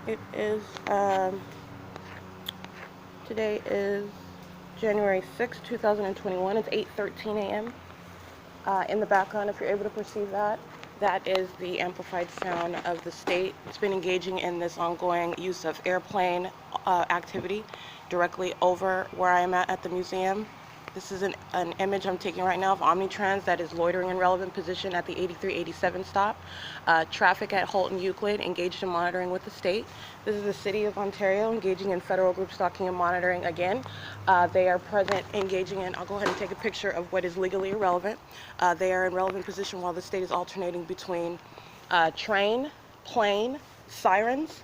It is, today is January 6, 2021. It's 8:13 a.m. In the background, if you're able to perceive that, that is the amplified sound of the state. It's been engaging in this ongoing use of airplane activity directly over where I am at the museum. This is an image I'm taking right now of Omnitrans that is loitering in relevant position at the 8387 stop. Traffic at Holton Euclid engaged in monitoring with the state. This is the City of Ontario engaging in federal group stalking and monitoring again. They are present engaging in, I'll go ahead and take a picture of what is legally irrelevant. They are in relevant position while the state is alternating between train, plane, sirens,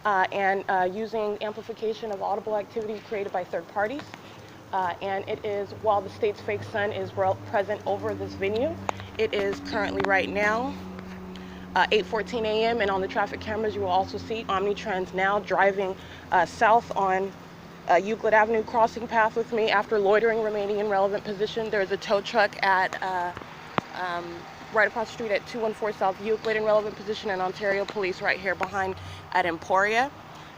and using amplification of audible activity created by third parties. And it is, while the state's fake sun is present over this venue, it is currently right now 8:14 a.m. and on the traffic cameras you will also see Omnitrans now driving south on Euclid Avenue crossing path with me after loitering, remaining in relevant position. There's a tow truck at right across the street at 214 South Euclid in relevant position, and Ontario Police right here behind at Emporia.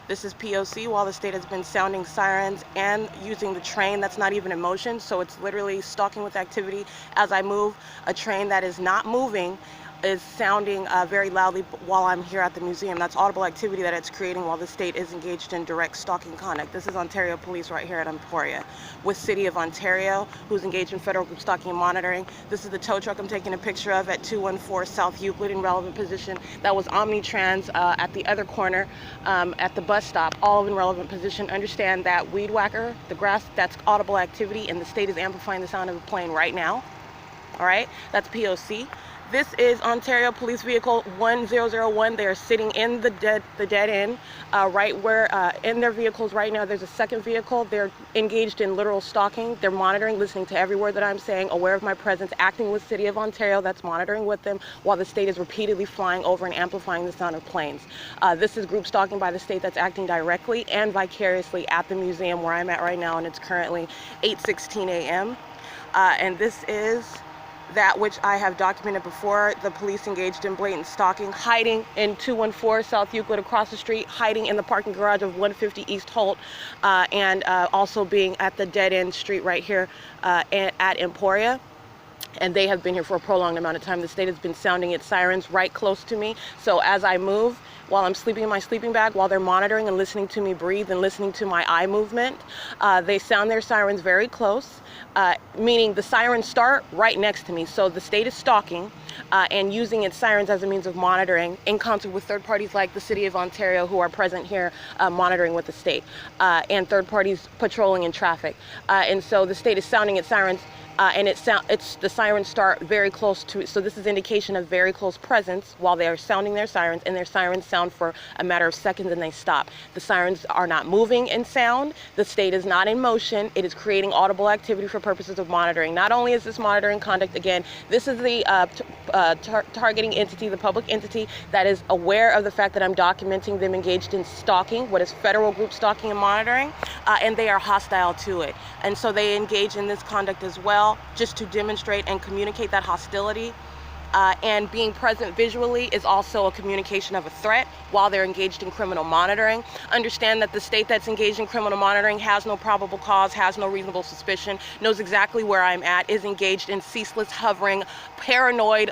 This is P.O.C. while the state has been sounding sirens and using the train that's not even in motion. So it's literally stalking with activity as I move. A train that is not moving is sounding very loudly while I'm here at the museum. That's audible activity that it's creating while the state is engaged in direct stalking conduct. This is Ontario Police right here at Emporia with City of Ontario, who's engaged in federal group stalking and monitoring. This is the tow truck I'm taking a picture of at 214 South Euclid in relevant position. That was Omnitrans at the other corner at the bus stop, all in relevant position. Understand that weed whacker, the grass, that's audible activity, and the state is amplifying the sound of a plane right now. All right, that's P.O.C. This is Ontario Police Vehicle 1001. They are sitting in the dead end, right where in their vehicles right now. There's a second vehicle. They're engaged in literal stalking. They're monitoring, listening to every word that I'm saying, aware of my presence, acting with City of Ontario that's monitoring with them while the state is repeatedly flying over and amplifying the sound of planes. This is group stalking by the state that's acting directly and vicariously at the museum where I'm at right now, and it's currently 8:16 a.m. And this is that which I have documented before. The police engaged in blatant stalking, hiding in 214 South Euclid across the street, hiding in the parking garage of 150 East Holt, and also being at the dead end street right here at Emporia. And they have been here for a prolonged amount of time. The state has been sounding its sirens right close to me. So as I move, while I'm sleeping in my sleeping bag, while they're monitoring and listening to me breathe and listening to my eye movement, they sound their sirens very close, meaning the sirens start right next to me. So the state is stalking and using its sirens as a means of monitoring in concert with third parties like the City of Ontario who are present here monitoring with the state, and third parties patrolling in traffic. And so the state is sounding its sirens, and the sirens start very close to it. So this is indication of very close presence while they are sounding their sirens, and their sirens sound for a matter of seconds and they stop. The sirens are not moving in sound. The state is not in motion. It is creating audible activity for purposes of monitoring. Not only is this monitoring conduct, again, this is the targeting entity, the public entity that is aware of the fact that I'm documenting them engaged in stalking, what is federal group stalking and monitoring, and they are hostile to it. And so they engage in this conduct as well, just to demonstrate and communicate that hostility. And being present visually is also a communication of a threat while they're engaged in criminal monitoring. Understand that the state that's engaged in criminal monitoring has no probable cause, has no reasonable suspicion, knows exactly where I'm at, is engaged in ceaseless hovering, paranoid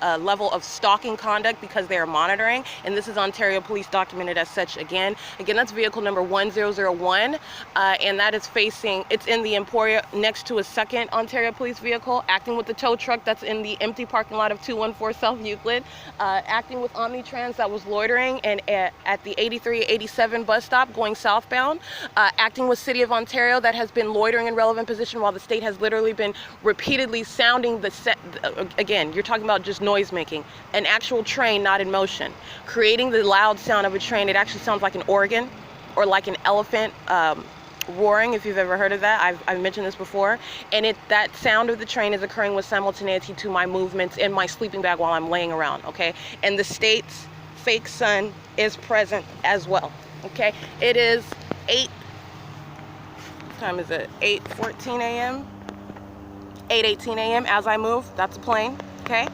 level of stalking conduct because they are monitoring. And this is Ontario Police documented as such again. Again, that's vehicle number 1001, and that is facing, it's in the Emporia next to a second Ontario Police vehicle, acting with the tow truck that's in the empty parking lot of 214 South Euclid, acting with Omnitrans that was loitering and at the 8387 bus stop going southbound, acting with City of Ontario that has been loitering in relevant position while the state has literally been repeatedly sounding the again, you're talking about just noise making, an actual train not in motion, creating the loud sound of a train. It actually sounds like an organ or like an elephant roaring, if you've ever heard of that. I've mentioned this before. And that sound of the train is occurring with simultaneity to my movements in my sleeping bag while I'm laying around, okay? And the state's fake sun is present as well, okay? It is what time is it? 8:14 a.m. 8:18 a.m. as I move. That's a plane, okay?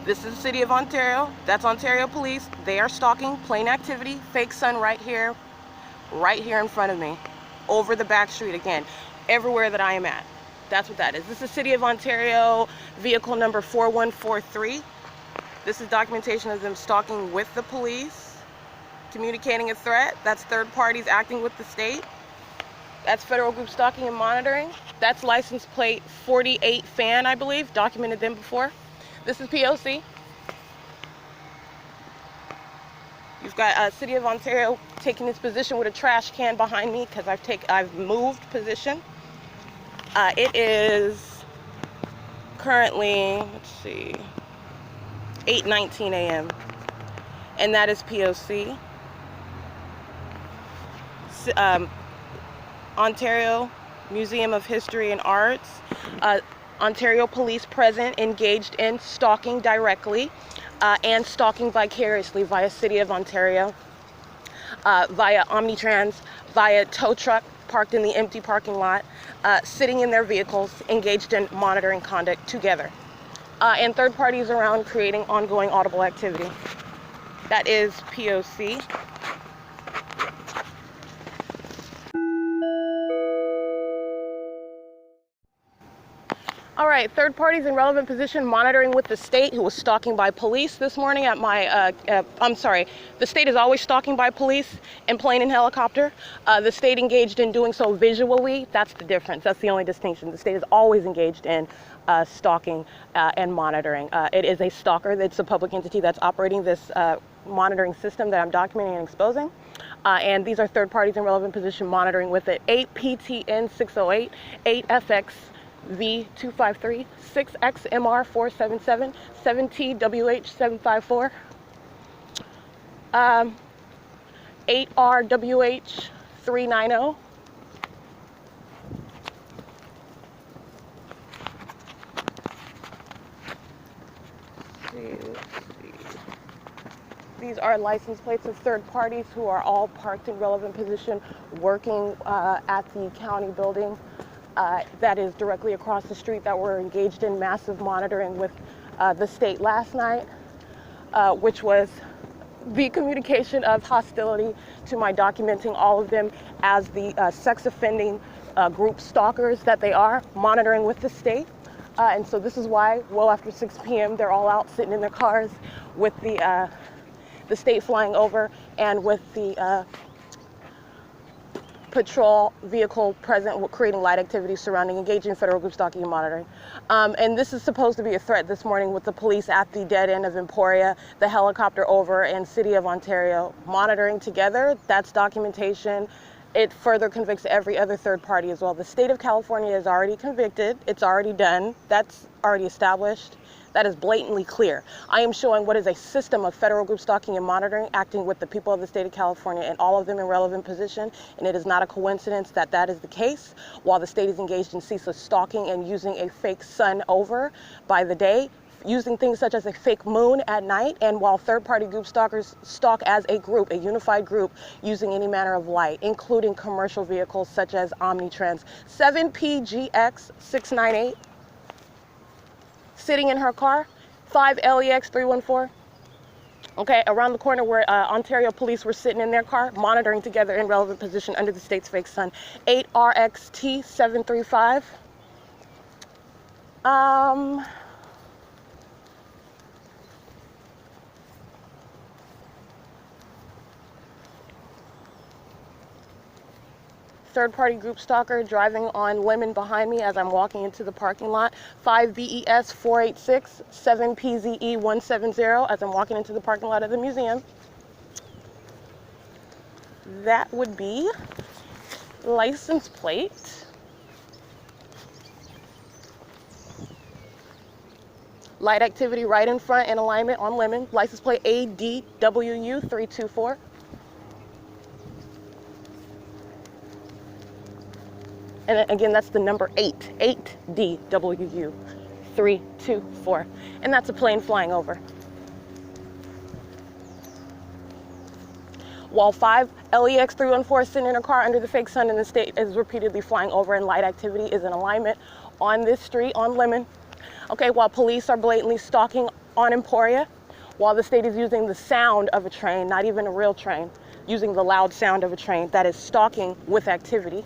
This is the city of Ontario. That's Ontario Police. They are stalking, plain activity, fake sun right here in front of me, over the back street again, everywhere that I am at. That's what that is. This is City of Ontario, vehicle number 4143. This is documentation of them stalking with the police, communicating a threat. That's third parties acting with the state. That's federal group stalking and monitoring. That's license plate 48 fan, I believe, documented them before. This is P.O.C. You've got City of Ontario taking its position with a trash can behind me because I've moved position. It is currently, let's see, 8:19 a.m. and that is P.O.C. Ontario Museum of History and Arts. Ontario Police present, engaged in stalking directly and stalking vicariously via City of Ontario, via Omnitrans, via tow truck parked in the empty parking lot, sitting in their vehicles, engaged in monitoring conduct together. And third parties around creating ongoing audible activity. That is P.O.C. All right, third parties in relevant position monitoring with the state who was stalking by police this morning at my, the state is always stalking by police in plane and helicopter. The state engaged in doing so visually. That's the difference. That's the only distinction. The state is always engaged in stalking and monitoring. It is a stalker. It's a public entity that's operating this monitoring system that I'm documenting and exposing. And these are third parties in relevant position monitoring with it. 8PTN 608, 8FX V253, 6XMR477, 7TWH754, 8RWH390, These are license plates of third parties who are all parked in relevant position working at the county building. That is directly across the street that were engaged in massive monitoring with the state last night, which was the communication of hostility to my documenting all of them as the sex offending group stalkers that they are, monitoring with the state. And so this is why, well after 6 p.m., they're all out sitting in their cars with the state flying over and with the patrol vehicle present, creating light activity surrounding engaging federal group stalking and monitoring. And this is supposed to be a threat this morning with the police at the dead end of Emporia, the helicopter over, and City of Ontario monitoring together. That's documentation. It further convicts every other third party as well. The state of California is already convicted. It's already done. That's already established. That is blatantly clear. I am showing what is a system of federal group stalking and monitoring acting with the people of the state of California and all of them in relevant position, and it is not a coincidence that that is the case. While the state is engaged in ceaseless stalking and using a fake sun over by the day, using things such as a fake moon at night, and while third-party group stalkers stalk as a group, a unified group, using any manner of light, including commercial vehicles such as Omnitrans. 7PGX698. Sitting in her car, 5LEX314. Okay, around the corner where Ontario police were sitting in their car, monitoring together in relevant position under the state's fake sun. 8RXT735. Third-party group stalker driving on Lemon behind me as I'm walking into the parking lot. 5BES486, 7PZE170 as I'm walking into the parking lot of the museum. That would be license plate. Light activity right in front in alignment on Lemon. License plate ADWU324. And again, that's the number 8DWU324. And that's a plane flying over. While 5LEX314 is sitting in a car under the fake sun and the state is repeatedly flying over and light activity is in alignment on this street on Lemon. Okay, while police are blatantly stalking on Emporia while the state is using the sound of a train, not even a real train, using the loud sound of a train. That is stalking with activity.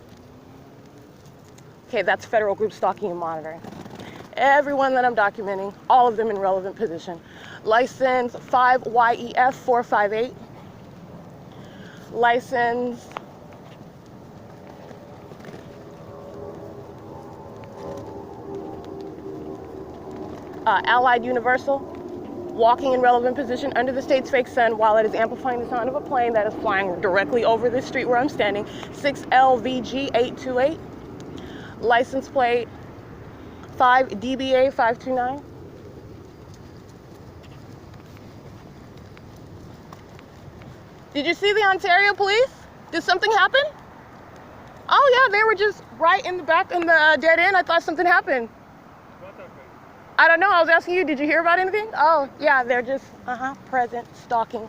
Okay, that's federal group stalking and monitoring. Everyone that I'm documenting, all of them in relevant position. License 5YEF 458. License Allied Universal, walking in relevant position under the state's fake sun while it is amplifying the sound of a plane that is flying directly over this street where I'm standing. 6LVG828. License plate 5DBA529. Did you see the Ontario police? Did something happen? Oh yeah, they were just right in the back in the dead end. I thought something happened. I don't know, I was asking you, did you hear about anything? Oh yeah, they're just present, stalking.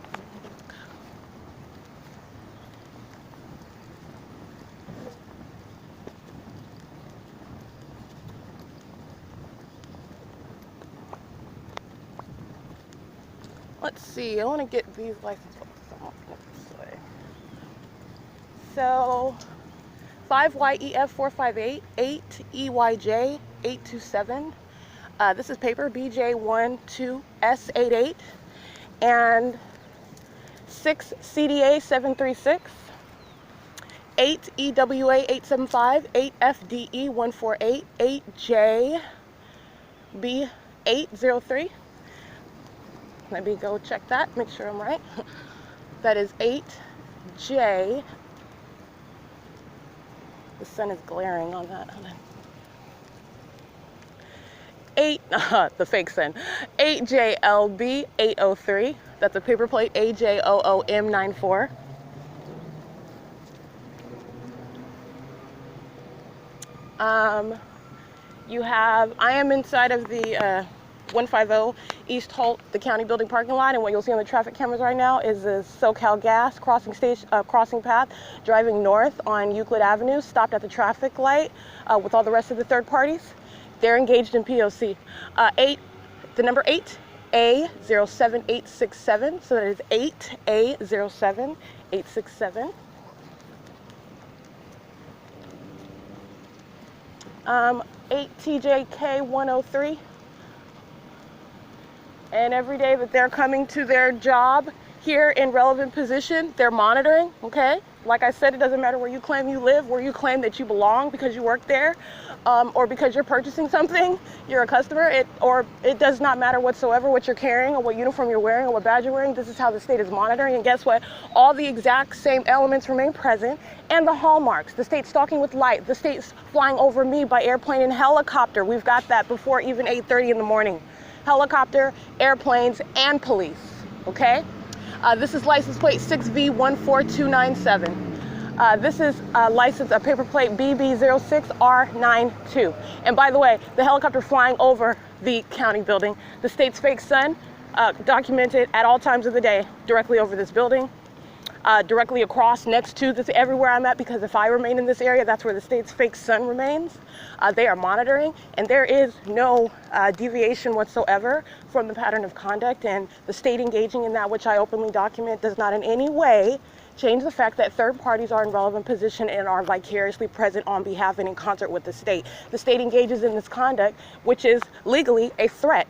Let's see, I want to get these license plates this way. So 5YEF 458, 8EYJ 827. This is paper BJ12S88 and 6CDA 736, 8EWA 875, 8FDE 148, 8JB 803. Let me go check that, make sure I'm right. That is 8J. The sun is glaring on that. Hold on. the fake sun. 8JLB 803. That's a paper plate AJ00M94. You have, I am inside of the 150 East Holt, the county building parking lot, and what you'll see on the traffic cameras right now is the SoCal Gas crossing path driving north on Euclid Avenue, stopped at the traffic light with all the rest of the third parties. They're engaged in P.O.C. The number 8A07867, so that is 8A07867. 8TJK103. And every day that they're coming to their job here in relevant position, they're monitoring, okay? Like I said, it doesn't matter where you claim you live, where you claim that you belong because you work there, or because you're purchasing something, you're a customer, it does not matter whatsoever what you're carrying or what uniform you're wearing or what badge you're wearing. This is how the state is monitoring, and guess what? All the exact same elements remain present, and the hallmarks. The state's stalking with light, the state's flying over me by airplane and helicopter. We've got that before even 8:30 in the morning. Helicopter, airplanes, and police, okay? This is license plate 6V14297. This is a paper plate BB06R92. And by the way, the helicopter flying over the county building, the state's fake sun, documented at all times of the day, directly over this building, directly across next to this, everywhere I'm at, because if I remain in this area, that's where the state's fake sun remains. They are monitoring, and there is no deviation whatsoever from the pattern of conduct, and the state engaging in that which I openly document does not in any way change the fact that third parties are in relevant position and are vicariously present on behalf and in concert with the state. The state engages in this conduct, which is legally a threat,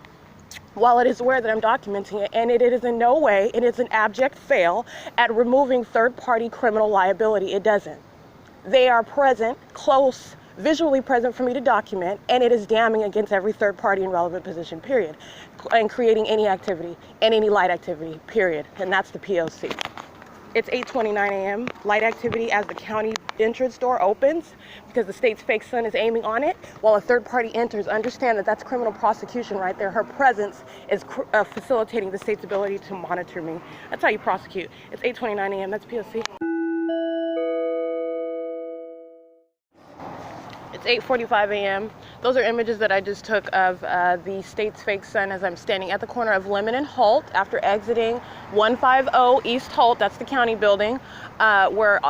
while it is aware that I'm documenting it, and it is in no way, it is an abject fail at removing third-party criminal liability. It doesn't. They are present, close, visually present for me to document, and it is damning against every third party in relevant position, period, and creating any activity and any light activity, period, and that's the P.O.C. It's 8:29 a.m. Light activity as the county entrance door opens because the state's fake sun is aiming on it while a third party enters. Understand that that's criminal prosecution right there. Her presence is facilitating the state's ability to monitor me. That's how you prosecute. It's 8:29 a.m. That's P.O.C. It's 8:45 a.m. Those are images that I just took of the state's fake sun as I'm standing at the corner of Lemon and Holt after exiting 150 East Holt, that's the county building, where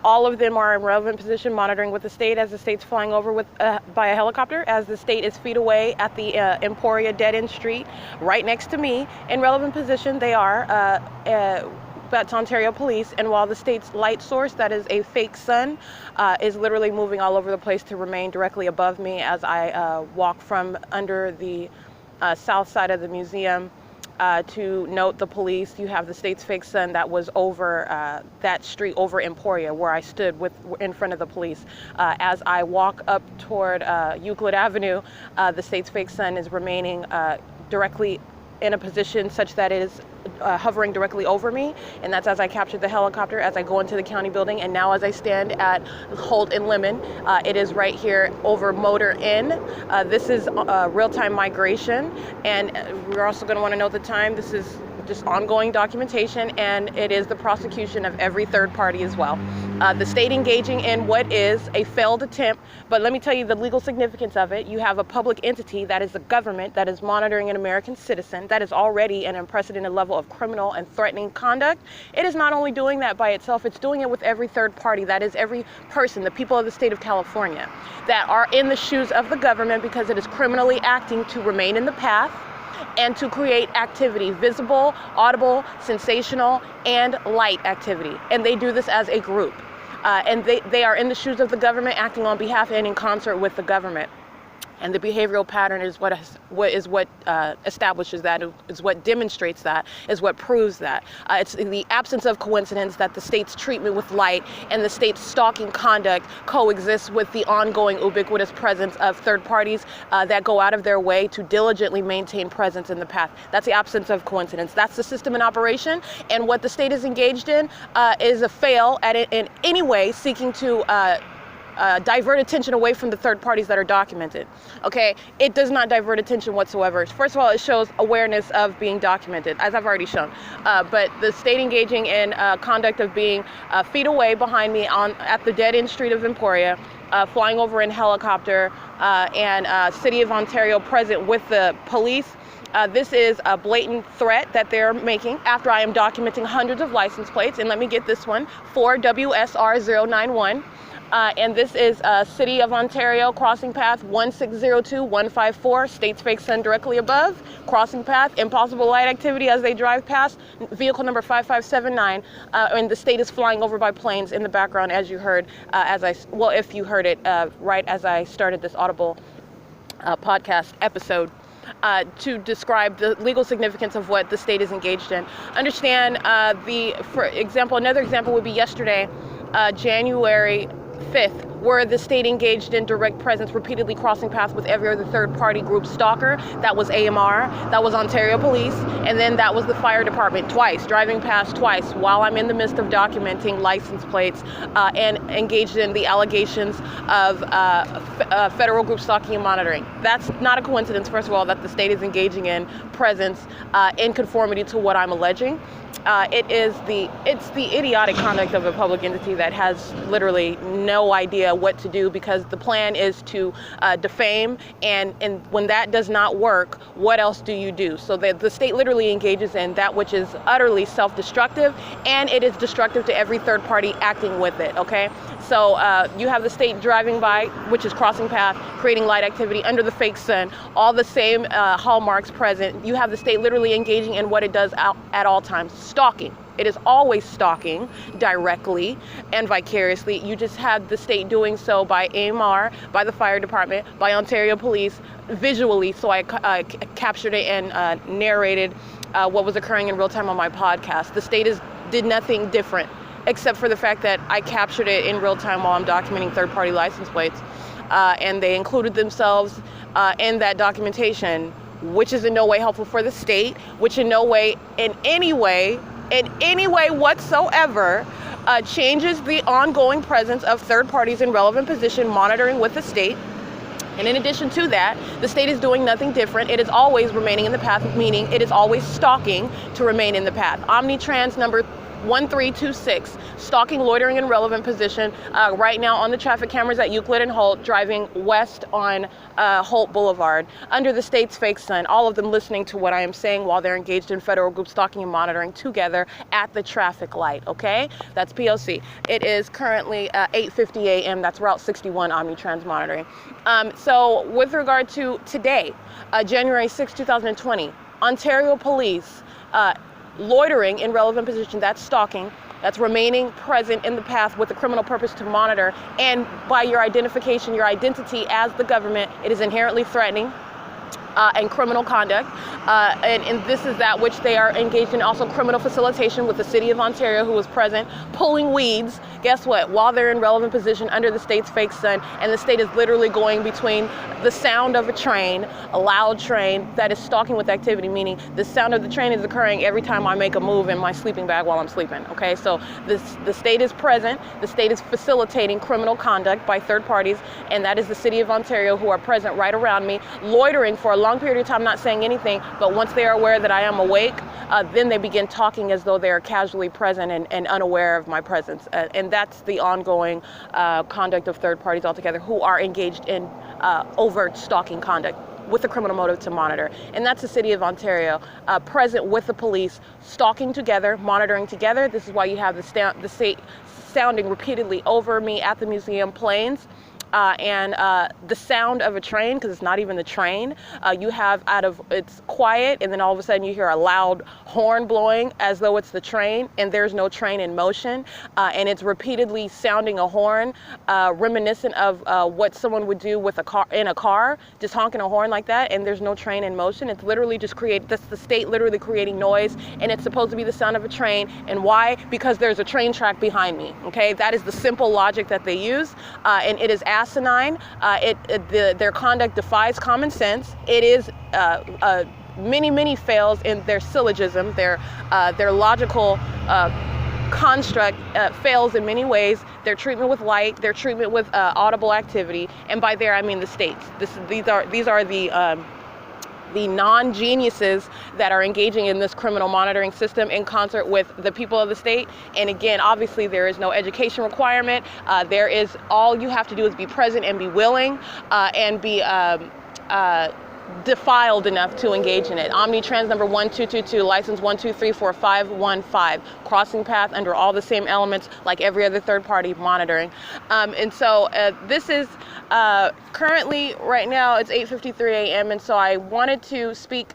all of them are in relevant position monitoring with the state as the state's flying over with by a helicopter, as the state is feet away at the Emporia dead-end street right next to me. In relevant position, they are that's Ontario Police, and while the state's light source, that is a fake sun, is literally moving all over the place to remain directly above me as I walk from under the south side of the museum to note the police. You have the state's fake sun that was over that street over Emporia where I stood in front of the police. As I walk up toward Euclid Avenue, the state's fake sun is remaining directly in a position such that it is hovering directly over me, and that's as I captured the helicopter, as I go into the county building, and now as I stand at Holt and Lemon, it is right here over Motor Inn. This is real-time migration, and we're also going to want to note the time. This is just ongoing documentation, and it is the prosecution of every third party as well. The state engaging in what is a failed attempt, but let me tell you the legal significance of it. You have a public entity that is the government that is monitoring an American citizen. That is already an unprecedented level of criminal and threatening conduct. It is not only doing that by itself, it's doing it with every third party. That is every person, the people of the state of California, that are in the shoes of the government because it is criminally acting to remain in the path and to create activity, visible, audible, sensational, and light activity. And they do this as a group. And they are in the shoes of the government, acting on behalf and in concert with the government. And the behavioral pattern is what establishes that, is what demonstrates that, is what proves that. It's the absence of coincidence that the state's treatment with light and the state's stalking conduct coexists with the ongoing ubiquitous presence of third parties that go out of their way to diligently maintain presence in the path. That's the absence of coincidence. That's the system in operation, and what the state is engaged in is a fail at it in any way seeking to divert attention away from the third parties that are documented. Okay, it does not divert attention whatsoever. First of all, it shows awareness of being documented, as I've already shown. But the state engaging in conduct of being feet away behind me at the dead-end street of Emporia, flying over in helicopter, and City of Ontario present with the police. This is a blatant threat that they're making after I am documenting hundreds of license plates. And let me get this one, 4WSR091. And this is City of Ontario crossing path 1602154, state's fake sun directly above, crossing path, impossible light activity as they drive past, vehicle number 5579, and the state is flying over by planes in the background, as you heard, if you heard it right as I started this Audible podcast episode. To describe the legal significance of what the state is engaged in. Understand, for example, another example would be yesterday, January 5th, where the state engaged in direct presence, repeatedly crossing paths with every other third-party group. Stalker, that was AMR, that was Ontario Police, and then that was the fire department twice, driving past twice while I'm in the midst of documenting license plates and engaged in the allegations of federal group stalking and monitoring. That's not a coincidence, first of all, that the state is engaging in presence in conformity to what I'm alleging. It's the idiotic conduct of a public entity that has literally no idea what to do, because the plan is to defame, and when that does not work, what else do you do? So the state literally engages in that which is utterly self-destructive, and it is destructive to every third party acting with it, okay? So you have the state driving by, which is crossing path, creating light activity under the fake sun, all the same hallmarks present. You have the state literally engaging in what it does at all times, stalking. It is always stalking directly and vicariously. You just have the state doing so by AMR, by the fire department, by Ontario Police, visually. So I captured it and narrated what was occurring in real time on my podcast. The state did nothing different, except for the fact that I captured it in real time while I'm documenting third-party license plates. And they included themselves in that documentation, which is in no way helpful for the state, which in no way, in any way whatsoever, changes the ongoing presence of third parties in relevant position monitoring with the state. And in addition to that, the state is doing nothing different. It is always remaining in the path, meaning it is always stalking to remain in the path. Omnitrans number 1326, stalking, loitering in relevant position, right now on the traffic cameras at Euclid and Holt, driving west on Holt Boulevard, under the state's fake sun, all of them listening to what I am saying while they're engaged in federal group stalking and monitoring together at the traffic light, okay? That's P.O.C. It is currently 8:50 a.m., that's Route 61 Omnitrans monitoring. So with regard to today, January 6, 2020, Ontario Police, loitering in relevant position, that's stalking, that's remaining present in the path with a criminal purpose to monitor, and by your identification, your identity as the government, it is inherently threatening and criminal conduct, and this is that which they are engaged in, also criminal facilitation with the City of Ontario, who was present, pulling weeds, guess what, while they're in relevant position under the state's fake sun, and the state is literally going between the sound of a train, a loud train, that is stalking with activity, meaning the sound of the train is occurring every time I make a move in my sleeping bag while I'm sleeping, okay? So the state is present, the state is facilitating criminal conduct by third parties, and that is the City of Ontario, who are present right around me, loitering for a long period of time, not saying anything, but once they are aware that I am awake, then they begin talking as though they are casually present and unaware of my presence. And that's the ongoing conduct of third parties altogether, who are engaged in overt stalking conduct with a criminal motive to monitor. And that's the City of Ontario, present with the police, stalking together, monitoring together. This is why you have the state sounding repeatedly over me at the museum planes. And the sound of a train, because it's not even the train, you have it's quiet, and then all of a sudden you hear a loud horn blowing as though it's the train, and there's no train in motion, and it's repeatedly sounding a horn, reminiscent of what someone would do with in a car, just honking a horn like that, and there's no train in motion. It's literally just that's the state literally creating noise, and it's supposed to be the sound of a train. And why? Because there's a train track behind me, okay? That is the simple logic that they use, and it is asinine. Their conduct defies common sense. It is many fails in their syllogism. Their logical construct fails in many ways. Their treatment with light, their treatment with audible activity, and by there I mean the states. These are the non-geniuses that are engaging in this criminal monitoring system in concert with the people of the state. And again, obviously there is no education requirement. All you have to do is be present and be willing and be defiled enough to engage in it. Omnitrans number 1222, license 1234515, crossing path under all the same elements like every other third party monitoring. And so this is currently, right now, it's 8:53 a.m. and so I wanted to speak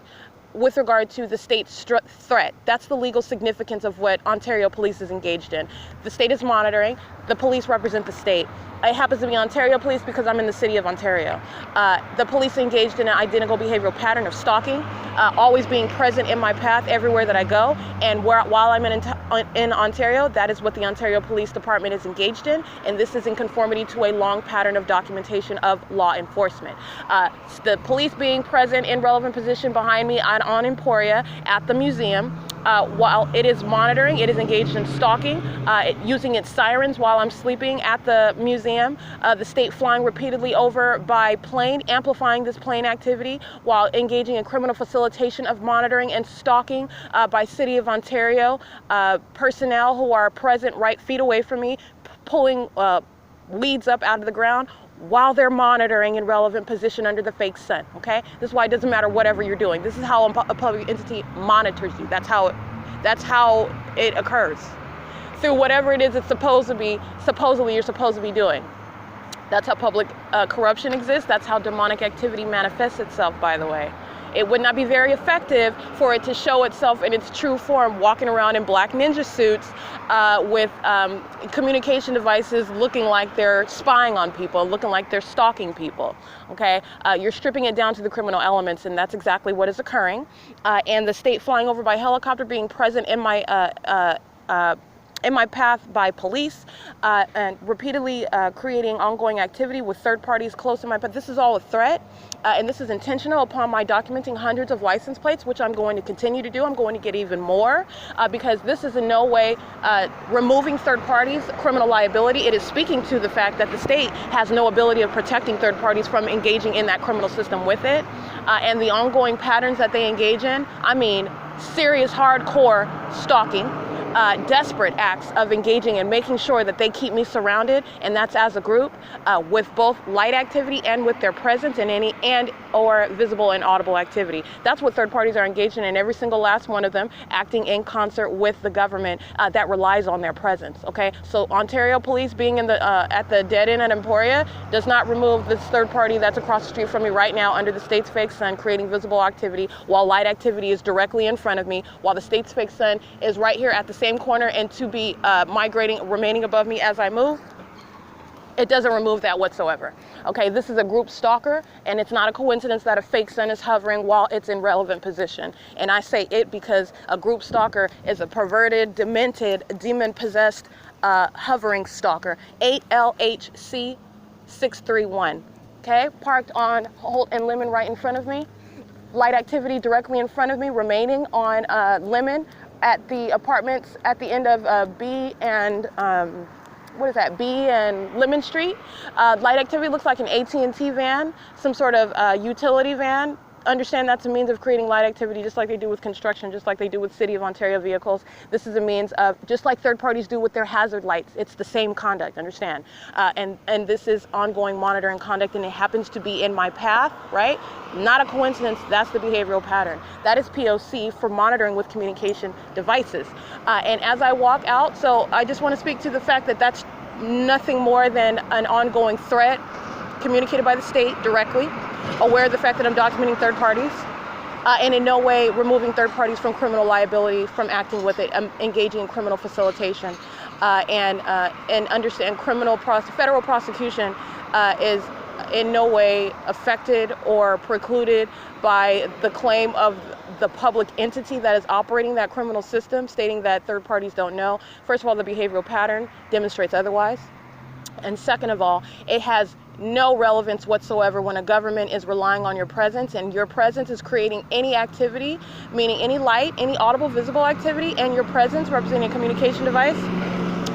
with regard to the state's threat. That's the legal significance of what Ontario Police is engaged in. The state is monitoring, the police represent the state. It happens to be Ontario Police because I'm in the City of Ontario. The police engaged in an identical behavioral pattern of stalking, always being present in my path everywhere that I go. And while I'm in Ontario, that is what the Ontario Police Department is engaged in. And this is in conformity to a long pattern of documentation of law enforcement. The police being present in relevant position behind me on Emporia at the museum, while it is monitoring, it is engaged in stalking, using its sirens while I'm sleeping at the museum. The state flying repeatedly over by plane, amplifying this plane activity while engaging in criminal facilitation of monitoring and stalking by City of Ontario personnel who are present right feet away from me, pulling weeds up out of the ground while they're monitoring in relevant position under the fake sun, okay? This is why it doesn't matter whatever you're doing. This is how a public entity monitors you. That's how it occurs. Through whatever it is it's supposedly you're supposed to be doing. That's how public corruption exists. That's how demonic activity manifests itself, by the way. It would not be very effective for it to show itself in its true form, walking around in black ninja suits with communication devices looking like they're spying on people, looking like they're stalking people, okay? You're stripping it down to the criminal elements, and that's exactly what is occurring. And the state flying over by helicopter, being present in my path by police, and repeatedly creating ongoing activity with third parties close to my path. This is all a threat, and this is intentional upon my documenting hundreds of license plates, which I'm going to continue to do. I'm going to get even more, because this is in no way removing third parties' criminal liability. It is speaking to the fact that the state has no ability of protecting third parties from engaging in that criminal system with it, and the ongoing patterns that they engage in. I mean, serious, hardcore stalking, desperate acts of engaging and making sure that they keep me surrounded, and that's as a group, with both light activity and with their presence in any or visible and audible activity. That's what third parties are engaged in, and every single last one of them acting in concert with the government that relies on their presence. Okay, so Ontario Police being in the at the dead end at Emporia does not remove this third party that's across the street from me right now under the state's fake sun, creating visible activity, while light activity is directly in front of me, while the state's fake sun is right here at the same corner and to be remaining above me as I move. It doesn't remove that whatsoever. Okay, this is a group stalker, and it's not a coincidence that a fake sun is hovering while it's in relevant position. And I say it because a group stalker is a perverted, demented, demon-possessed hovering stalker. 8LHC 631. Okay, parked on Holt and Lemon right in front of me. Light activity directly in front of me, remaining on Lemon at the apartments at the end of B and B and Lemon Street. Light activity looks like an AT&T van, some sort of utility van. Understand that's a means of creating light activity, just like they do with construction, just like they do with City of Ontario vehicles. This is a means of, just like third parties do with their hazard lights, it's the same conduct, understand? And this is ongoing monitoring conduct, and it happens to be in my path, right? Not a coincidence, that's the behavioral pattern. That is P.O.C for monitoring with communication devices. And as I walk out, so I just want to speak to the fact that that's nothing more than an ongoing threat communicated by the state directly, aware of the fact that I'm documenting third parties, and in no way removing third parties from criminal liability from acting with it, engaging in criminal facilitation, and understand federal prosecution is in no way affected or precluded by the claim of the public entity that is operating that criminal system, stating that third parties don't know. First of all, the behavioral pattern demonstrates otherwise. And second of all, it has no relevance whatsoever when a government is relying on your presence, and your presence is creating any activity, meaning any light, any audible, visible activity, and your presence representing a communication device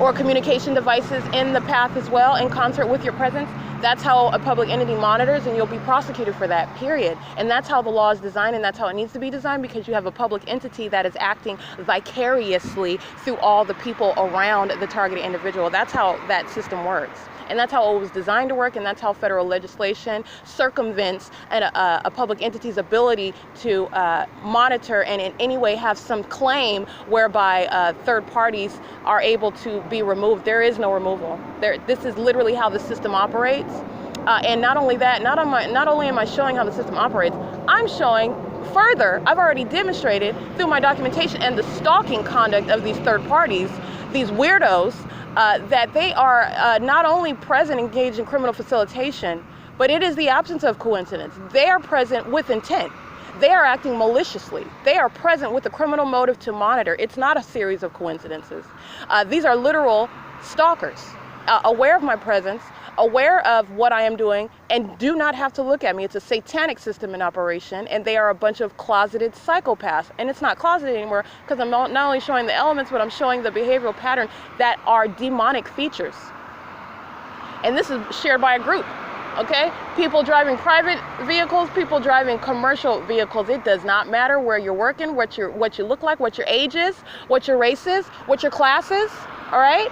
or communication devices in the path as well, in concert with your presence. That's how a public entity monitors, and you'll be prosecuted for that, period. And that's how the law is designed, and that's how it needs to be designed, because you have a public entity that is acting vicariously through all the people around the targeted individual. That's how that system works. And that's how it was designed to work, and that's how federal legislation circumvents a public entity's ability to monitor and in any way have some claim whereby third parties are able to be removed. There is no removal. This is literally how the system operates. And not only that, not only am I showing how the system operates, I'm showing further, I've already demonstrated through my documentation and the stalking conduct of these third parties, these weirdos, that they are not only present engaged in criminal facilitation, but it is the absence of coincidence. They are present with intent. They are acting maliciously. They are present with a criminal motive to monitor. It's not a series of coincidences. These are literal stalkers, aware of my presence, aware of what I am doing, and do not have to look at me. It's a satanic system in operation, and they are a bunch of closeted psychopaths. And it's not closeted anymore, because I'm not only showing the elements, but I'm showing the behavioral pattern that are demonic features. And this is shared by a group, okay? People driving private vehicles, people driving commercial vehicles. It does not matter where you're working, what you look like, what your age is, what your race is, what your class is. All right,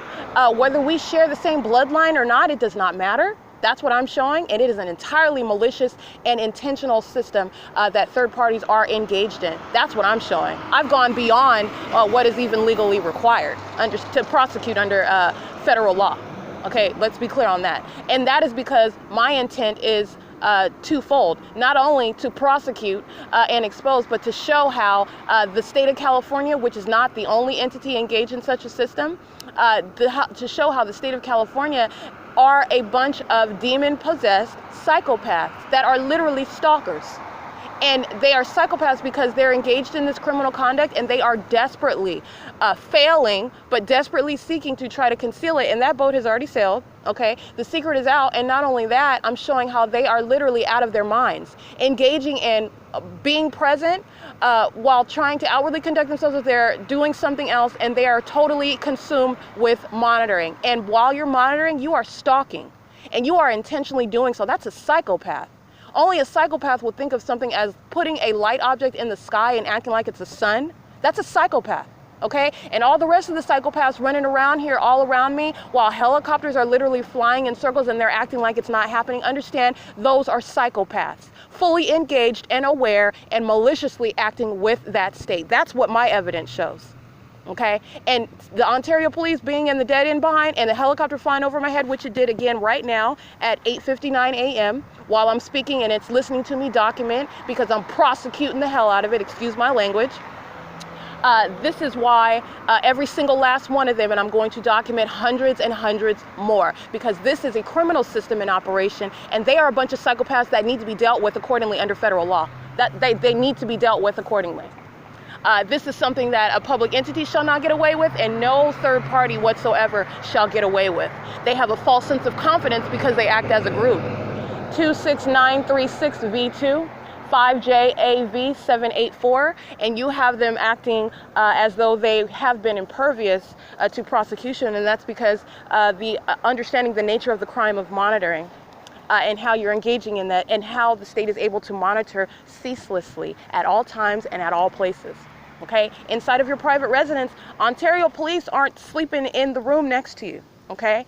whether we share the same bloodline or not, it does not matter. That's what I'm showing, and it is an entirely malicious and intentional system that third parties are engaged in. That's what I'm showing. I've gone beyond what is even legally required to prosecute under federal law. Okay, let's be clear on that. And that is because my intent is twofold, not only to prosecute and expose, but to show how the state of California, which is not the only entity engaged in such a system, to show how the state of California are a bunch of demon-possessed psychopaths that are literally stalkers. And they are psychopaths because they're engaged in this criminal conduct, and they are desperately failing, but desperately seeking to try to conceal it. And that boat has already sailed, okay? The secret is out. And not only that, I'm showing how they are literally out of their minds, engaging in being present while trying to outwardly conduct themselves as they're doing something else, and they are totally consumed with monitoring. And while you're monitoring, you are stalking, and you are intentionally doing so. That's a psychopath. Only a psychopath would think of something as putting a light object in the sky and acting like it's a sun. That's a psychopath. okay? And all the rest of the psychopaths running around here all around me while helicopters are literally flying in circles and they're acting like it's not happening, understand those are psychopaths, fully engaged and aware and maliciously acting with that state. That's what my evidence shows. Okay, and the Ontario police being in the dead end behind and the helicopter flying over my head, which it did again right now at 8:59 a.m. while I'm speaking, and it's listening to me document because I'm prosecuting the hell out of it, excuse my language. This is why every single last one of them, and I'm going to document hundreds and hundreds more, because this is a criminal system in operation, and they are a bunch of psychopaths that need to be dealt with accordingly under federal law. That they need to be dealt with accordingly. This is something that a public entity shall not get away with, and no third party whatsoever shall get away with. They have a false sense of confidence because they act as a group. 26936V2, 5JAV784, and you have them acting as though they have been impervious to prosecution, and that's because the understanding the nature of the crime of monitoring. And how you're engaging in that, and how the state is able to monitor ceaselessly at all times and at all places. Okay, inside of your private residence, Ontario police aren't sleeping in the room next to you. Okay,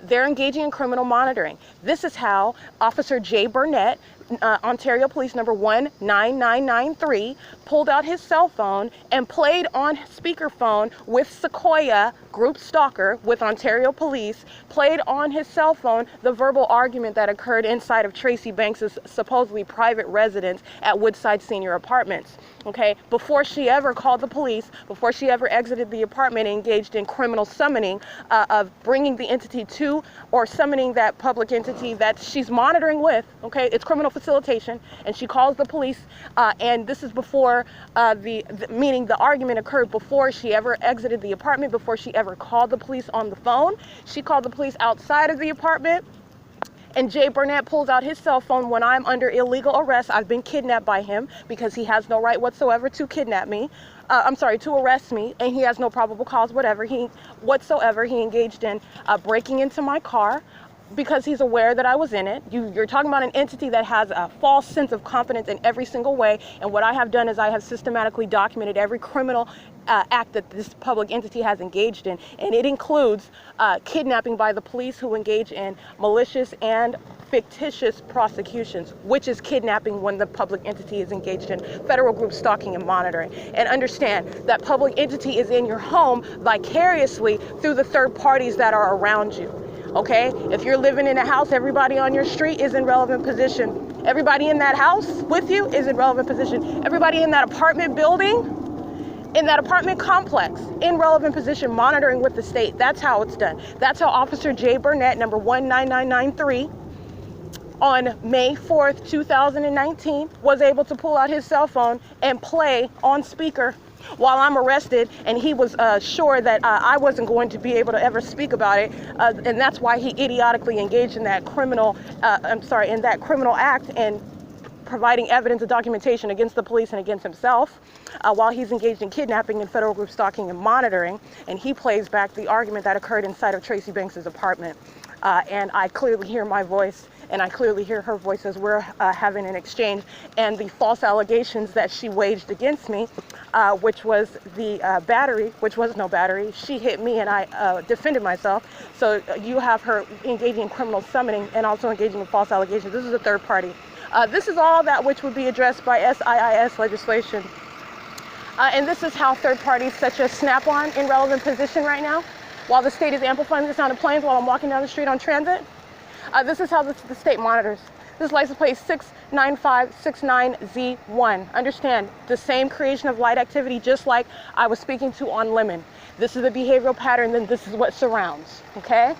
they're engaging in criminal monitoring. This is how Officer J. Burnett, Ontario Police number 19993, pulled out his cell phone and played on speakerphone with SEQUOIA Group Stalker with Ontario Police, played on his cell phone the verbal argument that occurred inside of TRACEE Banks' supposedly private residence at Woodside Senior Apartments. Okay, before she ever called the police, before she ever exited the apartment and engaged in criminal summoning of bringing the entity to, or summoning that public entity that she's monitoring with. Okay, it's criminal facilitation, and she calls the police, and this is before meaning the argument occurred before she ever exited the apartment, before she ever called the police on the phone. She called the police outside of the apartment, and Jay Burnett pulls out his cell phone when I'm under illegal arrest. I've been kidnapped by him because he has no right whatsoever to kidnap me. To arrest me, and he has no probable cause whatsoever. He engaged in breaking into my car because he's aware that I was in it. You're talking about an entity that has a false sense of confidence in every single way, and what I have done is I have systematically documented every criminal act that this public entity has engaged in, and it includes kidnapping by the police who engage in malicious and fictitious prosecutions, which is kidnapping when the public entity is engaged in federal group stalking and monitoring. And understand that public entity is in your home vicariously through the third parties that are around you. Okay, if you're living in a house, everybody on your street is in relevant position. Everybody in that house with you is in relevant position. Everybody in that apartment building, in that apartment complex, in relevant position, monitoring with the state. That's how it's done. That's how Officer J. Burnett, number 19993, on May 4th, 2019, was able to pull out his cell phone and play on speaker while I'm arrested, and he was sure that I wasn't going to be able to ever speak about it, and that's why he idiotically engaged in that criminal act and providing evidence and documentation against the police and against himself while he's engaged in kidnapping and federal group stalking and monitoring, and he plays back the argument that occurred inside of TRACEE Banks' apartment. And I clearly hear my voice, and I clearly hear her voice as we're having an exchange, and the false allegations that she waged against me, which was the battery, which was no battery. She hit me and I defended myself. So you have her engaging in criminal summoning and also engaging in false allegations. This is a third party. This is all that which would be addressed by I.I.S. legislation. And this is how third parties such as Snap-on in relevant position right now, while the state is amplifying the sound of planes while I'm walking down the street on transit. This is how the state monitors. This is license plate 69569Z1. Understand, the same creation of light activity, just like I was speaking to on Lemon. This is the behavioral pattern, then this is what surrounds, okay?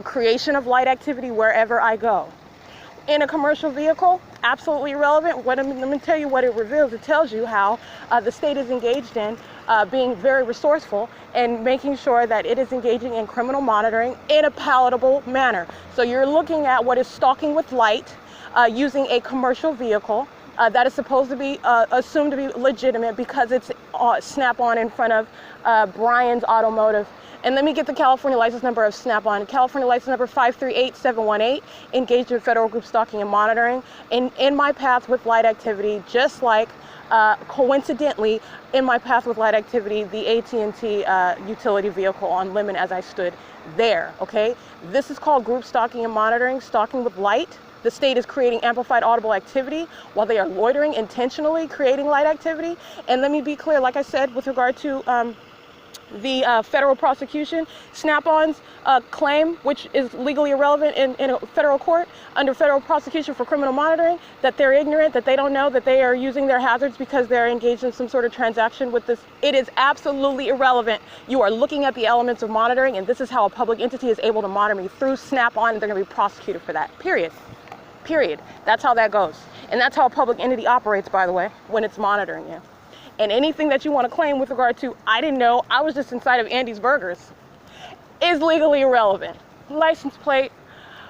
Creation of light activity wherever I go. In a commercial vehicle, absolutely irrelevant. Let me tell you what it reveals. It tells you how the state is engaged in being very resourceful and making sure that it is engaging in criminal monitoring in a palatable manner. So you're looking at what is stalking with light using a commercial vehicle that is supposed to be assumed to be legitimate because it's Snap-on in front of Brian's Automotive. And let me get the California license number of Snap-on. California license number 538718, engaged in federal group stalking and monitoring in my path with light activity, just like Coincidentally, in my path with light activity, the AT&T utility vehicle on Lemon as I stood there, okay? This is called group stalking and monitoring, stalking with light. The state is creating amplified audible activity while they are loitering, intentionally creating light activity. And let me be clear, like I said, with regard to the federal prosecution, Snap-on's claim, which is legally irrelevant in a federal court, under federal prosecution for criminal monitoring, that they're ignorant, that they don't know, that they are using their hazards because they're engaged in some sort of transaction with this. It is absolutely irrelevant. You are looking at the elements of monitoring, and this is how a public entity is able to monitor me through Snap-on, and they're going to be prosecuted for that, period. Period. That's how that goes. And that's how a public entity operates, by the way, when it's monitoring you. And anything that you want to claim with regard to, I didn't know, I was just inside of Andy's Burgers, is legally irrelevant. License plate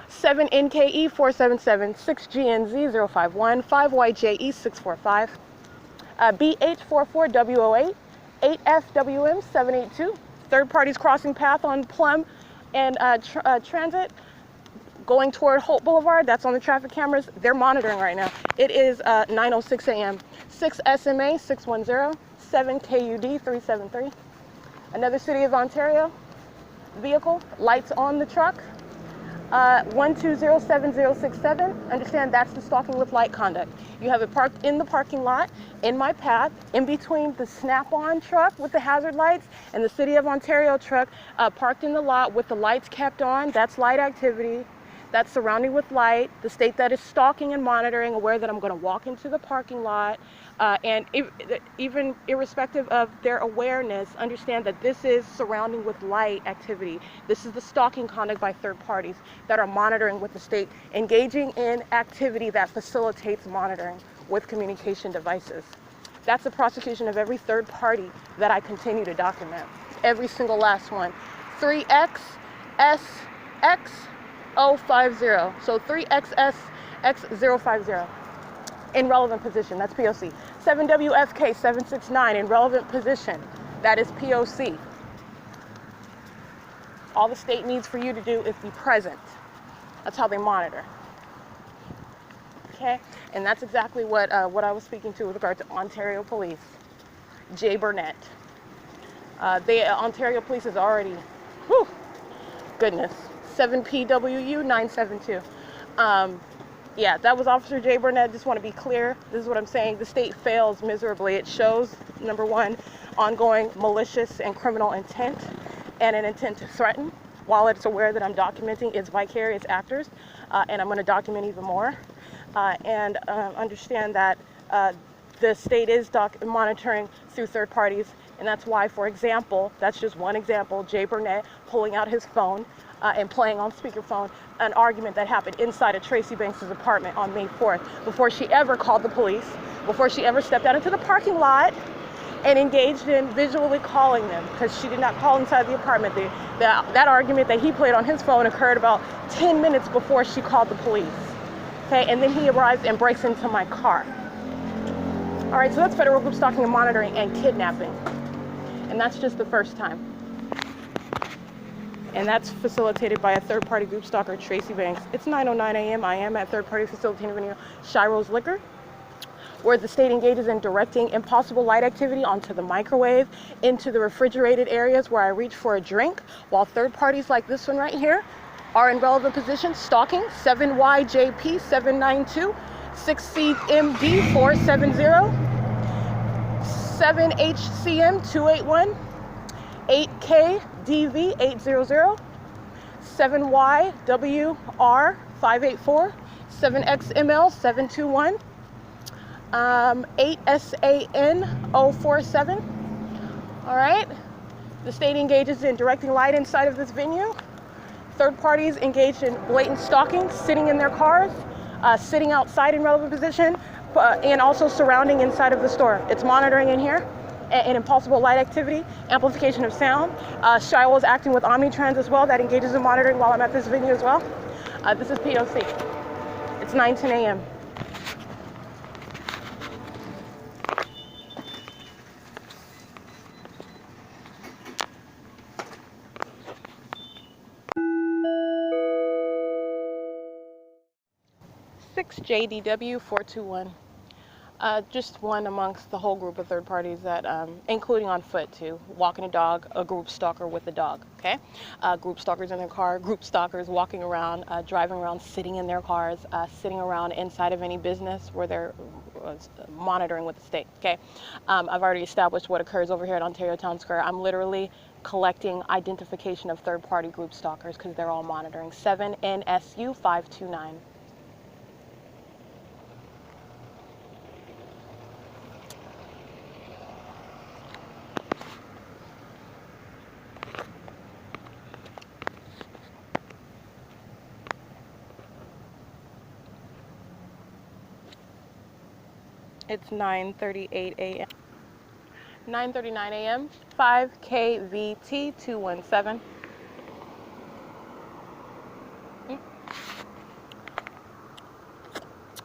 7NKE477 6GNZ051 5YJE645 BH44W08 8FWM782. Third parties crossing path on Plum and Transit going toward Holt Boulevard. That's on the traffic cameras. They're monitoring right now. It is 9:06 a.m. 6 SMA 610 7 KUD 373. Another City of Ontario vehicle, lights on the truck. 1207067. Understand that's the stalking with light conduct. You have it parked in the parking lot, in my path, in between the Snap-on truck with the hazard lights and the City of Ontario truck parked in the lot with the lights kept on. That's light activity. That's surrounding with light. The state that is stalking and monitoring, aware that I'm going to walk into the parking lot, and even irrespective of their awareness, understand that this is surrounding with light activity. This is the stalking conduct by third parties that are monitoring with the state, engaging in activity that facilitates monitoring with communication devices. That's the prosecution of every third party that I continue to document. Every single last one. 3XSX 050. So 3XSX050 in relevant position. That's P.O.C. 7WFK 769 in relevant position. That is P.O.C. All the state needs for you to do is be present. That's how they monitor. Okay, and that's exactly what I was speaking to with regard to Ontario Police. Jay Burnett. The Ontario Police is already, whew, goodness. 7PWU972. Yeah, that was Officer Jay Burnett. Just want to be clear. This is what I'm saying. The state fails miserably. It shows, number one, ongoing malicious and criminal intent and an intent to threaten while it's aware that I'm documenting its vicarious actors, and I'm going to document even more. And understand that the state is monitoring through third parties, and that's why, for example, that's just one example, Jay Burnett pulling out his phone and playing on speakerphone an argument that happened inside of TRACEE Banks' apartment on May 4th, before she ever called the police, before she ever stepped out into the parking lot and engaged in visually calling them, because she did not call inside the apartment. That argument that he played on his phone occurred about 10 minutes before she called the police. Okay, and then he arrives and breaks into my car. All right, so that's federal group stalking and monitoring and kidnapping. And that's just the first time. And that's facilitated by a third-party group stalker, TRACEE Banks. It's 9:09 a.m. I am at third-party facilitating venue Shiro's Liquor, where the state engages in directing impossible light activity onto the microwave, into the refrigerated areas where I reach for a drink, while third parties like this one right here are in relevant positions, stalking 7YJP792, 6CMD470, 7HCM281, 8KDV800, 7YWR584, 7XML721, 8SAN047. All right, the state engages in directing light inside of this venue. Third parties engaged in blatant stalking, sitting in their cars, sitting outside in relevant position, and also surrounding inside of the store. It's monitoring in here, and impossible light activity, amplification of sound. Shiloh is acting with Omnitrans as well, that engages in monitoring while I'm at this venue as well. This is P.O.C. It's 9:10 a.m. JDW421. Just one amongst the whole group of third parties that, including on foot too, walking a dog, a group stalker with a dog, okay? Group stalkers in their car, group stalkers walking around, driving around, sitting in their cars, sitting around inside of any business where they're monitoring with the state, okay? I've already established what occurs over here at Ontario Town Square. I'm literally collecting identification of third party group stalkers because they're all monitoring. 7 NSU 529. It's 9:38 a.m. 9:39 a.m. 5KVT 217.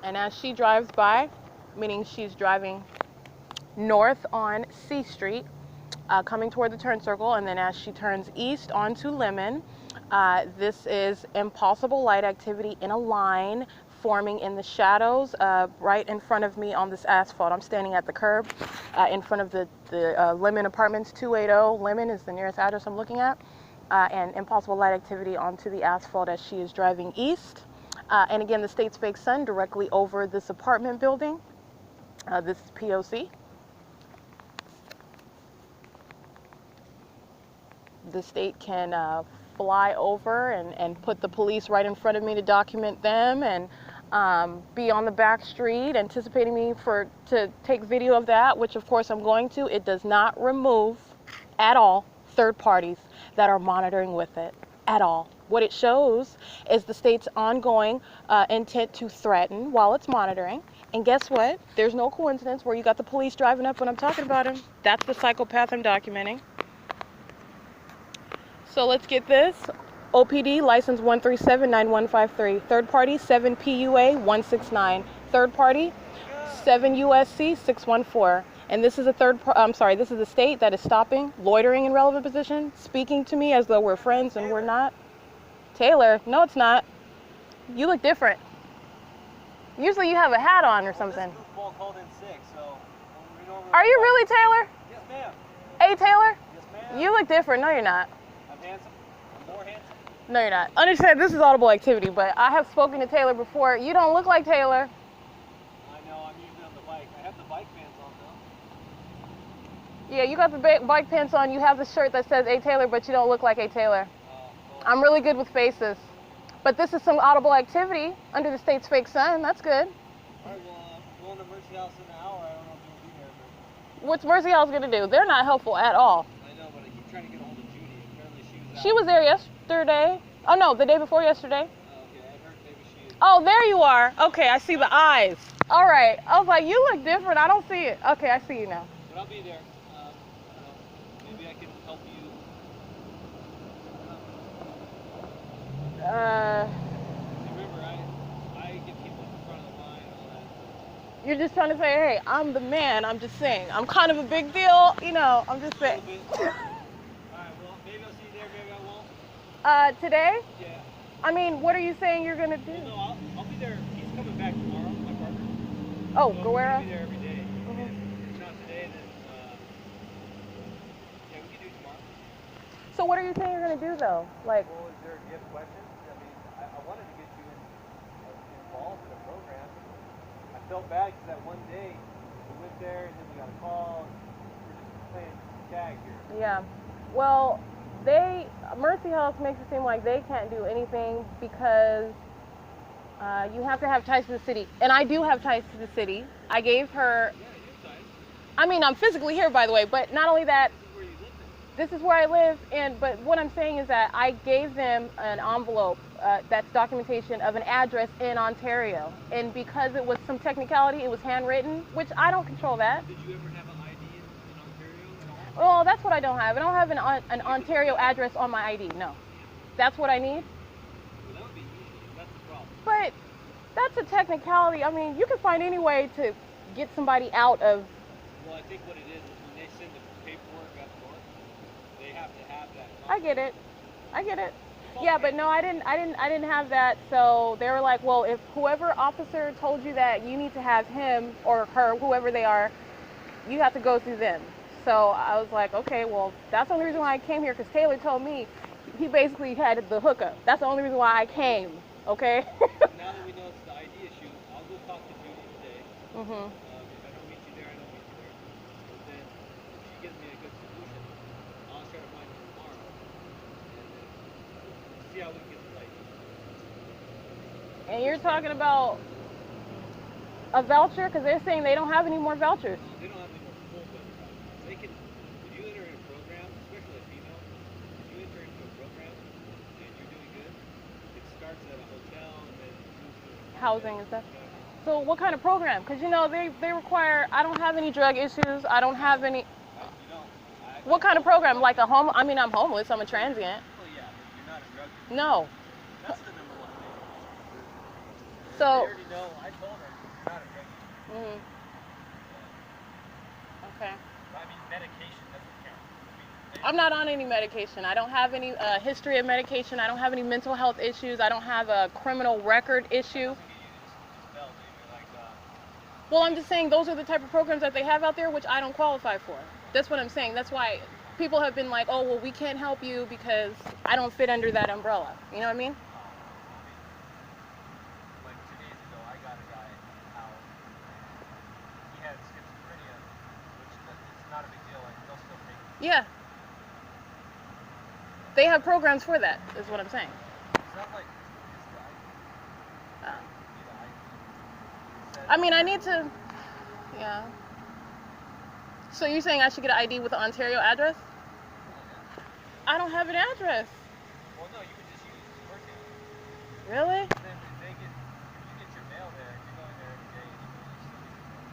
And as she drives by, meaning she's driving north on C Street, coming toward the turn circle, and then as she turns east onto Lemon, this is impossible light activity in a line forming in the shadows right in front of me on this asphalt. I'm standing at the curb in front of the Lemon Apartments 280. Lemon is the nearest address I'm looking at. And impossible light activity onto the asphalt as she is driving east. And again, the state's fake sun directly over this apartment building. This is P.O.C. The state can fly over and put the police right in front of me to document them, and be on the back street anticipating me to take video of that, which of course I'm going to. It does not remove at all third parties that are monitoring with it at all. What it shows is the state's ongoing intent to threaten while it's monitoring. And guess what? There's no coincidence where you got the police driving up when I'm talking about him. That's the psychopath I'm documenting. So let's get this. OPD license 1379153. Third party 7 PUA 169. Third party 7 U.S.C 614. And this is a this is a state that is stopping, loitering in relevant position, speaking to me as though we're friends and we're not. Taylor, no it's not. You look different. Usually you have a hat on or something. This goofball called in sick, so are you really Taylor? Yes, ma'am. Hey Taylor? Yes, ma'am. You look different. No, you're not. I'm handsome. I'm more handsome. No, you're not. Understand, this is audible activity, but I have spoken to Taylor before. You don't look like Taylor. I know, I'm usually on the bike. I have the bike pants on, though. Yeah, you got the bike pants on. You have the shirt that says A. Taylor, but you don't look like A. Taylor. Well, I'm really good with faces. But this is some audible activity under the state's fake sun. That's good. all right, well, I'm going to Mercy House in an hour. I don't know if you'll be there, but... What's Mercy House going to do? They're not helpful at all. I know, but I keep trying to get a hold of Judy. Apparently she was out. She was there yesterday. Oh, no, the day before yesterday. Okay, I heard maybe she is. Oh, there you are. Okay, I see the eyes. All right. I was like, you look different. I don't see it. Okay, I see you now. But I'll be there. I don't know. Maybe I can help you. Remember, I get people in front of the line and all that. You're just trying to say, hey, I'm the man. I'm just saying. I'm kind of a big deal. You know, I'm just saying. A little bit. All right, well, maybe I'll see you there, maybe I won't. Today? Yeah. I mean, what are you saying you're going to do? Well, no, I'll be there. He's coming back tomorrow, my partner. Oh, So Guerrero? I'll be there every day. If it's not today, then, yeah, we can do tomorrow. So what are you saying you're going to do, though? Like, Well, do you have questions? I mean, I wanted to get you involved in a program. I felt bad because that one day we went there and then we got a call. We're just playing tag here. yeah. Well, Mercy House makes it seem like they can't do anything because you have to have ties to the city. And I do have ties to the city. I gave her, Yeah, you have ties. I mean, I'm physically here, by the way, but not only that, This is where you live in. this is where I live, but what I'm saying is that I gave them an envelope that's documentation of an address in Ontario. And because it was some technicality, it was handwritten, which I don't control that. Did you ever have an ID in Ontario at all? Well, that's what I don't have. I don't have an Ontario address on my ID, no. That's what I need. Well, that would be easy. That's the problem. But that's a technicality. I mean, you can find any way to get somebody out of... Well, I think what it is when they send the paperwork up north, they have to have that. I get it. I get it. Yeah, but no, I didn't have that. So they were like, well, if whoever officer told you that you need to have him or her, whoever they are, you have to go through them. So I was like, okay, well, that's the only reason why I came here, because Taylor told me he basically had the hookup. That's the only reason why I came. Okay. Now that we know it's the ID issue, I'll go talk to Judy today. Mhm. If I don't meet you there, I don't meet you there. But then, if she gives me a good solution, I'll try to find you tomorrow, and then see how we can get this ID. And you're talking about a voucher, because they're saying they don't have any more vouchers. Well, they don't have any more full weather vouchers. They can, if you enter in a program, especially a female, if you enter into a program and you're doing good, it starts at a hotel and then moves to Housing and stuff. you know what I mean? So what kind of program? Because you know they require. I don't have any drug issues. I don't have any. What kind of program? Like a home? I mean, I'm homeless. I'm a transient. Well, yeah, but you're not a drug user. No. That's the number one thing. So. They already know. I told them you're not a drug user. Mhm. Okay. I mean, medication doesn't count. I mean, I'm not on any medication. I don't have any history of medication. I don't have any mental health issues. I don't have a criminal record issue. Well, I'm just saying those are the type of programs that they have out there, which I don't qualify for. That's what I'm saying. That's why people have been like, oh, well, we can't help you because I don't fit under that umbrella. You know what I mean? Like 2 days ago, I got a guy out. He had schizophrenia, which is not a big deal, and they'll still take it. Yeah. They have programs for that, is what I'm saying. It's not like this guy. I mean, I need to, yeah. So you're saying I should get an ID with an Ontario address? I don't have an address. Well, no, you could just use birth date. Really? Then if you get your mail there, if you're going there every day, you can just still get your mail.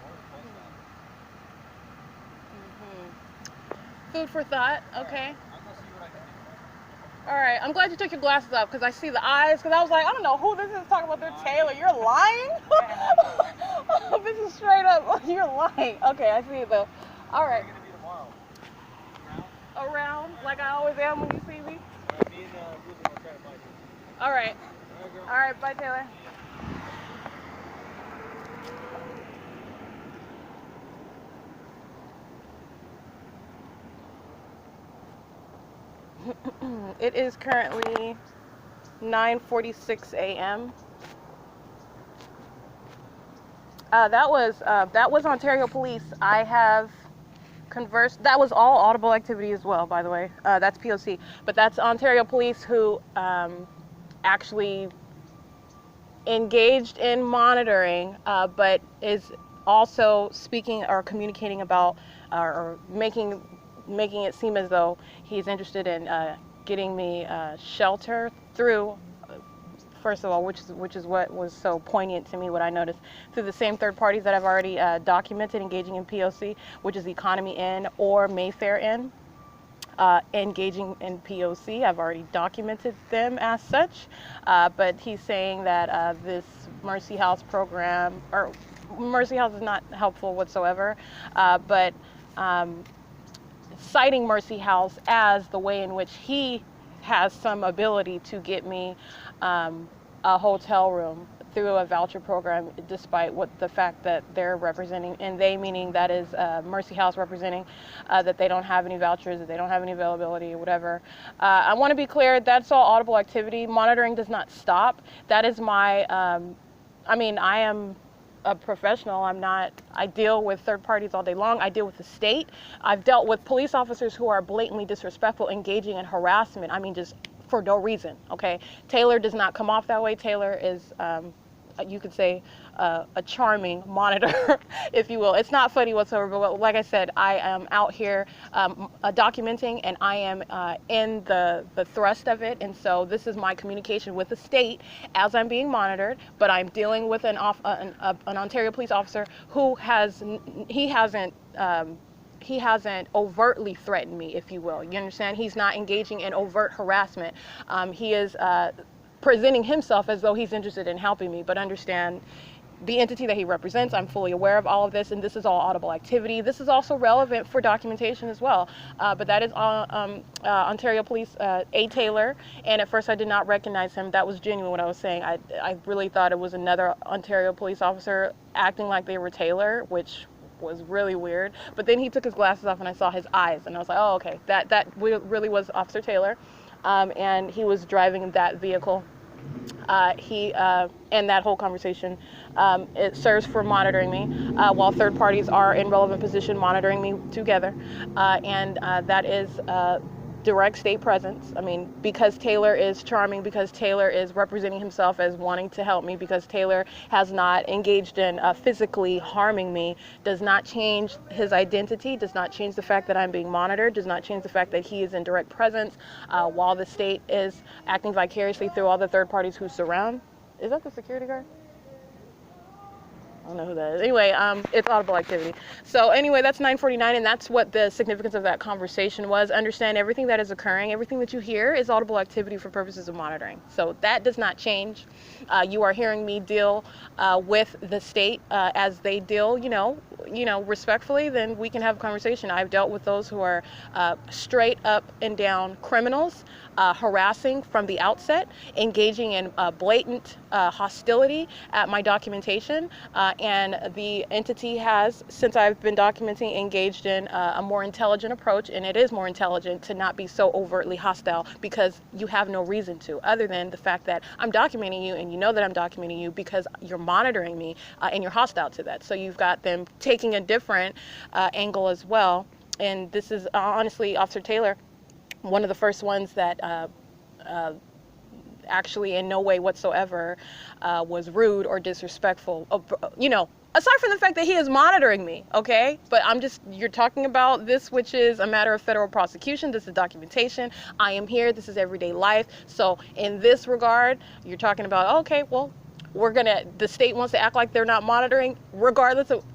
Or the post office. Food for thought. Okay. I'll go see what I can do. All right. I'm glad you took your glasses off because I see the eyes. Because I was like, I don't know who this is talking about. They're Taylor. You're lying. This is straight up. You're lying. Okay, I see it though. All right. Where are you going to be tomorrow? Around like I always am when you see me. All right, me and Ruben will try to find you. All right. All right, girl. All right. Bye, Taylor. It is currently 9:46 a.m. That was Ontario Police. I have conversed. That was all audible activity as well, by the way. That's P.O.C. But that's Ontario Police who actually engaged in monitoring, but is also speaking or communicating about or making it seem as though he's interested in getting me shelter through, first of all, which is what was so poignant to me, what I noticed, through the same third parties that I've already documented engaging in P.O.C, which is Economy Inn or Mayfair Inn. Engaging in P.O.C, I've already documented them as such, but he's saying that this Mercy House program, or Mercy House is not helpful whatsoever, but citing Mercy House as the way in which he has some ability to get me a hotel room through a voucher program, despite what the fact that they're representing, and they meaning that is Mercy House representing that they don't have any vouchers, that they don't have any availability or whatever. I want to be clear, that's all audible activity. Monitoring does not stop. That is my, I mean, I am a professional. I deal with third parties all day long. I deal with the state. I've dealt with police officers who are blatantly disrespectful, engaging in harassment. I mean, just for no reason, okay? Taylor does not come off that way. Taylor is, you could say, a charming monitor, if you will. It's not funny whatsoever, but like I said, I am out here documenting, and I am in the thrust of it, and so this is my communication with the state as I'm being monitored, but I'm dealing with an Ontario police officer who he hasn't overtly threatened me, if you will. You understand? He's not engaging in overt harassment. He is presenting himself as though he's interested in helping me, but understand the entity that he represents. I'm fully aware of all of this, and this is all audible activity. This is also relevant for documentation as well. But that is Ontario Police A. Taylor, and at first I did not recognize him. That was genuine what I was saying. I really thought it was another Ontario police officer acting like they were Taylor, which was really weird. But then he took his glasses off and I saw his eyes, and I was like, oh, okay, that really was Officer Taylor, and he was driving that vehicle. And that whole conversation, it serves for monitoring me while third parties are in relevant position monitoring me together, and that is direct state presence. I mean, because Taylor is charming, because Taylor is representing himself as wanting to help me, because Taylor has not engaged in physically harming me, does not change his identity, does not change the fact that I'm being monitored, does not change the fact that he is in direct presence while the state is acting vicariously through all the third parties who surround. Is that the security guard? I don't know who that is. Anyway, it's audible activity. So anyway, that's 9:49, and that's what the significance of that conversation was. Understand everything that is occurring, everything that you hear is audible activity for purposes of monitoring. So that does not change. You are hearing me deal with the state as they deal, respectfully, then we can have a conversation. I've dealt with those who are straight up and down criminals, harassing from the outset, engaging in blatant hostility at my documentation, and the entity has, since I've been documenting, engaged in a more intelligent approach, and it is more intelligent to not be so overtly hostile because you have no reason to, other than the fact that I'm documenting you and you know that I'm documenting you because you're monitoring me and you're hostile to that. So you've got them taking a different angle as well, and this is honestly, Officer Taylor, one of the first ones that actually in no way whatsoever was rude or disrespectful, aside from the fact that he is monitoring me, okay? But you're talking about this, which is a matter of federal prosecution. This is documentation. I am here. This is everyday life. So in this regard, you're talking about, okay, well, the state wants to act like they're not monitoring,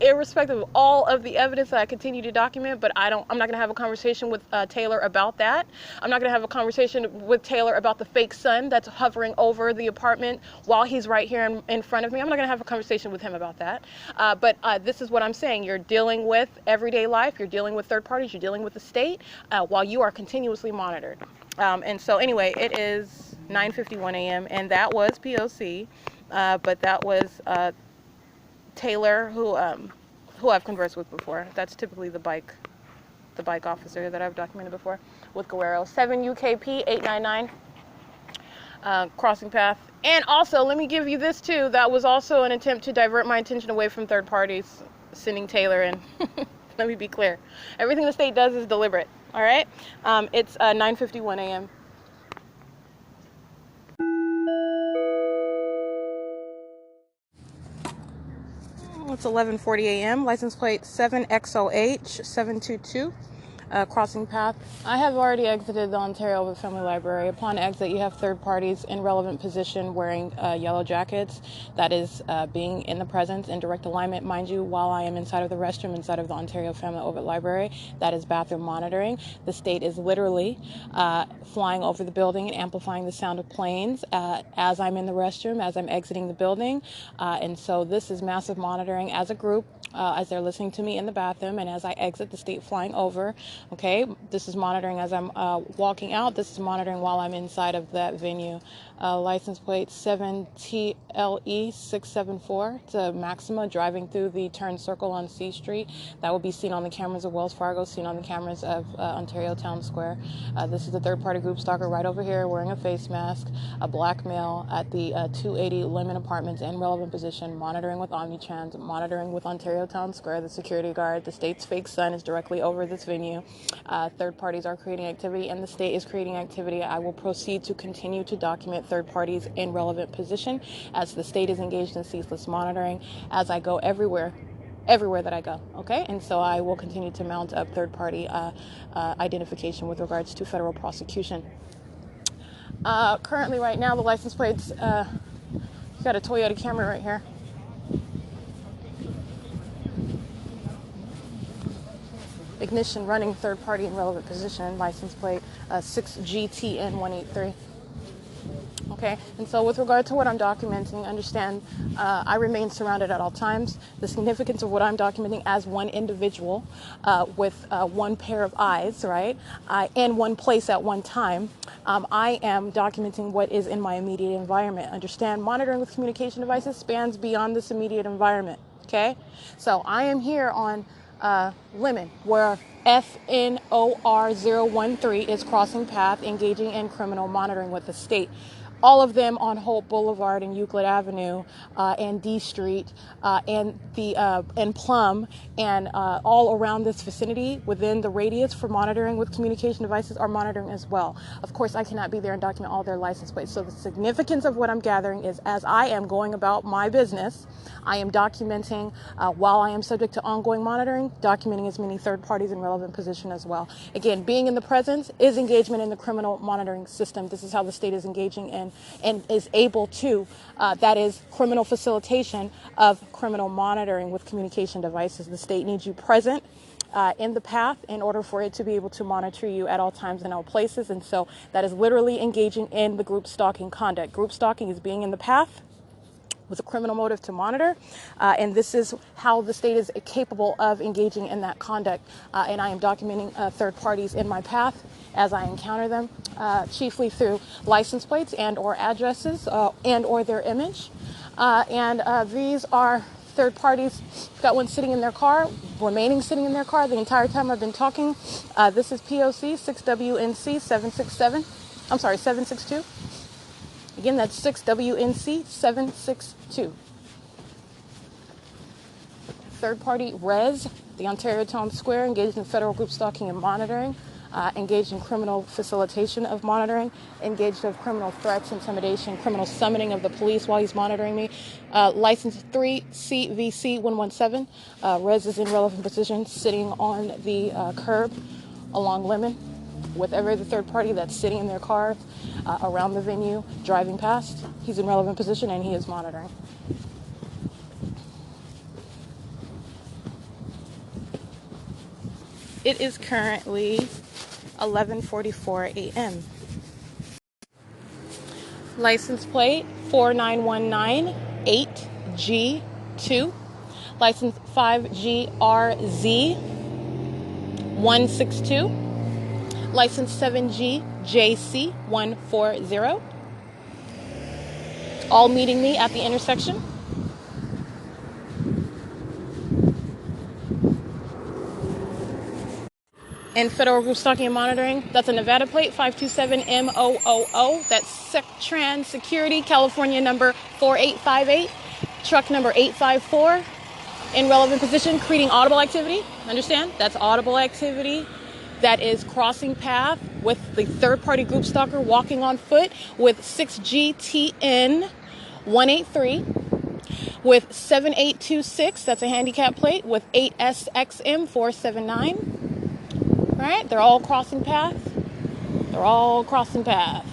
irrespective of all of the evidence that I continue to document, but I'm not going to have a conversation with Taylor about that. I'm not going to have a conversation with Taylor about the fake sun that's hovering over the apartment while he's right here in front of me. I'm not going to have a conversation with him about that. But this is what I'm saying. You're dealing with everyday life. You're dealing with third parties. You're dealing with the state while you are continuously monitored. And so anyway, it is 9:51 a.m. and that was P.O.C. But that was Taylor, who I've conversed with before. That's typically the bike officer that I've documented before with Guerrero. 7 UKP 899 crossing path. And also, let me give you this too. That was also an attempt to divert my attention away from third parties, sending Taylor in. Let me be clear. Everything the state does is deliberate. All right. It's 9:51 a.m. It's 11:40 a.m. License plate 7XOH 722. Crossing path. I have already exited the Ontario Family Library. Upon exit, you have third parties in relevant position wearing yellow jackets. That is being in the presence in direct alignment, mind you, while I am inside of the restroom, inside of the Ontario Family Library. That is bathroom monitoring. The state is literally flying over the building and amplifying the sound of planes as I'm in the restroom, as I'm exiting the building. And so this is massive monitoring as a group. As they're listening to me in the bathroom and as I exit the state flying over. Okay, this is monitoring as I'm walking out. This is monitoring while I'm inside of that venue. License plate 7TLE 674. It's a Maxima driving through the turn circle on C Street. That will be seen on the cameras of Wells Fargo, seen on the cameras of Ontario Town Square. This is the third party group stalker right over here wearing a face mask, a black male at the 280 Lemon Apartments in relevant position, monitoring with Omnitrans, monitoring with Ontario Town Square, the security guard. The state's fake sun is directly over this venue. Third parties are creating activity and the state is creating activity. I will proceed to continue to document third parties in relevant position as the state is engaged in ceaseless monitoring as I go everywhere that I go, okay? And so I will continue to mount up third party identification with regards to federal prosecution. Currently right now the license plates, you got a Toyota Camry right here. Ignition running, third party in relevant position, license plate 6GTN183. Okay, and so with regard to what I'm documenting, understand I remain surrounded at all times. The significance of what I'm documenting as one individual with one pair of eyes, right, in one place at one time, I am documenting what is in my immediate environment. Understand, monitoring with communication devices spans beyond this immediate environment. Okay, so I am here on Lemon, where FNOR013 is crossing path, engaging in criminal monitoring with the state. All of them on Holt Boulevard and Euclid Avenue and D Street and Plum and all around this vicinity within the radius for monitoring with communication devices are monitoring as well. Of course, I cannot be there and document all their license plates. So the significance of what I'm gathering is, as I am going about my business, I am documenting while I am subject to ongoing monitoring, documenting as many third parties in relevant position as well. Again, being in the presence is engagement in the criminal monitoring system. This is how the state is engaging in and is able to, that is criminal facilitation of criminal monitoring with communication devices. The state needs you present in the path in order for it to be able to monitor you at all times and all places. And so that is literally engaging in the group stalking conduct. Group stalking is being in the path with a criminal motive to monitor, and this is how the state is capable of engaging in that conduct. And I am documenting third parties in my path as I encounter them, chiefly through license plates and or addresses and or their image. These are third parties. Got one sitting in their car, remaining sitting in their car the entire time I've been talking. This is P.O.C. 6WNC 767. I'm sorry, 762. Again, that's 6WNC 762. Third party RES, the Ontario Town Square, engaged in federal group stalking and monitoring, engaged in criminal facilitation of monitoring, engaged of criminal threats, intimidation, criminal summoning of the police while he's monitoring me. License 3CVC 117. RES is in relevant position, sitting on the curb along Lemon with every other third party that's sitting in their car around the venue, driving past. He's in relevant position and he is monitoring. It is currently 11:44 a.m. License plate 49198G2. License 5GRZ162. License 7GJC140. All meeting me at the intersection. In federal group stalking and monitoring, that's a Nevada plate 527MOOO. That's Sectran Security, California number 4858. Truck number 854. In relevant position, creating audible activity. Understand? That's audible activity. That is crossing path with the third-party group stalker walking on foot with 6GTN183 with 7826, that's a handicap plate, with 8SXM479. All right, they're all crossing path. They're all crossing path.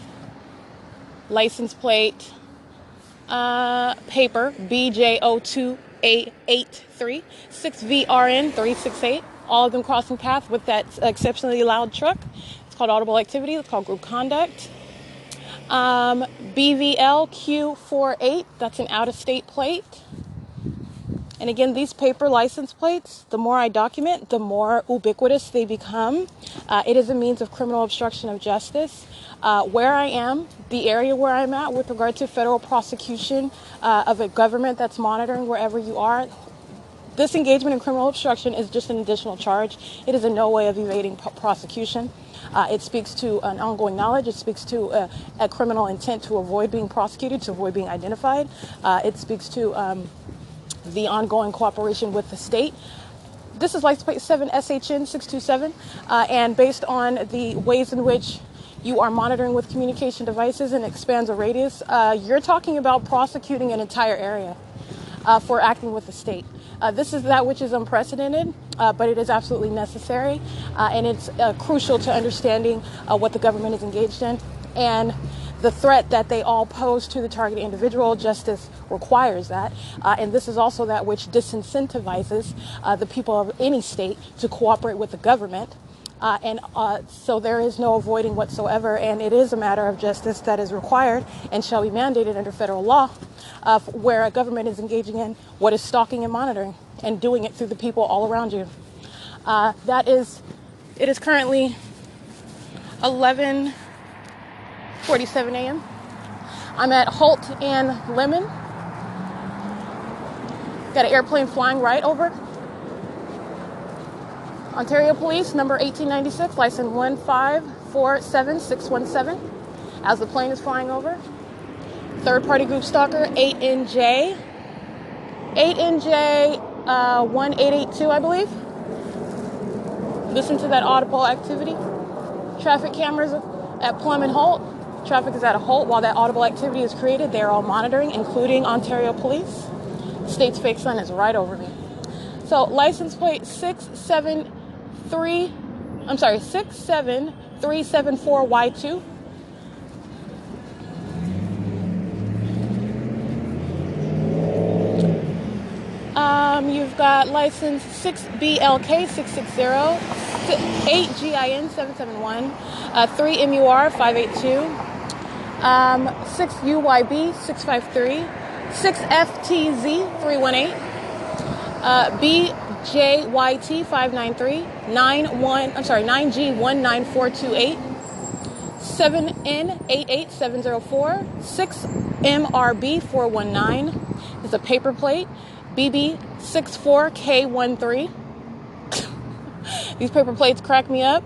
License plate, paper, BJ02A83, 6VRN368. All of them crossing path with that exceptionally loud truck. It's called audible activity. It's called group conduct. BVLQ48, that's an out-of-state plate. And again, these paper license plates, the more I document, the more ubiquitous they become. It is a means of criminal obstruction of justice. Where I am, the area where I'm at with regard to federal prosecution of a government that's monitoring wherever you are, this engagement in criminal obstruction is just an additional charge. It is in no way of evading prosecution. It speaks to an ongoing knowledge. It speaks to a criminal intent to avoid being prosecuted, to avoid being identified. It speaks to the ongoing cooperation with the state. This is license plate 7SHN627, and based on the ways in which you are monitoring with communication devices and expands a radius, you're talking about prosecuting an entire area for acting with the state. This is that which is unprecedented, but it is absolutely necessary, and it's crucial to understanding what the government is engaged in and the threat that they all pose to the targeted individual. Justice requires that, and this is also that which disincentivizes the people of any state to cooperate with the government So there is no avoiding whatsoever, and it is a matter of justice that is required and shall be mandated under federal law, where a government is engaging in what is stalking and monitoring and doing it through the people all around you. It is currently 11:47 a.m. I'm at Holt and Lemon. Got an airplane flying right over. Ontario Police, number 1896, license 1547617. As the plane is flying over, third-party group stalker 8NJ 1882, I believe. Listen to that audible activity. Traffic cameras at Plum and Holt. Traffic is at a Holt while that audible activity is created. They are all monitoring, including Ontario Police. State's fake sun is right over me. So license plate 67374Y2. You've got license 6BLK660, 8GIN771, 3MUR582, 6UYB653, 6FTZ318, BJYT593, 9G19428, 7N88704, 6MRB419 is a paper plate, BB64K13. These paper plates crack me up.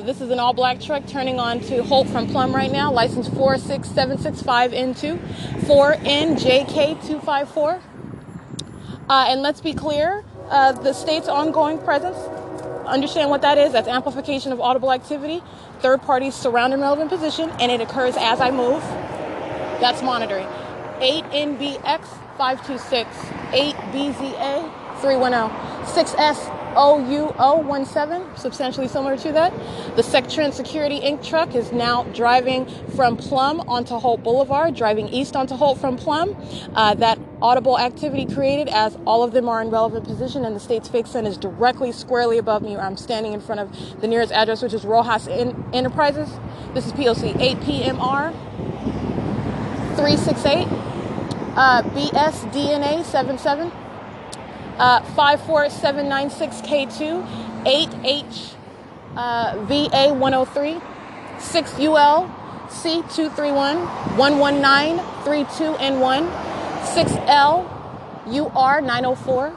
This is an all-black truck turning on to Holt from Plum right now. License 46765N2, 4NJK254. And let's be clear, the state's ongoing presence, understand what that is. That's amplification of audible activity. Third parties surround in relevant position, and it occurs as I move. That's monitoring. 8NBX526, 8BZA310, 6SOUO17, substantially similar to that. The SecTrend Security Inc. truck is now driving from Plum onto Holt Boulevard, driving east onto Holt from Plum. That audible activity created as all of them are in relevant position, and the state's fake sun is directly squarely above me. I'm standing in front of the nearest address, which is Rojas Enterprises. This is P.O.C. 8PMR 368, BSDNA 77, 54796K2, 8HVA103, 6ULC231, 11932N1, 6LUR904,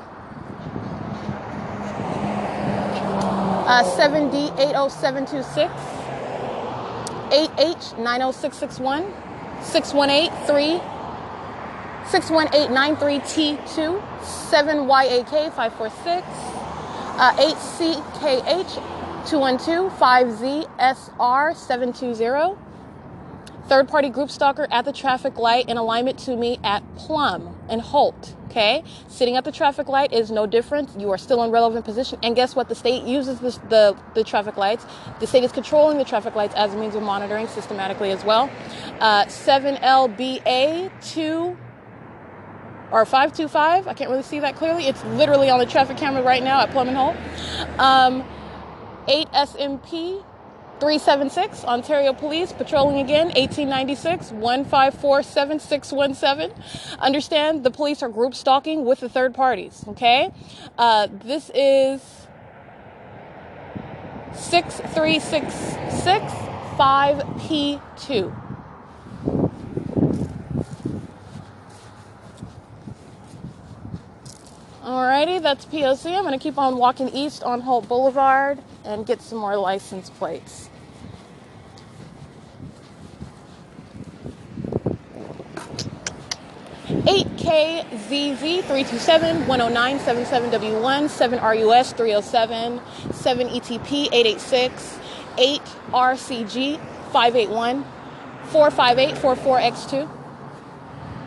7D80726, 8H90661, 61893T2, 7YAK546, 8CKH212, 5ZSR720. Third-party group stalker at the traffic light in alignment to me at Plum and Holt, okay? Sitting at the traffic light is no different. You are still in relevant position. And guess what? The state uses the traffic lights. The state is controlling the traffic lights as a means of monitoring systematically as well. 7LBA2 or 525. I can't really see that clearly. It's literally on the traffic camera right now at Plum and Holt. 8SMP 376, Ontario Police, patrolling again, 1896, 1547617. Understand, the police are group stalking with the third parties, okay? This is 63665P2. Alrighty, that's P.O.C. I'm going to keep on walking east on Holt Boulevard and get some more license plates. KZZ 327-109-77W1, 7RUS 307, 7ETP 886, 8RCG 581, 45844X2.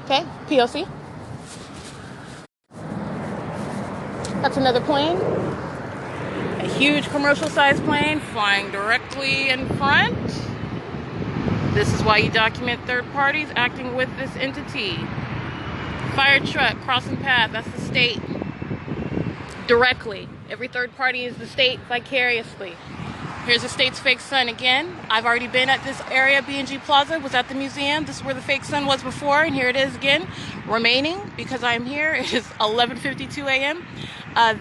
Okay, POC. That's another plane. A huge commercial-sized plane flying directly in front. This is why you document third parties acting with this entity. Fire truck crossing path, that's the state. Directly. Every third party is the state vicariously. Here's the state's fake sun again. I've already been at this area, B&G Plaza, was at the museum. This is where the fake sun was before, and here it is again, remaining because I'm here. It is 11:52 a.m.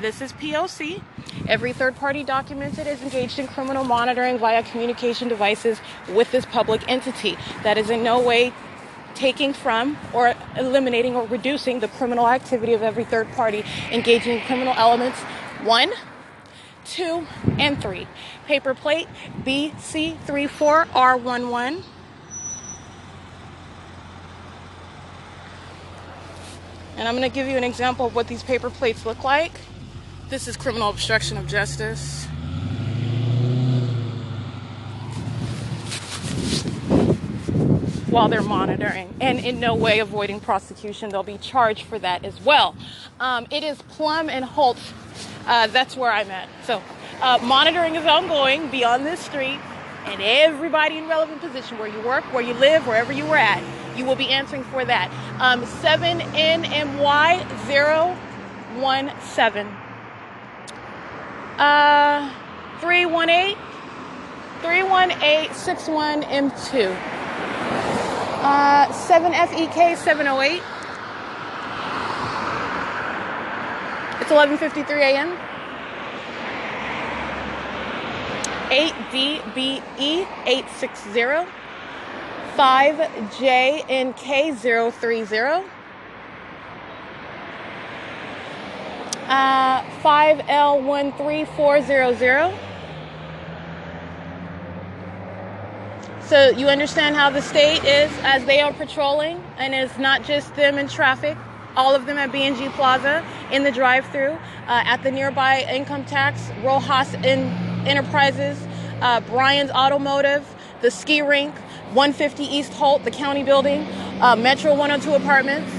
This is P.O.C. Every third party documented is engaged in criminal monitoring via communication devices with this public entity. That is in no way taking from or eliminating or reducing the criminal activity of every third party engaging in criminal elements 1, 2, and 3. Paper plate BC34R11. And I'm going to give you an example of what these paper plates look like. This is criminal obstruction of justice. While they're monitoring, and in no way avoiding prosecution. They'll be charged for that as well. It is Plum and Holt. That's where I'm at. So monitoring is ongoing beyond this street, and everybody in relevant position, where you work, where you live, wherever you were at, you will be answering for that. 7NMY017. 318-61M2. 7FEK708. It's 11:53 a.m. 8DBE860. 5JNK030. 5L13400. So you understand how the state is as they are patrolling, and it's not just them in traffic, all of them at B&G Plaza, in the drive-thru, at the nearby income tax, Rojas Enterprises, Brian's Automotive, the ski rink, 150 East Holt, the county building, Metro 102 Apartments,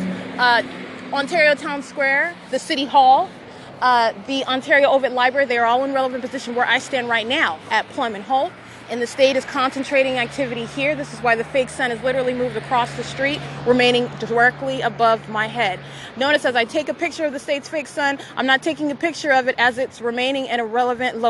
Ontario Town Square, the City Hall, the Ontario Ovid Library. They are all in relevant position where I stand right now at Plum and Holt. And the state is concentrating activity here. This is why the fake sun is literally moved across the street, remaining directly above my head. Notice as I take a picture of the state's fake sun, I'm not taking a picture of it as it's remaining in a relevant in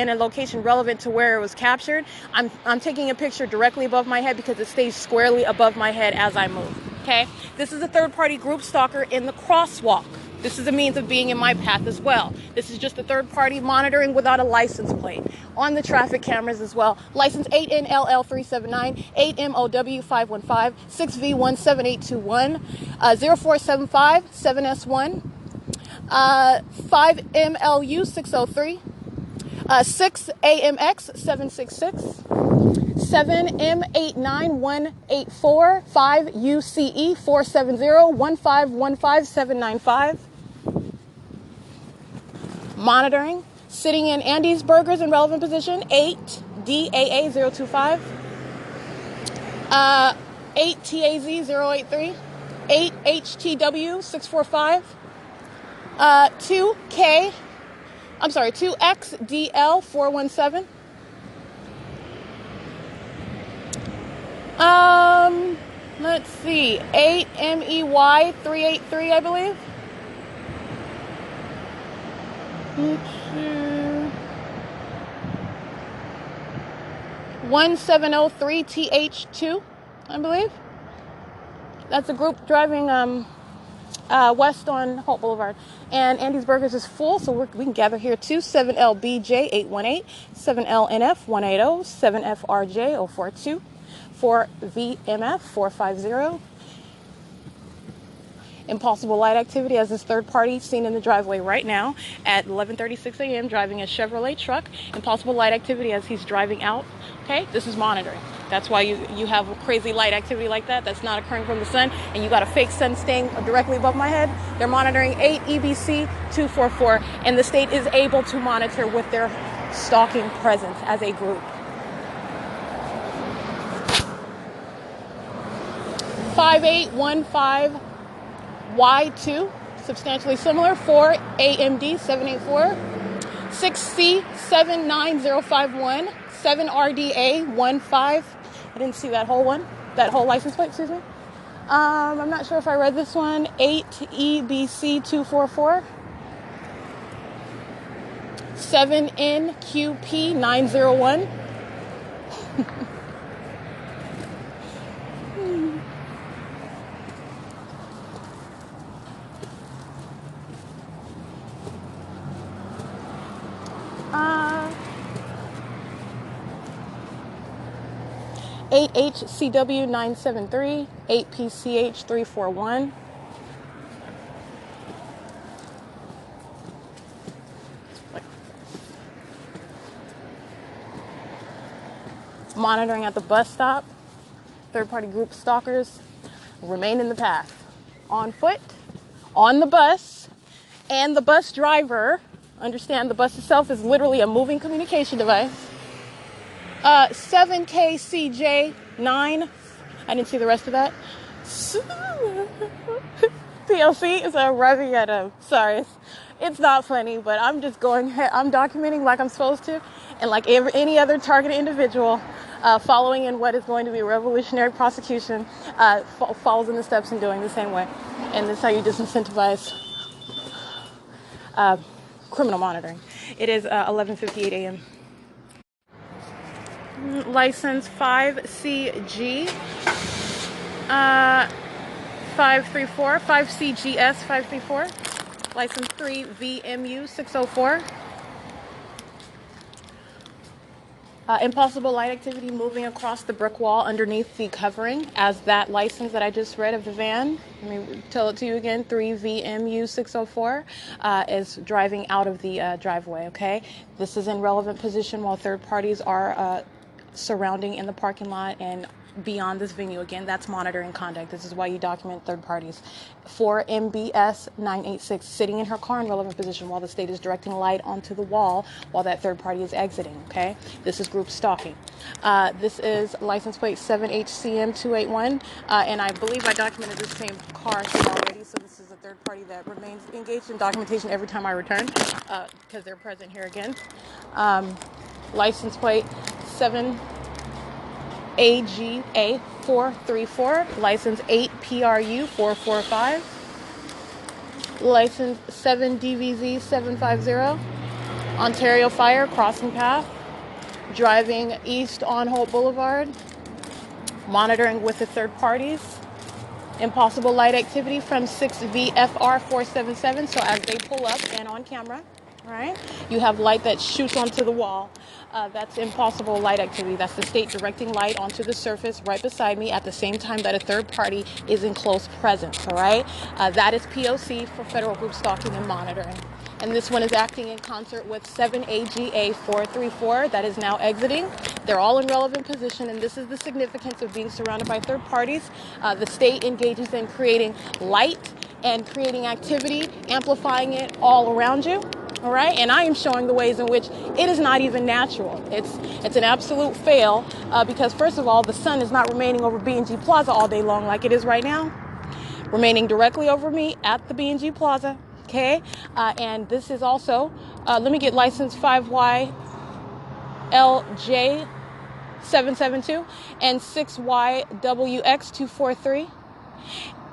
a location relevant to where it was captured. I'm taking a picture directly above my head because it stays squarely above my head as I move. Okay? This is a third-party group stalker in the crosswalk. This is a means of being in my path as well. This is just a third-party monitoring without a license plate on the traffic cameras as well. License 8NLL379, 8MOW515, 6V17821, 0475, 7S1, 5MLU603, 6AMX766, 7M89184, 5UCE470, 1515795. Monitoring, sitting in Andy's Burgers in relevant position, 8DAA025, 8TAZ083, 8HTW645, 2XDL417, let's see, 8MEY383, I believe. 1703TH2, I believe. That's a group driving west on Holt Boulevard. And Andy's Burgers is full, so we can gather here too. 7LBJ818, 7LNF180, 7FRJ042, 4VMF450. Impossible light activity as this third party seen in the driveway right now at 11:36 a.m. driving a Chevrolet truck. Impossible light activity as he's driving out. Okay, this is monitoring. That's why you have crazy light activity like that. That's not occurring from the sun, and you got a fake sun staying directly above my head. They're monitoring 8EBC244, and the state is able to monitor with their stalking presence as a group. 5815 Y2, substantially similar, 4 AMD 784, 6C 79051, 7 RDA 15. I didn't see that whole one, that whole license plate, excuse me. I'm not sure if I read this one, 8 EBC 244, 7NQP901. uh, 8HCW973, 8PCH341. Monitoring at the bus stop. Third-party group stalkers remain in the path. On foot, on the bus, and the bus driver. Understand the bus itself is literally a moving communication device. 7KCJ9. I didn't see the rest of that. P.O.C. is arriving at a... Sorry, it's not funny, but I'm just I'm documenting like I'm supposed to, and like any other targeted individual, following in what is going to be a revolutionary prosecution, follows in the steps in doing the same way. And this is how you disincentivize criminal monitoring. It is 11:58 a.m. License 5CG 534, 5CGS 534, license 3VMU 604. Impossible light activity moving across the brick wall underneath the covering, as that license that I just read of the van, let me tell it to you again, 3VMU 604, is driving out of the driveway, okay? This is in relevant position while third parties are surrounding in the parking lot and beyond this venue. Again, that's monitoring conduct. This is why you document third parties. 4 MBS 986 sitting in her car in relevant position while the state is directing light onto the wall while that third party is exiting. Okay, this is group stalking. This is license plate 7HCM 281, and I believe I documented the same car already. So this is a third party that remains engaged in documentation every time I return, because they're present here again. License plate 7AGA 434, license 8PRU 445, license 7DVZ 750, Ontario Fire crossing path, driving east on Holt Boulevard, monitoring with the third parties. Impossible light activity from 6VFR 477, so as they pull up and on camera, right, you have light that shoots onto the wall. That's impossible light activity. That's the state directing light onto the surface right beside me at the same time that a third party is in close presence, all right? That is P.O.C. for federal group stalking and monitoring. And this one is acting in concert with 7AGA 434 that is now exiting. They're all in relevant position, and this is the significance of being surrounded by third parties. The state engages in creating light and creating activity, amplifying it all around you. All right, and I am showing the ways in which it is not even natural. It's an absolute fail because, first of all, the sun is not remaining over B&G Plaza all day long like it is right now, remaining directly over me at the B&G Plaza, okay? And this is also, let me get license 5YLJ772 and 6YWX243.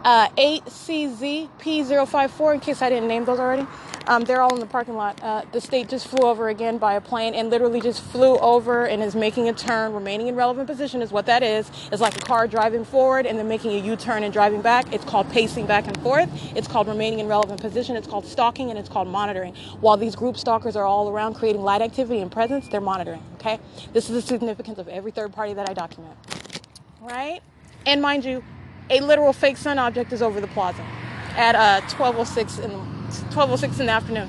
8CZP054, in case I didn't name those already. They're all in the parking lot. The state just flew over again by a plane and literally just flew over and is making a turn. Remaining in relevant position is what that is. It's like a car driving forward and then making a U-turn and driving back. It's called pacing back and forth. It's called remaining in relevant position. It's called stalking, and it's called monitoring. While these group stalkers are all around creating light activity and presence, they're monitoring, okay? This is the significance of every third party that I document, right? And mind you, a literal fake sun object is over the plaza at 12:06 in the afternoon.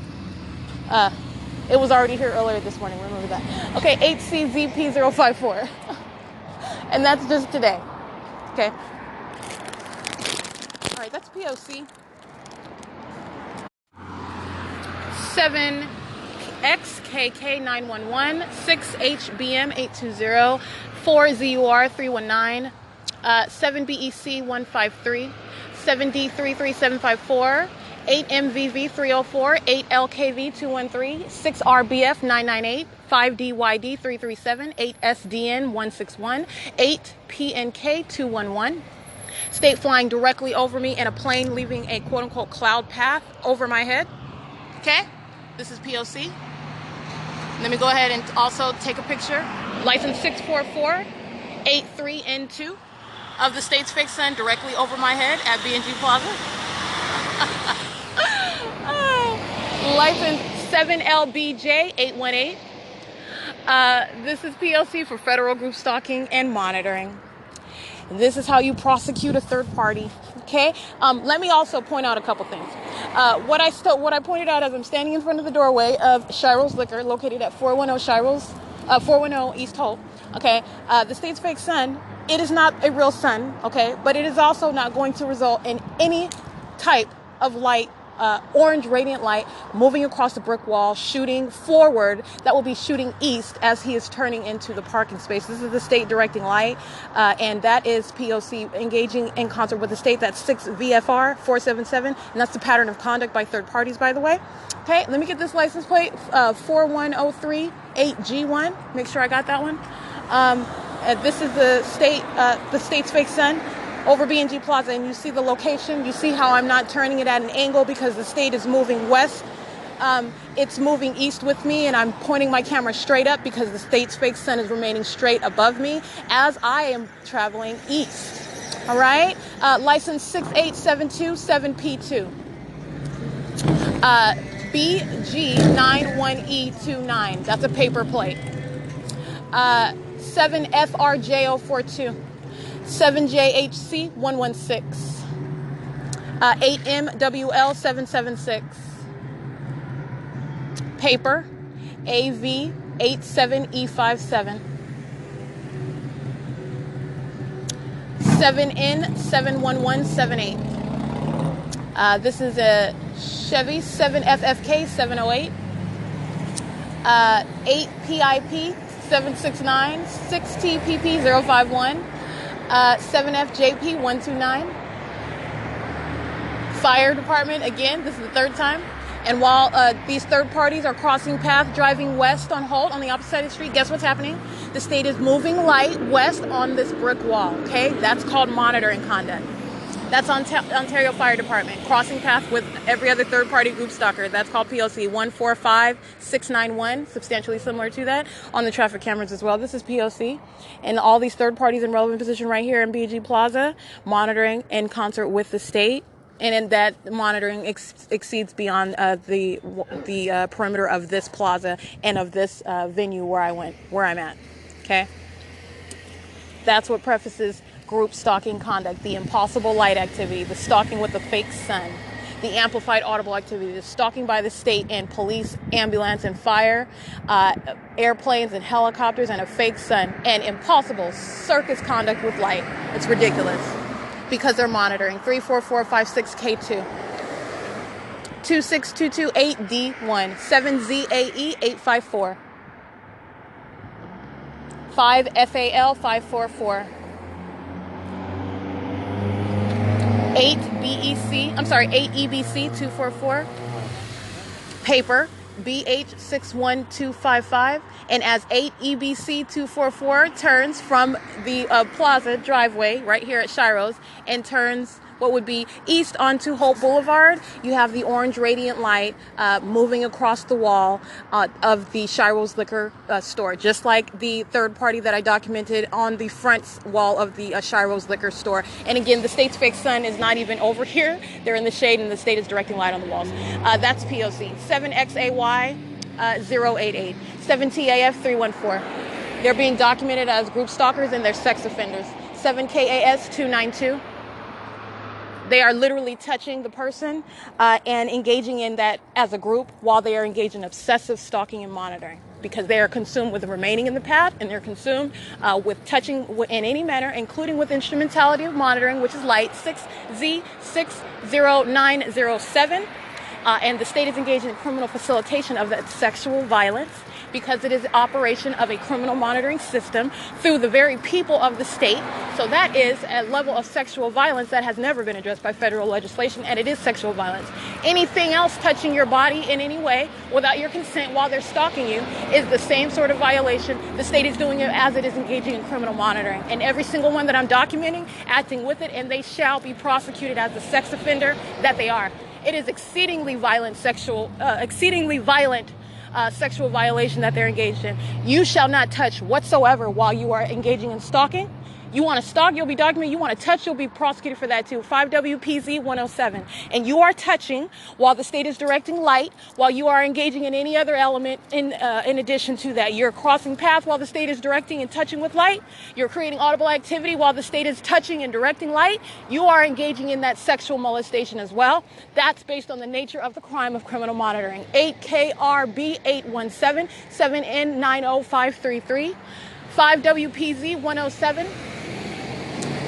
It was already here earlier this morning. Remember that. Okay, 8CZP054. And that's just today. Okay. All right, that's POC. 7XKK911, 6HBM820, 4ZUR319, 7BEC153, 7D33754, 8MVV304, 8LKV213, 6RBF998, 5DYD337, 8SDN161, 8PNK211. State flying directly over me in a plane, leaving a quote-unquote cloud path over my head. Okay? This is POC. Let me go ahead and also take a picture. License 64483N2 of the state's fake sun directly over my head at B&G Plaza. License 7LBJ818. This is P.O.C. for federal group stalking and monitoring. This is how you prosecute a third party. Okay. Let me also point out a couple things. What I pointed out as I'm standing in front of the doorway of Shiro's Liquor, located at 410 East Hope. Okay. The state's fake sun. It is not a real sun. Okay, but it is also not going to result in any type of light. Orange radiant light moving across the brick wall, shooting forward. That will be shooting east as he is turning into the parking space. This is the state directing light, and that is P.O.C. engaging in concert with the state. That's 6 VFR 477, and that's the pattern of conduct by third parties, by the way. Okay, let me get this license plate, 41038G1. Make sure I got that one. This is the state's fake sun over B&G Plaza, and you see the location. You see how I'm not turning it at an angle because the state is moving west. It's moving east with me, and I'm pointing my camera straight up because the state's fake sun is remaining straight above me as I am traveling east. All right? License 68727P2. BG91E29. That's a paper plate. 7FRJ042. 7JHC116, 8MWL776, paper, AV87E57, 7N71178. This is a Chevy 7FFK708, 8PIP 769, 6TPP051. 7FJP129. Fire department, again, this is the third time. And while these third parties are crossing path, driving west on Holt on the opposite side of the street, guess what's happening? The state is moving light west on this brick wall, okay? That's called monitoring conduct. That's Ontario Fire Department, crossing path with every other third-party group stalker. That's called POC 145691, substantially similar to that, on the traffic cameras as well. This is POC, and all these third parties in relevant position right here in BG Plaza, monitoring in concert with the state, and that monitoring exceeds beyond the perimeter of this plaza and of this venue where I'm at. Okay, that's what prefaces group stalking conduct, the impossible light activity, the stalking with the fake sun, the amplified audible activity, the stalking by the state and police, ambulance, and fire, airplanes and helicopters, and a fake sun, and impossible circus conduct with light. It's ridiculous because they're monitoring. 34456K2, 26228D1, 7ZAE854, 5FAL544. 8 EBC 244, paper BH61255, and as 8 EBC 244 turns from the plaza driveway right here at Shiro's and turns what would be east onto Hope Boulevard, you have the orange radiant light moving across the wall of the Shiro's Liquor store, just like the third party that I documented on the front wall of the Shiro's Liquor store. And again, the state's fake sun is not even over here. They're in the shade, and the state is directing light on the walls. That's POC. 7XAY 088, 7TAF 314. They're being documented as group stalkers and they're sex offenders. 7KAS 292. They are literally touching the person and engaging in that as a group while they are engaged in obsessive stalking and monitoring, because they are consumed with remaining in the path, and they're consumed with touching in any manner, including with instrumentality of monitoring, which is light, 6Z60907. And the state is engaged in criminal facilitation of that sexual violence, because it is the operation of a criminal monitoring system through the very people of the state. So that is a level of sexual violence that has never been addressed by federal legislation, and it is sexual violence. Anything else touching your body in any way without your consent while they're stalking you is the same sort of violation. The state is doing it as it is engaging in criminal monitoring. And every single one that I'm documenting, acting with it, and they shall be prosecuted as the sex offender that they are. It is exceedingly violent sexual violation that they're engaged in. You shall not touch whatsoever while you are engaging in stalking. You want to stalk, you'll be documented. You want to touch, you'll be prosecuted for that too. 5 WPZ 107. And you are touching while the state is directing light, while you are engaging in any other element in addition to that. You're crossing paths while the state is directing and touching with light. You're creating audible activity while the state is touching and directing light. You are engaging in that sexual molestation as well. That's based on the nature of the crime of criminal monitoring. 8KRB 817 7N 90533. 5 WPZ 107.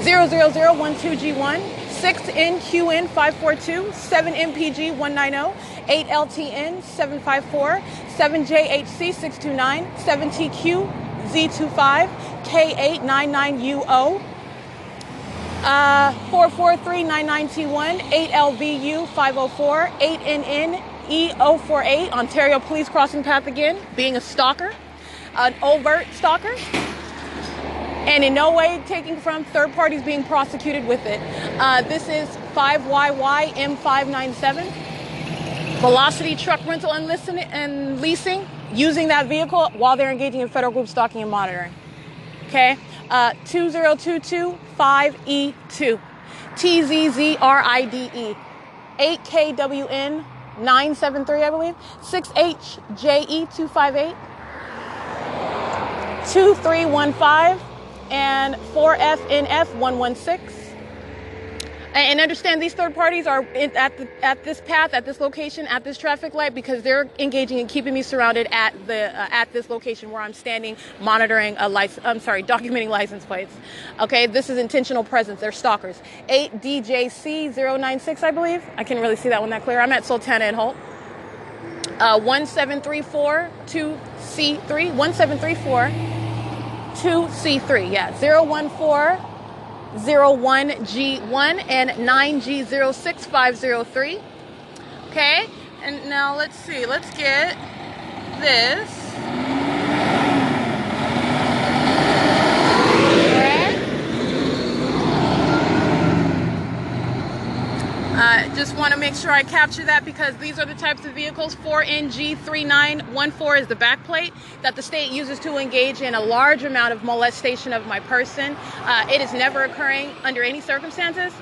00012G1, 6NQN 542, 7MPG 190, 8LTN 754, 7JHC 629, 7TQ Z25, K899UO, 44399T1, 8LVU 504, 8NN E048, Ontario Police crossing path again, being a stalker, an overt stalker. And in no way taking from third parties being prosecuted with it. This is 5YY M597. Velocity truck rental and leasing, using that vehicle while they're engaging in federal group stalking and monitoring. Okay, 20225E2. TZZRIDE. 8KWN 973, I believe. 6HJE258. 2315. And 4FNF116. And understand these third parties are at this path, at this location, at this traffic light because they're engaging and keeping me surrounded at this location where I'm standing, monitoring documenting license plates. Okay, this is intentional presence. They're stalkers. 8DJC096, I believe. I can't really see that one that clear. I'm at Sultana and Holt. 17342C3. 1734. 2C3, yeah, 01401G1 and 9G06503. Okay, and now let's see, let's get this. Just want to make sure I capture that because these are the types of vehicles. 4NG3914 is the back plate that the state uses to engage in a large amount of molestation of my person. It is never occurring under any circumstances.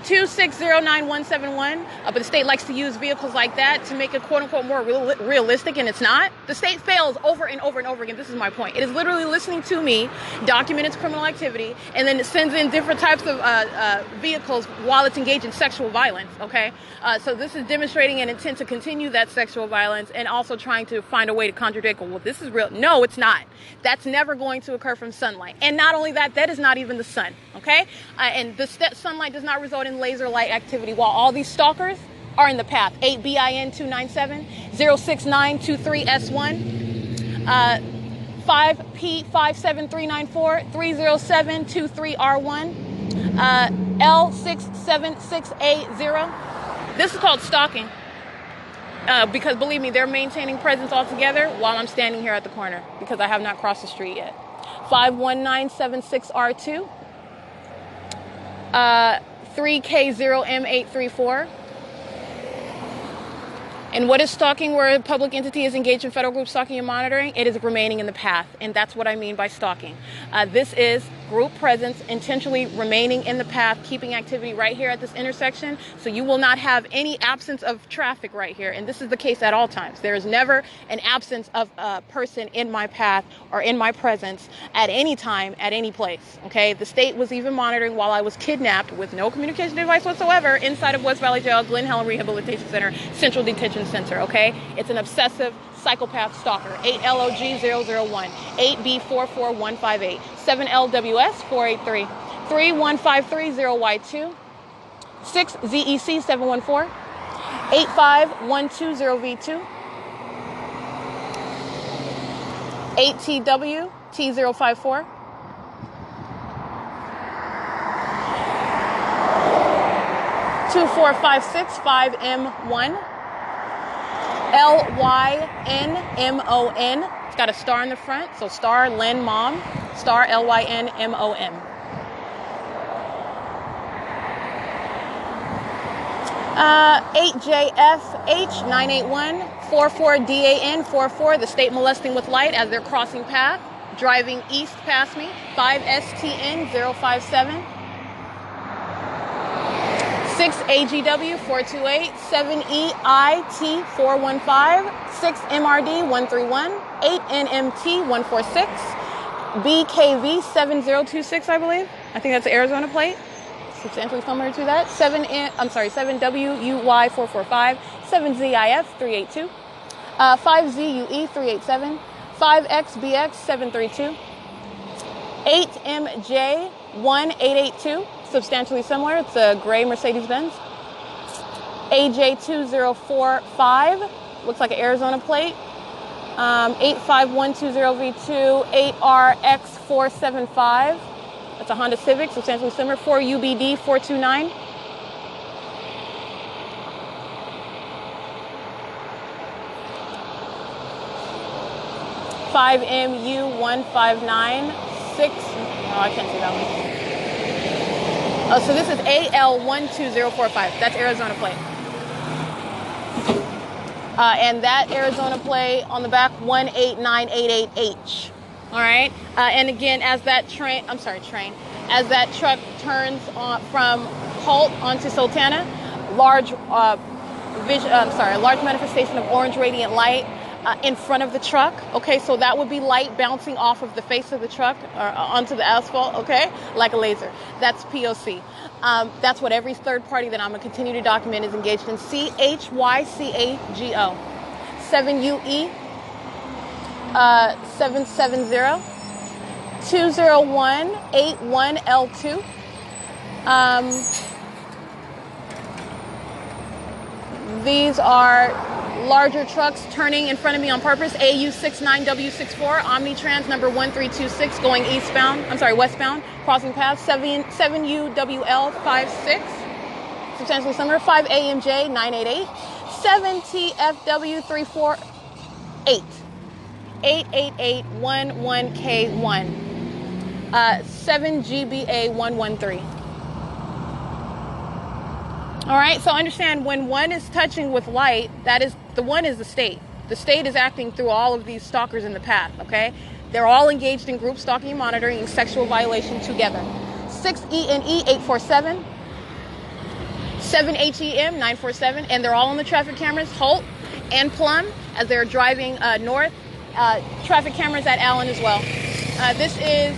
2609171, but the state likes to use vehicles like that to make it quote-unquote more realistic, and it's not. The state fails over and over and over again. This is my point. It is literally listening to me document its criminal activity, and then it sends in different types of vehicles while it's engaged in sexual violence, okay? So this is demonstrating an intent to continue that sexual violence and also trying to find a way to contradict, well, this is real. No, it's not. That's never going to occur from sunlight. And not only that, that is not even the sun, okay? And the sunlight does not result in laser light activity while all these stalkers are in the path. 8BIN297, 06923S1, 5P57394, 30723R1, L67680. This is called stalking. Because believe me, they're maintaining presence altogether while I'm standing here at the corner because I have not crossed the street yet. 51976R2. 3K0M834. And what is stalking where a public entity is engaged in federal group stalking and monitoring? It is remaining in the path, and that's what I mean by stalking. This is group presence, intentionally remaining in the path, keeping activity right here at this intersection, so you will not have any absence of traffic right here, and this is the case at all times. There is never an absence of a person in my path or in my presence at any time, at any place, okay? The state was even monitoring while I was kidnapped with no communication device whatsoever inside of West Valley Jail, GLEN, HELEN Rehabilitation Center, Central Detention Center, okay? It's an obsessive psychopath stalker. 8LOG001, 8B44158, 7LWS483, 31530Y2, 6ZEC714, 85120V2, 8TWT054, 24565M1, LYNMON. It's got a star in the front, so star Len Mom, star LYNMOM. 8JFH981 44DAN 44, the state molesting with light as they're crossing path, driving east past me. 5STN 057. 6AGW 428, 7EIT 415, 6MRD 131, 8NMT 146, BKV 7026, I believe. I think that's the Arizona plate. Substantially similar to that. 7WUY 445, 7ZIF 382, 5ZUE 387, 5XBX 732, 8MJ 1882. Substantially similar. It's a gray Mercedes-Benz. AJ2045, looks like an Arizona plate. 85120V2, 8RX475. That's a Honda Civic, substantially similar. 4UBD 429. $5MU1596. Oh, I can't see that one. Oh, so this is AL12045. That's Arizona plate. And that Arizona plate on the back, 18988H. All right. And again, as that as that truck turns from Holt onto Sultana, large manifestation of orange radiant light in front of the truck. Okay, so that would be light bouncing off of the face of the truck or onto the asphalt. Okay, like a laser. That's P.O.C. That's what every third party that I'm going to continue to document is engaged in. CHYCAGO 7UE 770 20181L2. These are larger trucks turning in front of me on purpose. AU69W64 Omnitrans number 1326 going westbound, crossing path. 7UWL56, substantially similar. 5AMJ 988, 7TFW348, 88811K1, 7GBA113. All right, so understand when one is touching with light, the one is the state. The state is acting through all of these stalkers in the path, okay? They're all engaged in group stalking and monitoring and sexual violation together. 6ENE 847, 7HEM 947, and they're all on the traffic cameras, Holt and Plum, as they're driving north. Traffic cameras at Allen as well. This is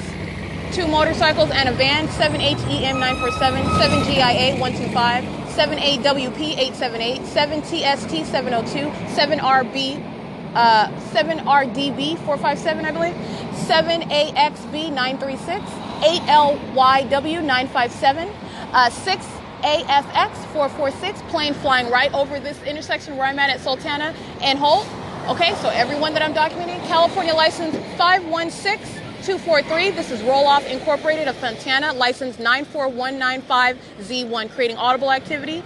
2 motorcycles and a van, 7HEM 947, 7GIA 125, 7AWP 878, 7TST 702, 7RDB 457, I believe, 7AXB 936, 8LYW 957, 6AFX 446, plane flying right over this intersection where I'm at Sultana and Holt. Okay, so everyone that I'm documenting, California license 516243. This is Roll-Off Incorporated of Fontana, license 94195Z1, creating audible activity,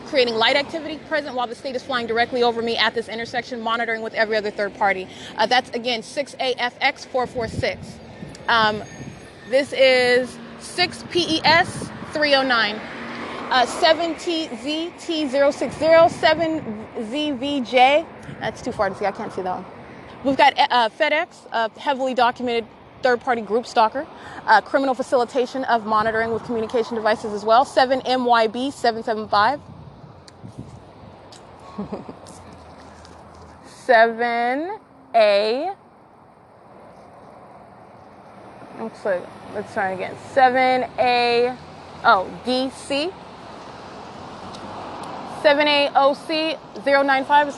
creating light activity present while the state is flying directly over me at this intersection, monitoring with every other third party. That's, again, 6AFX 446. This is 6PES 309. 7TZT060, 7ZVJ. That's too far to see. I can't see that one. We've got FedEx, a heavily documented third-party group stalker, criminal facilitation of monitoring with communication devices as well. 7MYB 775. 7A. Let's try again. 7A. DC. 7AOC 095 is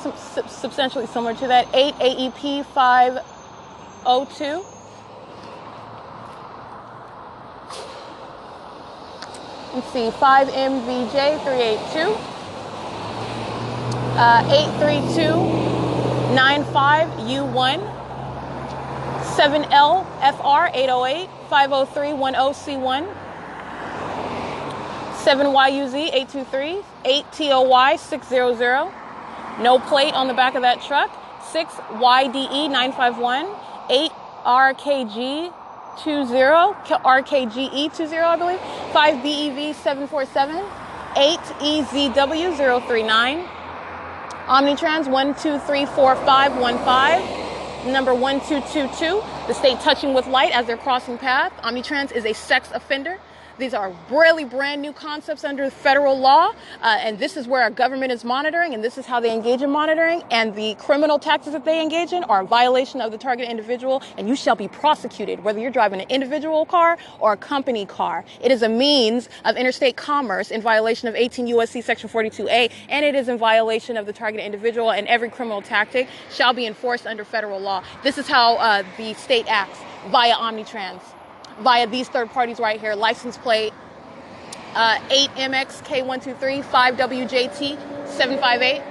substantially similar to that. 8AEP 502. Let's see, 5MVJ 382. 83295U1. 7LFR 808. 50310C1. 7YUZ 823, 8TOY 600, no plate on the back of that truck. 6YDE 951, 8RKG 20, RKGE 20, I believe. 5BEV 747, 8EZW 039, Omnitrans 1234515, number 1222. The state touching with light as they're crossing path. Omnitrans is a sex offender. These are really brand new concepts under federal law, and this is where our government is monitoring, and this is how they engage in monitoring, and the criminal tactics that they engage in are a violation of the target individual, and you shall be prosecuted, whether you're driving an individual car or a company car. It is a means of interstate commerce in violation of 18 U.S.C. Section 42A, and it is in violation of the target individual, and every criminal tactic shall be enforced under federal law. This is how the state acts via Omnitrans. Via these third parties right here, license plate 8MXK123 5WJT758.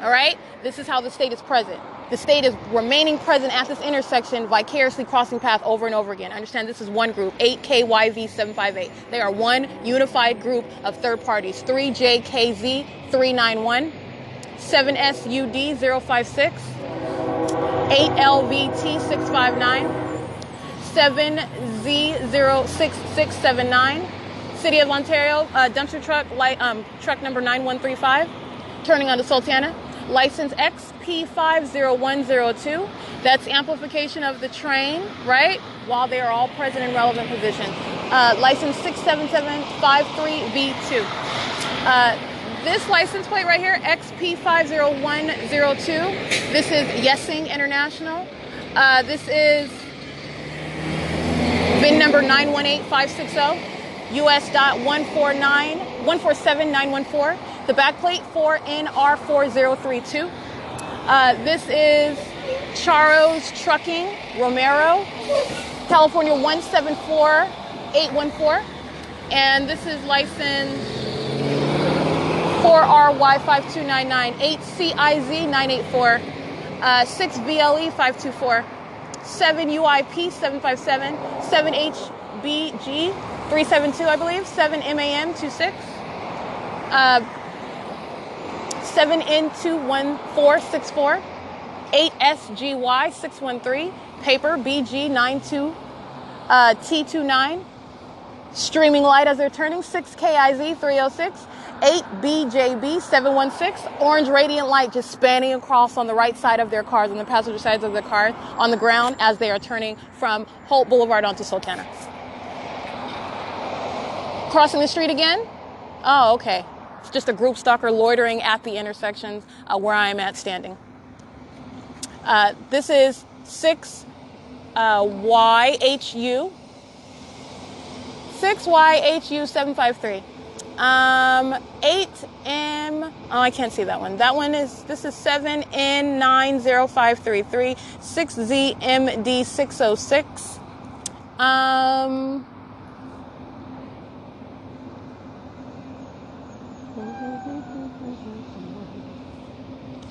All right, this is how the state is present. The state is remaining present at this intersection, vicariously crossing path over and over again. Understand, this is one group, 8KYV758. They are one unified group of third parties. 3JKZ391, 7SUD056, 8LVT659. 7Z06679, City of Ontario, dumpster truck, truck number 9135, turning onto Sultana. License XP50102. That's amplification of the train, right? While they are all present in relevant position. License 67753V2. This license plate right here, XP50102. This is YESing International. This is VIN number 918560, US.147914. The back plate 4NR4032. This is Charo's Trucking, Romero, California 174814. And this is license 4RY5299, 8CIZ984, 6VLE524. 7UIP757, 7HBG372, I believe, 7MAM26, 7N21464, 8SGY613, paper BG92 T29, streaming light as they're turning, 6KIZ306, 8BJB716, orange radiant light just spanning across on the right side of their cars, on the passenger sides of their cars, on the ground as they are turning from Holt Boulevard onto Sultana. Crossing the street again? Oh, okay. It's just a group stalker loitering at the intersections where I am at standing. This is 6YHU 753. 8M, oh, I can't see that one. This is 7N90533, 6ZMD606.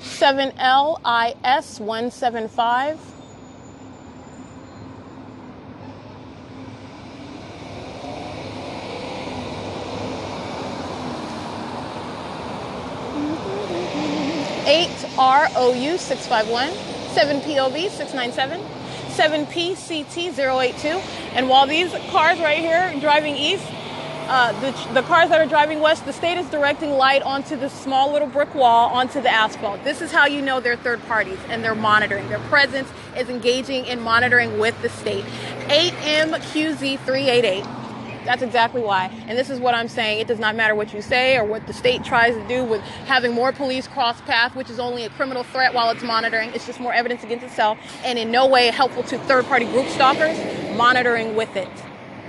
7LIS175. 8ROU651, 7POV697, 7PCT082. And while these cars right here driving east, the cars that are driving west, the state is directing light onto this small little brick wall onto the asphalt. This is how you know they're third parties and they're monitoring. Their presence is engaging in monitoring with the state. 8MQZ388. That's exactly why. And this is what I'm saying. It does not matter what you say or what the state tries to do with having more police cross path, which is only a criminal threat while it's monitoring. It's just more evidence against itself and in no way helpful to third-party group stalkers monitoring with it.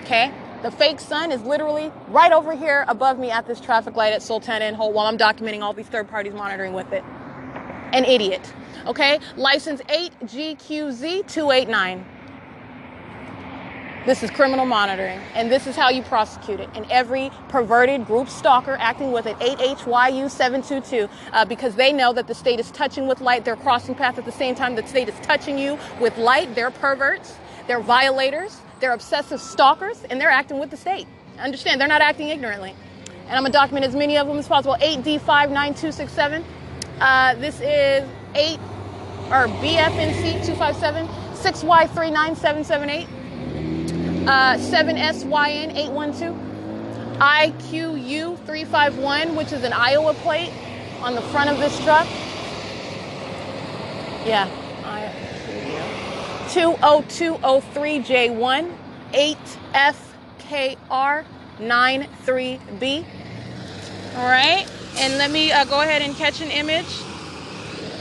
Okay? The fake sun is literally right over here above me at this traffic light at Sultana and Holt while I'm documenting all these third parties monitoring with it. An idiot. Okay? License 8GQZ289. This is criminal monitoring, and this is how you prosecute it. And every perverted group stalker acting with an 8HYU722, because they know that the state is touching with light. They're crossing paths at the same time the state is touching you with light. They're perverts. They're violators. They're obsessive stalkers, and they're acting with the state. Understand, they're not acting ignorantly. And I'm going to document as many of them as possible. 8D59267. This is 8, or BFNC257, 6Y39778. 7SYN812, IQU351, which is an Iowa plate on the front of this truck, Yeah. 20203J1 8FKR93B. All right. And let me go ahead and catch an image.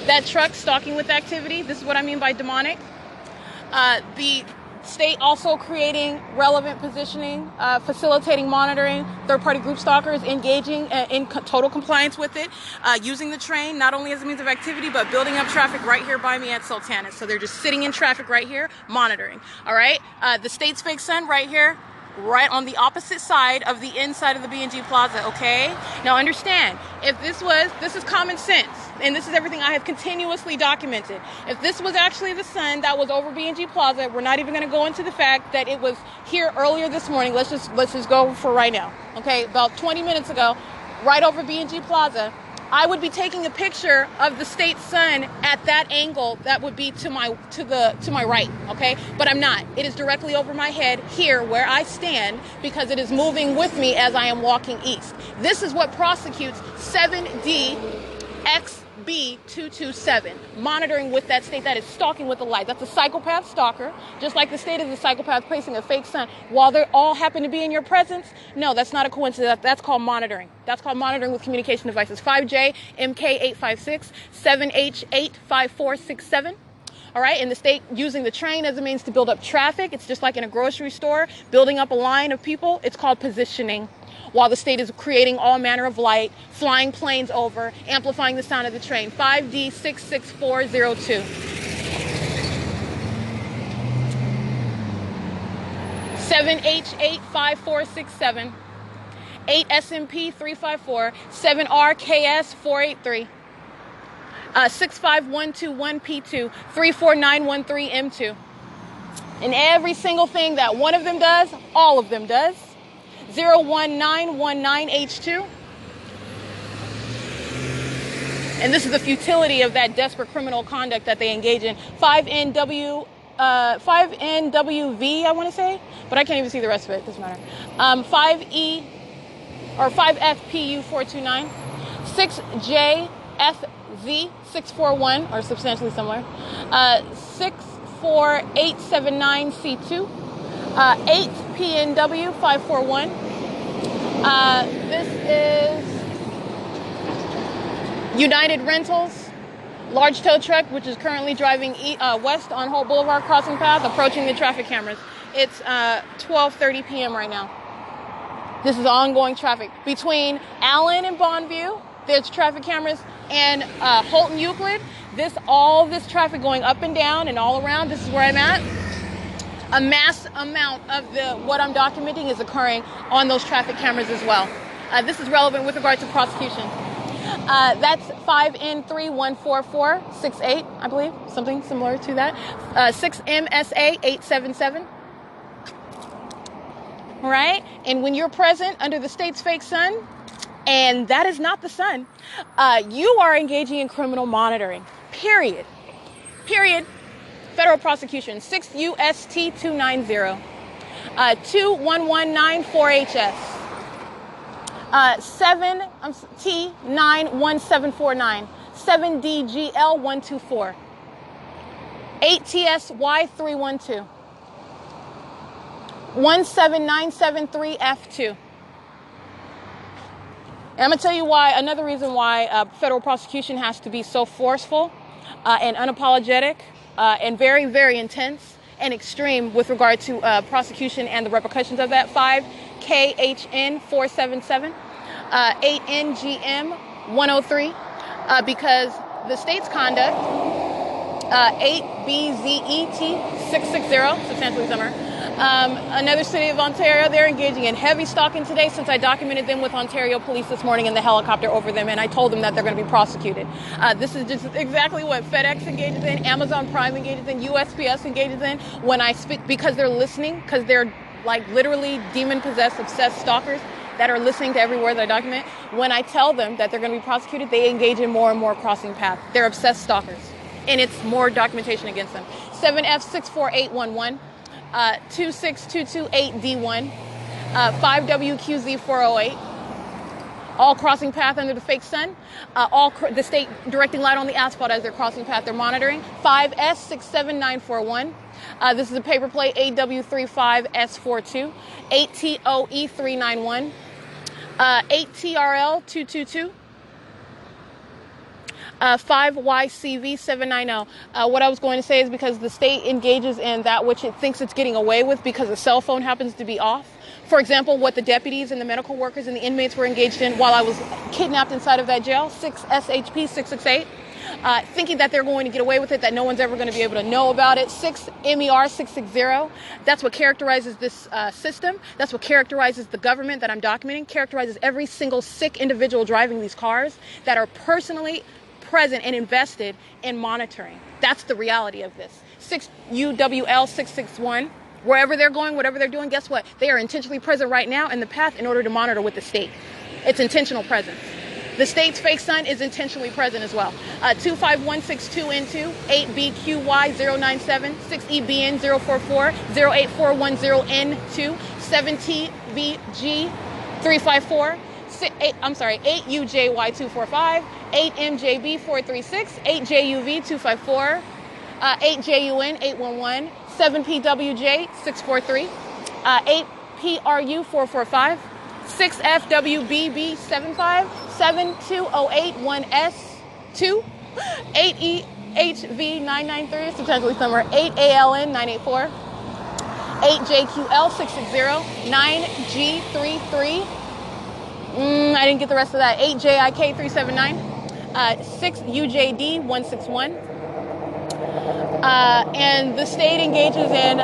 That truck stalking with activity. This is what I mean by demonic. The state also creating relevant positioning, facilitating monitoring, third-party group stalkers, engaging in total compliance with it, using the train not only as a means of activity, but building up traffic right here by me at Sultanas. So they're just sitting in traffic right here, monitoring. All right, the state's fake sun right here, right on the opposite side of the inside of the B&G Plaza, okay? Now understand, if this is common sense, and this is everything I have continuously documented. If this was actually the sun that was over B&G Plaza, we're not even gonna go into the fact that it was here earlier this morning. Let's just go for right now, okay? About 20 minutes ago, right over B&G Plaza, I would be taking a picture of the state sun at that angle that would be to my right, okay? But I'm not. It is directly over my head here where I stand because it is moving with me as I am walking east. This is what prosecutes 7DXB227, monitoring with that state that is stalking with the light. That's a psychopath stalker, just like the state is a psychopath placing a fake sun while they all happen to be in your presence. No, that's not a coincidence. That's called monitoring. That's called monitoring with communication devices. 5J MK856 7H85467. All right, and the state using the train as a means to build up traffic. It's just like in a grocery store, building up a line of people. It's called positioning. While the state is creating all manner of light, flying planes over, amplifying the sound of the train. 5D66402. 7H85467. 8SMP354. 7RKS483. 65121P2. 34913M2. And every single thing that one of them does, all of them does. 01919H2. And this is the futility of that desperate criminal conduct that they engage in. 5NWV, I want to say, but I can't even see the rest of it. Doesn't matter. 5E or 5FPU429, 6JFZ641 or substantially similar, 64879C2. 8PNW541. This is United Rentals, large tow truck, which is currently driving west on Holt Boulevard crossing path, approaching the traffic cameras. It's 12:30 p.m. right now. This is ongoing traffic. Between Allen and Bonneview, there's traffic cameras, and Holt and Euclid, all this traffic going up and down and all around. This is where I'm at. A mass amount of what I'm documenting is occurring on those traffic cameras as well. This is relevant with regard to prosecution. That's 5N31448, I believe, something similar to that. 6MSA877. All right? And when you're present under the state's fake sun, and that is not the sun, you are engaging in criminal monitoring. Period. Federal prosecution, 6 U.S.T. 290, 21194HS, 7 T 91749, 7DGL 124, 8TSY 312, 17973F2. And I'm gonna tell you why. Another reason why federal prosecution has to be so forceful and unapologetic. And very, very intense and extreme with regard to prosecution and the repercussions of that. 5KHN477, 8NGM103, because the state's conduct, 8BZET660, substantially similar. Another city of Ontario, they're engaging in heavy stalking today since I documented them with Ontario police this morning in the helicopter over them, and I told them that they're going to be prosecuted. This is just exactly what FedEx engages in, Amazon Prime engages in, USPS engages in when I speak, because they're listening, because they're like literally demon-possessed, obsessed stalkers that are listening to every word that I document. When I tell them that they're going to be prosecuted, they engage in more and more crossing paths. They're obsessed stalkers, and it's more documentation against them. 7F64811. 26228D1, 5WQZ408, all crossing path under the fake sun, the state directing light on the asphalt as they're crossing path, they're monitoring. 5S67941. This is a paper plate AW35S42. 8TOE391. 8TRL222. 5YCV790. What I was going to say is because the state engages in that which it thinks it's getting away with because the cell phone happens to be off. For example, what the deputies and the medical workers and the inmates were engaged in while I was kidnapped inside of that jail, 6SHP668, thinking that they're going to get away with it, that no one's ever going to be able to know about it. 6MER660. That's what characterizes this system. That's what characterizes the government that I'm documenting, characterizes every single sick individual driving these cars that are personally present and invested in monitoring. That's the reality of this. 6UWL661. Wherever they're going, whatever they're doing, guess what? They are intentionally present right now in the path in order to monitor with the state. It's intentional presence. The state's fake sun is intentionally present as well. 25162N2, 8BQY097, 6EBN044, 08410N2, 7TVG354, 8UJY245, 8MJB436, 8JUV254, 8JUN811, 7PWJ643, 8PRU445, 6FWBB75, 72081S2, 8EHV993, substantially somewhere, 8ALN984, 8JQL660, 9G33, I didn't get the rest of that, 8JIK379, 6UJD161. And the state engages in,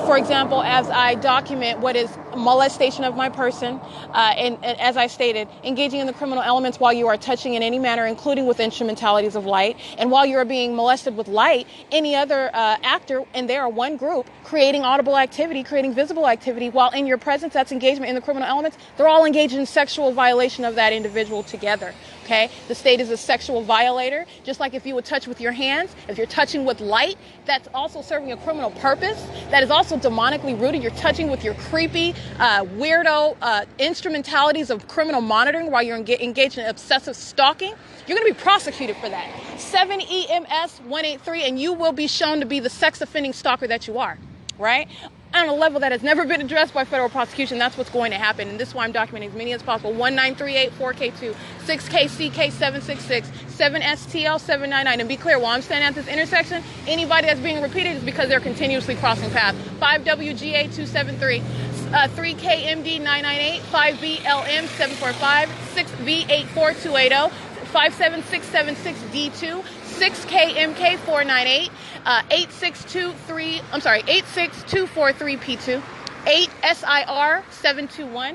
for example, as I document what is molestation of my person, and as I stated, engaging in the criminal elements while you are touching in any manner, including with instrumentalities of light, and while you are being molested with light, any other actor, and they are one group, creating audible activity, creating visible activity, while in your presence, that's engagement in the criminal elements, they're all engaged in sexual violation of that individual together. Okay, the state is a sexual violator, just like if you would touch with your hands, if you're touching with light, that's also serving a criminal purpose. That is also demonically rooted. You're touching with your creepy, weirdo instrumentalities of criminal monitoring while you're engaged in obsessive stalking. You're going to be prosecuted for that. 7EMS183, and you will be shown to be the sex offending stalker that you are, right? On a level that has never been addressed by federal prosecution, that's what's going to happen. And this is why I'm documenting as many as possible. 19384K2, 6KCK766, 7STL799. And be clear, while I'm standing at this intersection, anybody that's being repeated is because they're continuously crossing paths. 5WGA273, 3KMD998, 5BLM745, 6V84280, 57676D2, 6KMK498, 86243P2, 8SIR721,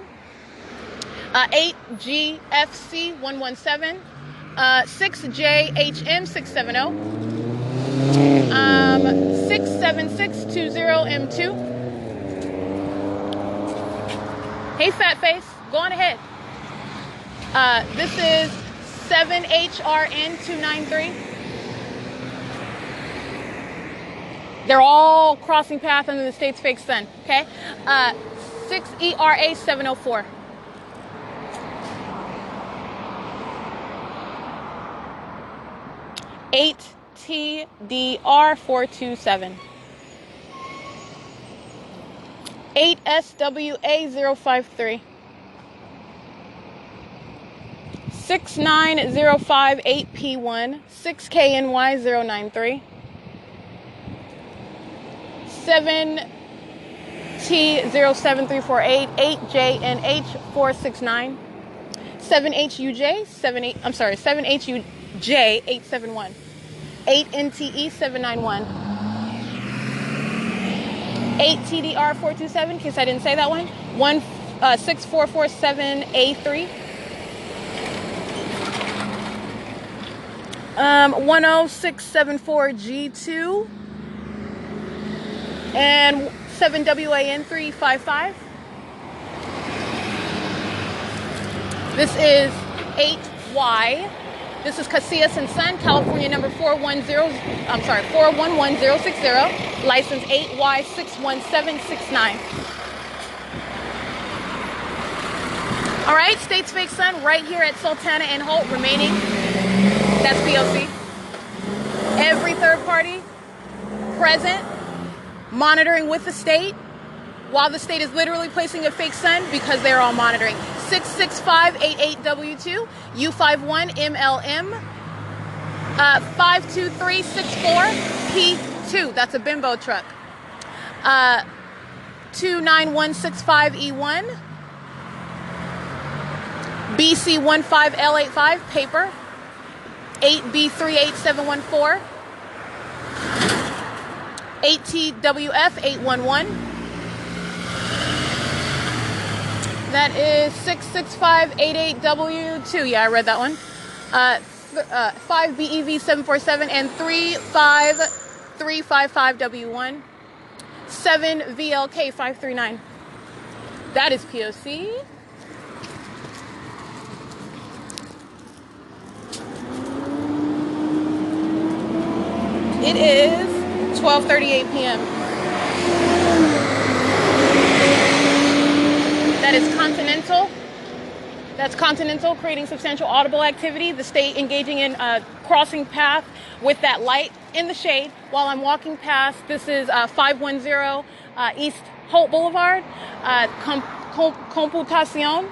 8GFC117, 6JHM670, 67620M2. Hey, fat face, go on ahead. This is 7HRN293. They're all crossing paths under the state's fake sun, okay? 6ERA704. Eight TDR427. 8SWA053. 69058P1, 6KNY093, 7T07348, 8JNH469, 7HUJ871, 8NTE791, 8TDR427, in case I didn't say that one, 16447A3, 10674G2, and 7WAN355. This is 8Y. This is Casillas and Son, California number 411-060, license 8Y61769. All right, State's Fake Sun right here at Sultana and Holt remaining. That's P.O.C. Every third party present, monitoring with the state, while the state is literally placing a fake sun because they're all monitoring. 66588W2, U51MLM, 52364P2. That's a bimbo truck. 29165E1, BC15L85, paper, 8B38714, 8TWF811. That is 66588W2. Yeah, I read that one. 5BEV747 and 35355W1. 7VLK539. That is P.O.C. It is 12:38 p.m. That is Continental. That's Continental creating substantial audible activity. The state engaging in crossing path with that light in the shade while I'm walking past. This is 510 East Holt Boulevard. Computacion,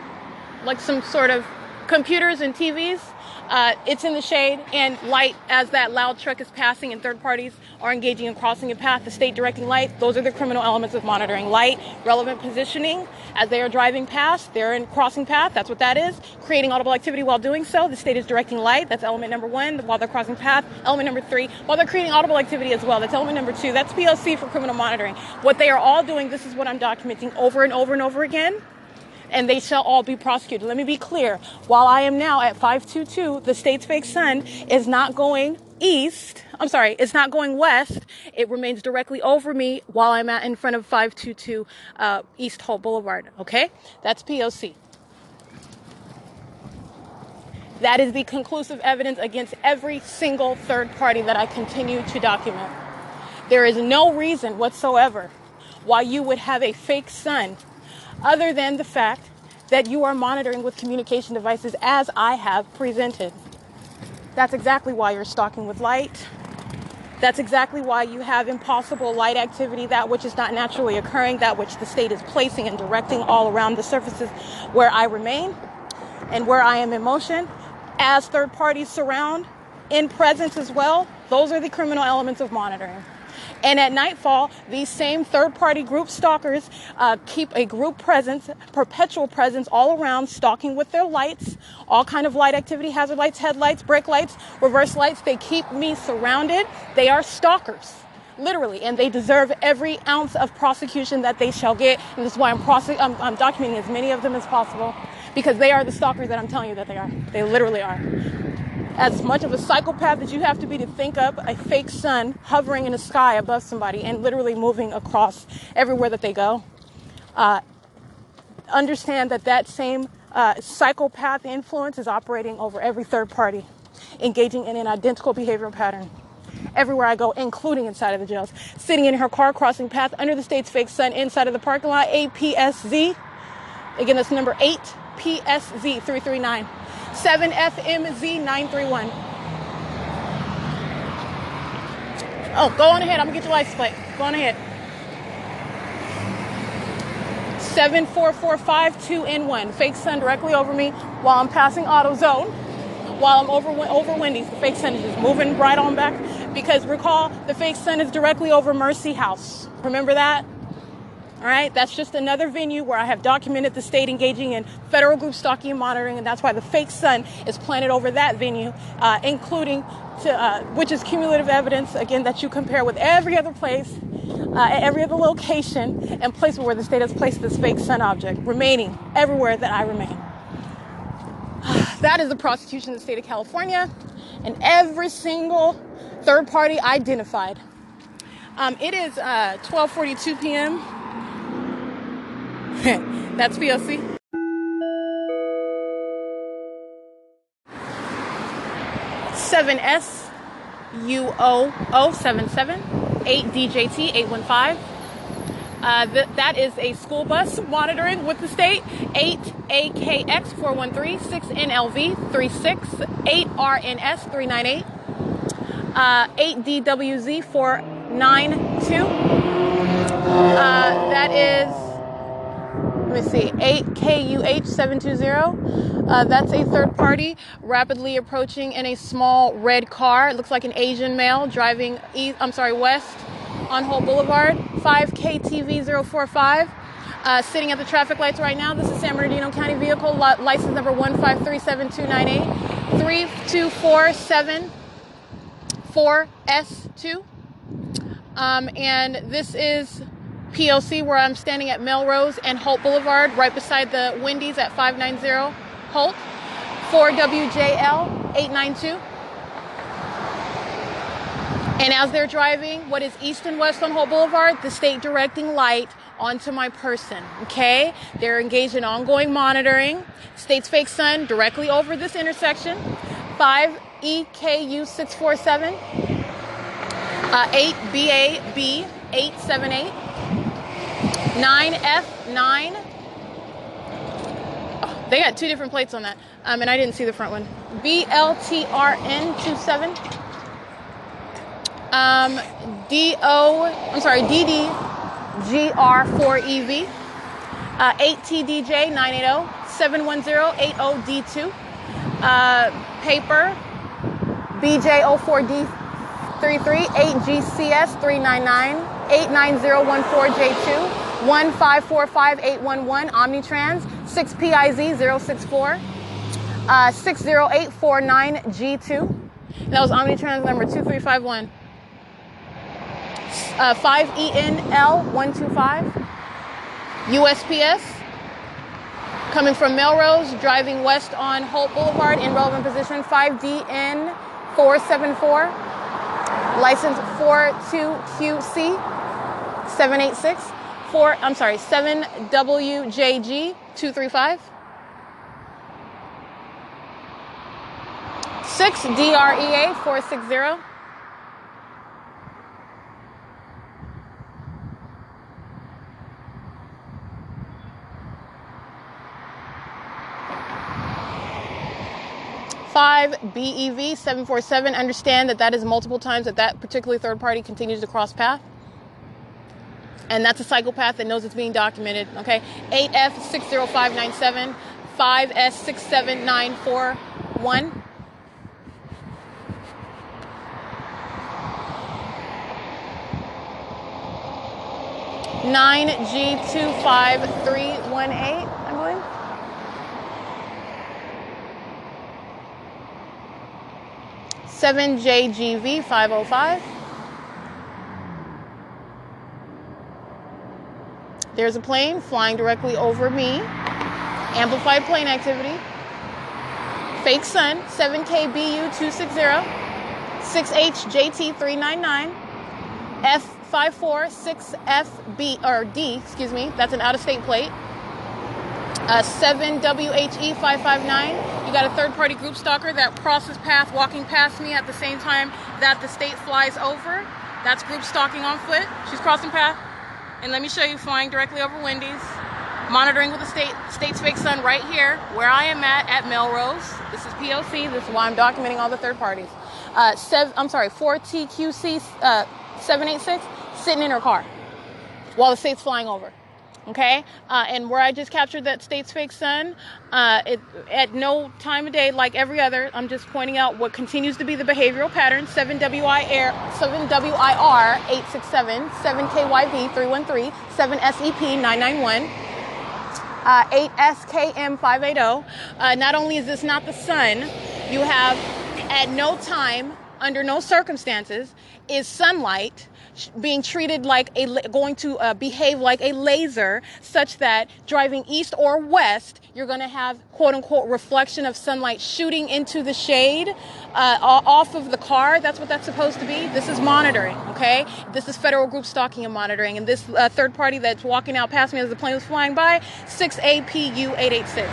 like some sort of computers and TVs. It's in the shade and light as that loud truck is passing and third parties are engaging in crossing a path. The state directing light, those are the criminal elements of monitoring. Light, relevant positioning as they are driving past, they're in crossing path, that's what that is. Creating audible activity while doing so, the state is directing light, that's element number 1, while they're crossing path. Element number 3, while they're creating audible activity as well, that's element number 2. That's P.O.C. for criminal monitoring. What they are all doing, this is what I'm documenting over and over and over again. And they shall all be prosecuted. Let me be clear. While I am now at 522, the state's fake sun is not going east. It's not going west. It remains directly over me while I'm in front of 522 East Holt Boulevard. Okay? That's P.O.C. That is the conclusive evidence against every single third party that I continue to document. There is no reason whatsoever why you would have a fake sun other than the fact that you are monitoring with communication devices as I have presented. That's exactly why you're stalking with light. That's exactly why you have impossible light activity, that which is not naturally occurring, that which the state is placing and directing all around the surfaces where I remain and where I am in motion. As third parties surround, in presence as well, those are the criminal elements of monitoring. And at nightfall, these same third-party group stalkers keep a group presence, perpetual presence all around, stalking with their lights, all kind of light activity, hazard lights, headlights, brake lights, reverse lights. They keep me surrounded. They are stalkers, literally, and they deserve every ounce of prosecution that they shall get. And this is why I'm documenting as many of them as possible, because they are the stalkers that I'm telling you that they are. They literally are. As much of a psychopath as you have to be to think up a fake sun hovering in the sky above somebody and literally moving across everywhere that they go. Understand that that same psychopath influence is operating over every third party, engaging in an identical behavioral pattern. Everywhere I go, including inside of the jails. Sitting in her car, crossing path under the state's fake sun, inside of the parking lot, APSZ. Again, that's number 8, PSZ 339. 7FMZ931. Oh, go on ahead. I'm going to get your license plate. Go on ahead. 74452N1. Fake sun directly over me while I'm passing AutoZone. While I'm over Wendy's. The fake sun is just moving right on back. Because recall, the fake sun is directly over Mercy House. Remember that? All right, that's just another venue where I have documented the state engaging in federal group stalking and monitoring, and that's why the fake sun is planted over that venue, including which is cumulative evidence, again, that you compare with every other place, every other location and place where the state has placed this fake sun object, remaining everywhere that I remain. That is the prosecution of the state of California and every single third party identified. It is 12:42 p.m. That's P.O.C. SUOO77 8DJT 815 That is a school bus monitoring with the state. 8AKX 413, 6NLV 36, 8RNS 398, 8DWZ 492. That is, let me see, 8KUH 720. That's a third party rapidly approaching in a small red car. It looks like an Asian male driving west on Holt Boulevard. 5KTV 045. Sitting at the traffic lights right now. This is San Bernardino County vehicle, license number 1537298, 32474S2. And this is P.O.C. where I'm standing at Melrose and Holt Boulevard, right beside the Wendy's at 590 Holt. 4WJL 892. And as they're driving what is east and west on Holt Boulevard, the state directing light onto my person, okay? They're engaged in ongoing monitoring. State's fake sun directly over this intersection. 5EKU 647, 8BAB 878, 9F9. Oh, they got two different plates on that, and I didn't see the front one. BLTRN 27. DDGR4EV, 8TDJ 980, 71080D2, paper BJ04D33, 8GCS 399, 89014J2, 1545811, Omnitrans, 6PIZ 064, 60849G2. That was Omnitrans number 2351. 5ENL125, USPS, coming from Melrose, driving west on Holt Boulevard in relevant position. 5DN474, license 42QC 786, 7WJG 235, 6DREA 460. BEV 747. Understand that is multiple times that particular third party continues to cross path. And that's a psychopath that knows it's being documented, okay? 8F 60597, 5S 67941. G25318, I believe. JGV 505. There's a plane flying directly over me. Amplified plane activity. Fake sun 7KBU 260. 6HJT 399. F546FB or D, excuse me. That's an out-of-state plate. 7WHE 559. You got a third-party group stalker that crosses path, walking past me at the same time that the state flies over. That's group stalking on foot. She's crossing path. And let me show you, flying directly over Wendy's. Monitoring with the state's fake sun right here, where I am at Melrose. This is P.O.C. This is why I'm documenting all the third parties. 4TQC 786, sitting in her car while the state's flying over. Okay, and where I just captured that state's fake sun, at no time of day, like every other, I'm just pointing out what continues to be the behavioral pattern. 7WIR 867, 7KYV 313, 7SEP 991, 8SKM 580. Not only is this not the sun, you have at no time, under no circumstances, is sunlight being treated like going to behave like a laser, such that driving east or west, you're going to have quote unquote reflection of sunlight shooting into the shade off of the car. That's what that's supposed to be. This is monitoring, okay? This is federal group stalking and monitoring. And this third party that's walking out past me as the plane was flying by, 6APU 886.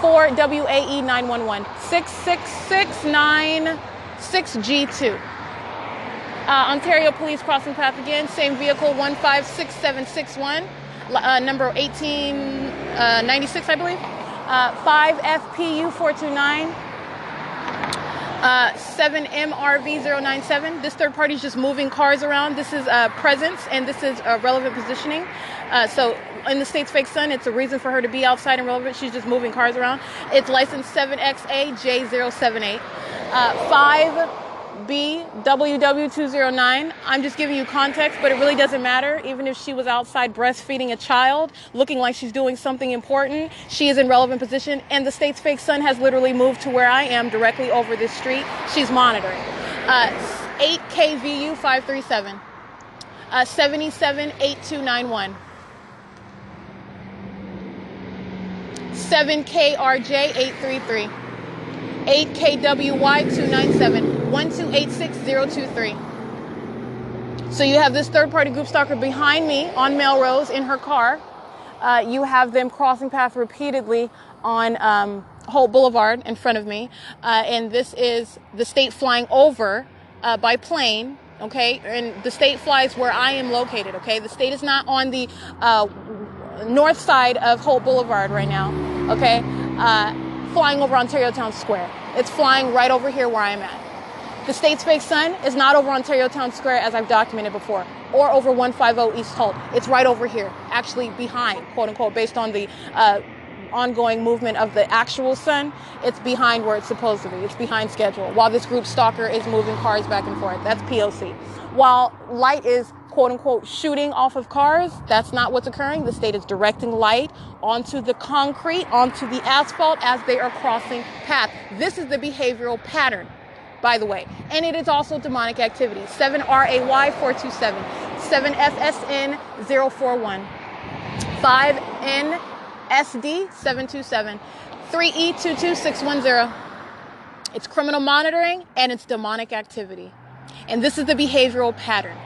4WAE 911, 66696G2. Ontario Police crossing path again. Same vehicle, 156761, number 1896, I believe. 5FPU 429. 7MRV097. This third party is just moving cars around. This is presence, and this is relevant positioning. So in the state's fake sun, it's a reason for her to be outside and relevant. She's just moving cars around. It's license 7XAJ078. 5BWW209. I'm just giving you context, but it really doesn't matter. Even if she was outside breastfeeding a child, looking like she's doing something important, she is in relevant position, and the state's fake sun has literally moved to where I am, directly over this street. She's monitoring. 8KVU 537. 778291. 7KRJ 833. 8KWY 297. 1286023. So you have this third-party group stalker behind me on Melrose in her car. You have them crossing paths repeatedly on Holt Boulevard in front of me. And this is the state flying over by plane, okay? And the state flies where I am located, okay? The state is not on the north side of Holt Boulevard right now, okay? Flying over Ontario Town Square. It's flying right over here where I'm at. The state's fake sun is not over Ontario Town Square, as I've documented before, or over 150 East Holt. It's right over here, actually behind, quote unquote, based on the ongoing movement of the actual sun. It's behind where it's supposed to be. It's behind schedule, while this group stalker is moving cars back and forth. That's P.O.C. While light is, quote unquote, shooting off of cars, that's not what's occurring. The state is directing light onto the concrete, onto the asphalt as they are crossing path. This is the behavioral pattern, by the way. And it is also demonic activity. 7RAY 427, 7FSN 041, 5NSD 727, 3E22610. It's criminal monitoring and it's demonic activity. And this is the behavioral pattern.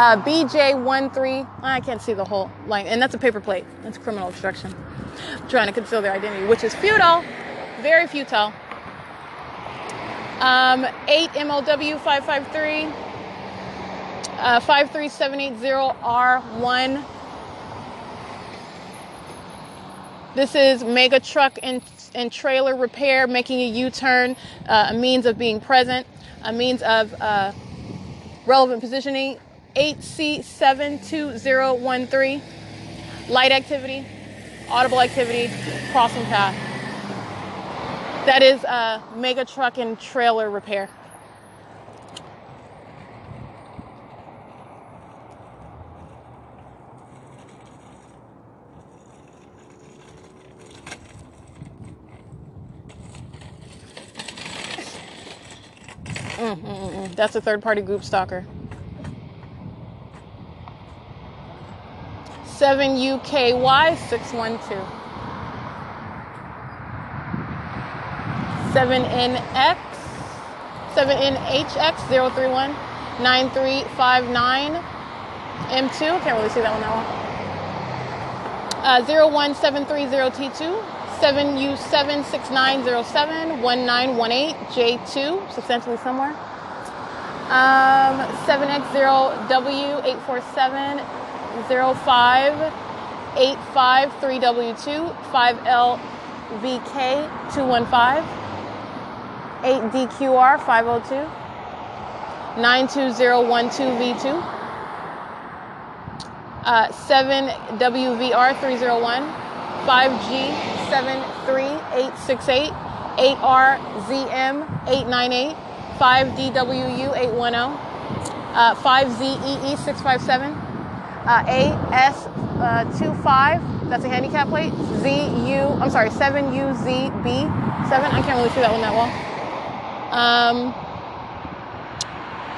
BJ13, I can't see the whole line, and that's a paper plate. That's criminal obstruction. Trying to conceal their identity, which is futile, very futile. 8MLW 553, 53780R1. This is mega truck and trailer repair, making a U-turn, a means of being present, a means of relevant positioning. 8C72013, light activity, audible activity, crossing path. That is mega truck and trailer repair. That's a third-party group stalker. 7UKY 612. 7NX 7NHX 031. 9359 M2. Can't really see that one that well. 01730T2. 7U76907 1918 J2, substantially somewhere. 7X0W847 05853W2 5LVK 215 8DQR 502 92012V2 7WVR 301 5G73868 8RZM 898 5DWU 810 5ZEE 657 AS25, that's a handicap plate. 7UZB7, I can't really see that one that well.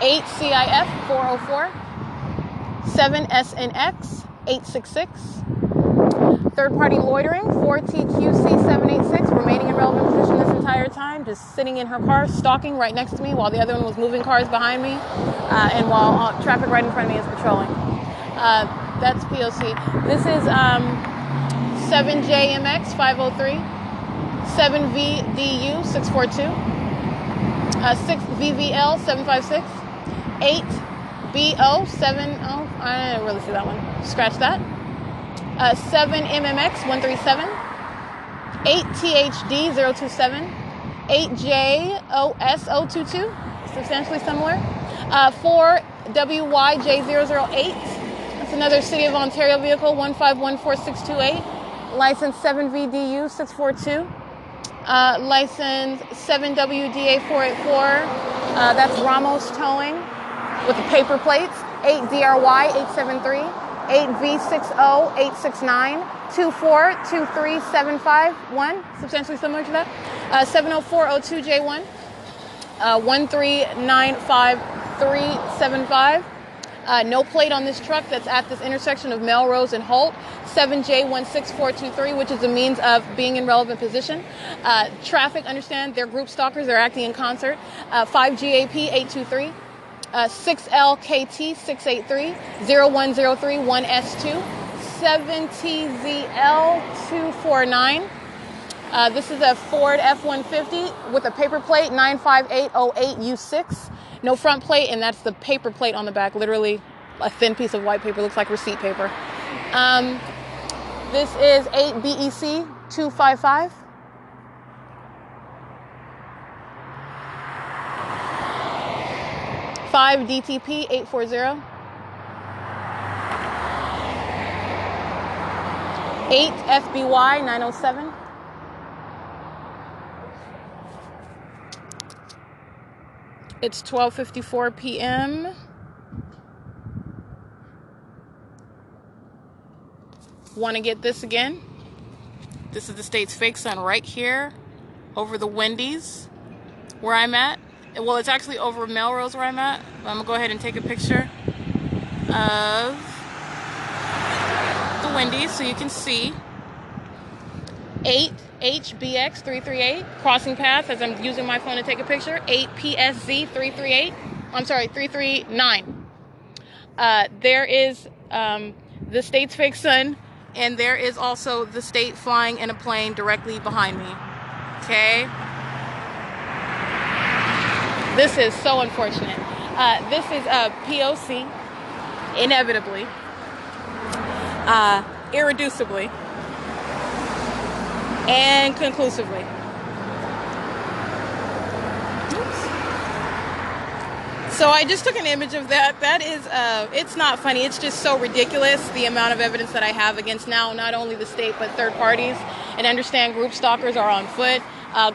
8CIF 404, 7SNX 866. Third party loitering, 4TQC 786, remaining in relevant position this entire time, just sitting in her car, stalking right next to me while the other one was moving cars behind me, and while traffic right in front of me is patrolling. That's P.O.C. This is 7JMX 503, 7VDU 642, 6 VVL 756, 8 BO 70. I didn't really see that one. Scratch that. 7 MMX 137, 8 THD 027, 8 JOS 022, substantially similar. 4 WYJ 008. That's another City of Ontario vehicle 1514628. License 7VDU 642. License 7WDA 484. That's Ramos Towing with the paper plates. 8 DRY 873. 8V60 869. 2423751. Substantially similar to that. 70402J1. 1395375. No plate on this truck that's at this intersection of Melrose and Holt. 7J16423, which is a means of being in relevant position. Traffic, understand, they're group stalkers. They're acting in concert. 5GAP 823. 6LKT 683. 0103 1S2. 7TZL 249. This is a Ford F-150 with a paper plate 95808 U.S.C. No front plate, and that's the paper plate on the back. Literally a thin piece of white paper. Looks like receipt paper. This is 8 BEC 255. Five DTP 840. 8 FBY 907. It's 12:54 p.m. Want to get this again? This is the state's fake sun right here over the Wendy's where I'm at. Well, it's actually over Melrose where I'm at. I'm going to go ahead and take a picture of the Wendy's so you can see. 8 HBX 338 crossing path as I'm using my phone to take a picture. 8 PSZ 338. I'm sorry, 339. There is the state's fake sun, and there is also the state flying in a plane directly behind me. Okay. This is so unfortunate. This is a P.O.C. inevitably, irreducibly, and conclusively. Oops. So I just took an image of that. That is, it's not funny. It's just so ridiculous, the amount of evidence that I have against now not only the state but third parties. And understand group stalkers are on foot.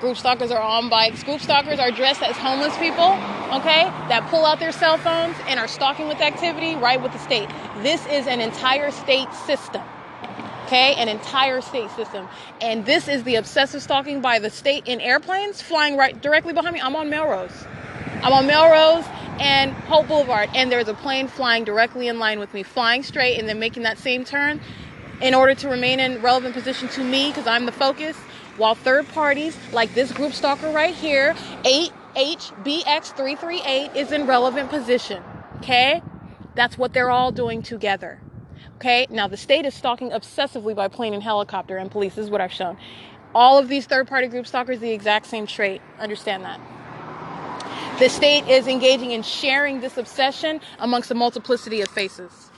Group stalkers are on bikes. Group stalkers are dressed as homeless people, okay, that pull out their cell phones and are stalking with activity right with the state. This is an entire state system. Okay, an entire state system. And this is the obsessive stalking by the state in airplanes flying right directly behind me. I'm on Melrose. I'm on Melrose and Hope Boulevard, and there's a plane flying directly in line with me, flying straight and then making that same turn in order to remain in relevant position to me because I'm the focus, while third parties like this group stalker right here, 8HBX338, is in relevant position. Okay, that's what they're all doing together. Okay, now the state is stalking obsessively by plane and helicopter and police. This is what I've shown. All of these third-party group stalkers, the exact same trait. Understand that. The state is engaging in sharing this obsession amongst a multiplicity of faces.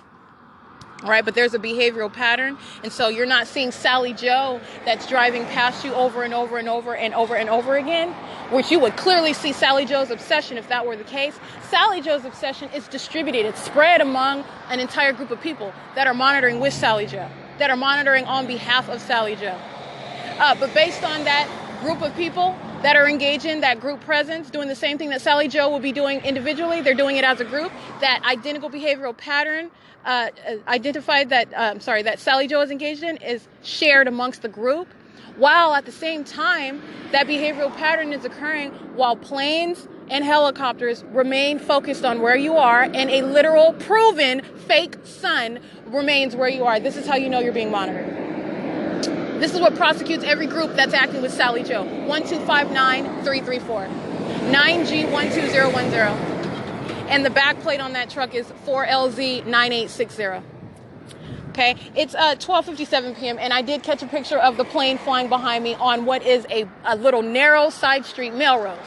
All right, but there's a behavioral pattern, and so you're not seeing Sally Joe that's driving past you over and over and over and over and over again, which you would clearly see Sally Joe's obsession if that were the case. Sally Joe's obsession is distributed. It's spread among an entire group of people that are monitoring with Sally Joe, that are monitoring on behalf of Sally Joe. But based on that group of people that are engaging that group presence, doing the same thing that Sally Joe will be doing individually, they're doing it as a group. That identical behavioral pattern identified that Sally Joe is engaged in is shared amongst the group, while at the same time that behavioral pattern is occurring while planes and helicopters remain focused on where you are, and a literal proven fake sun remains where you are. This is how you know you're being monitored. This is what prosecutes every group that's acting with Sally Joe. 1259334, 9G12010. And the back plate on that truck is 4LZ9860. Okay, it's 12:57 p.m. and I did catch a picture of the plane flying behind me on what is a little narrow side street, Melrose.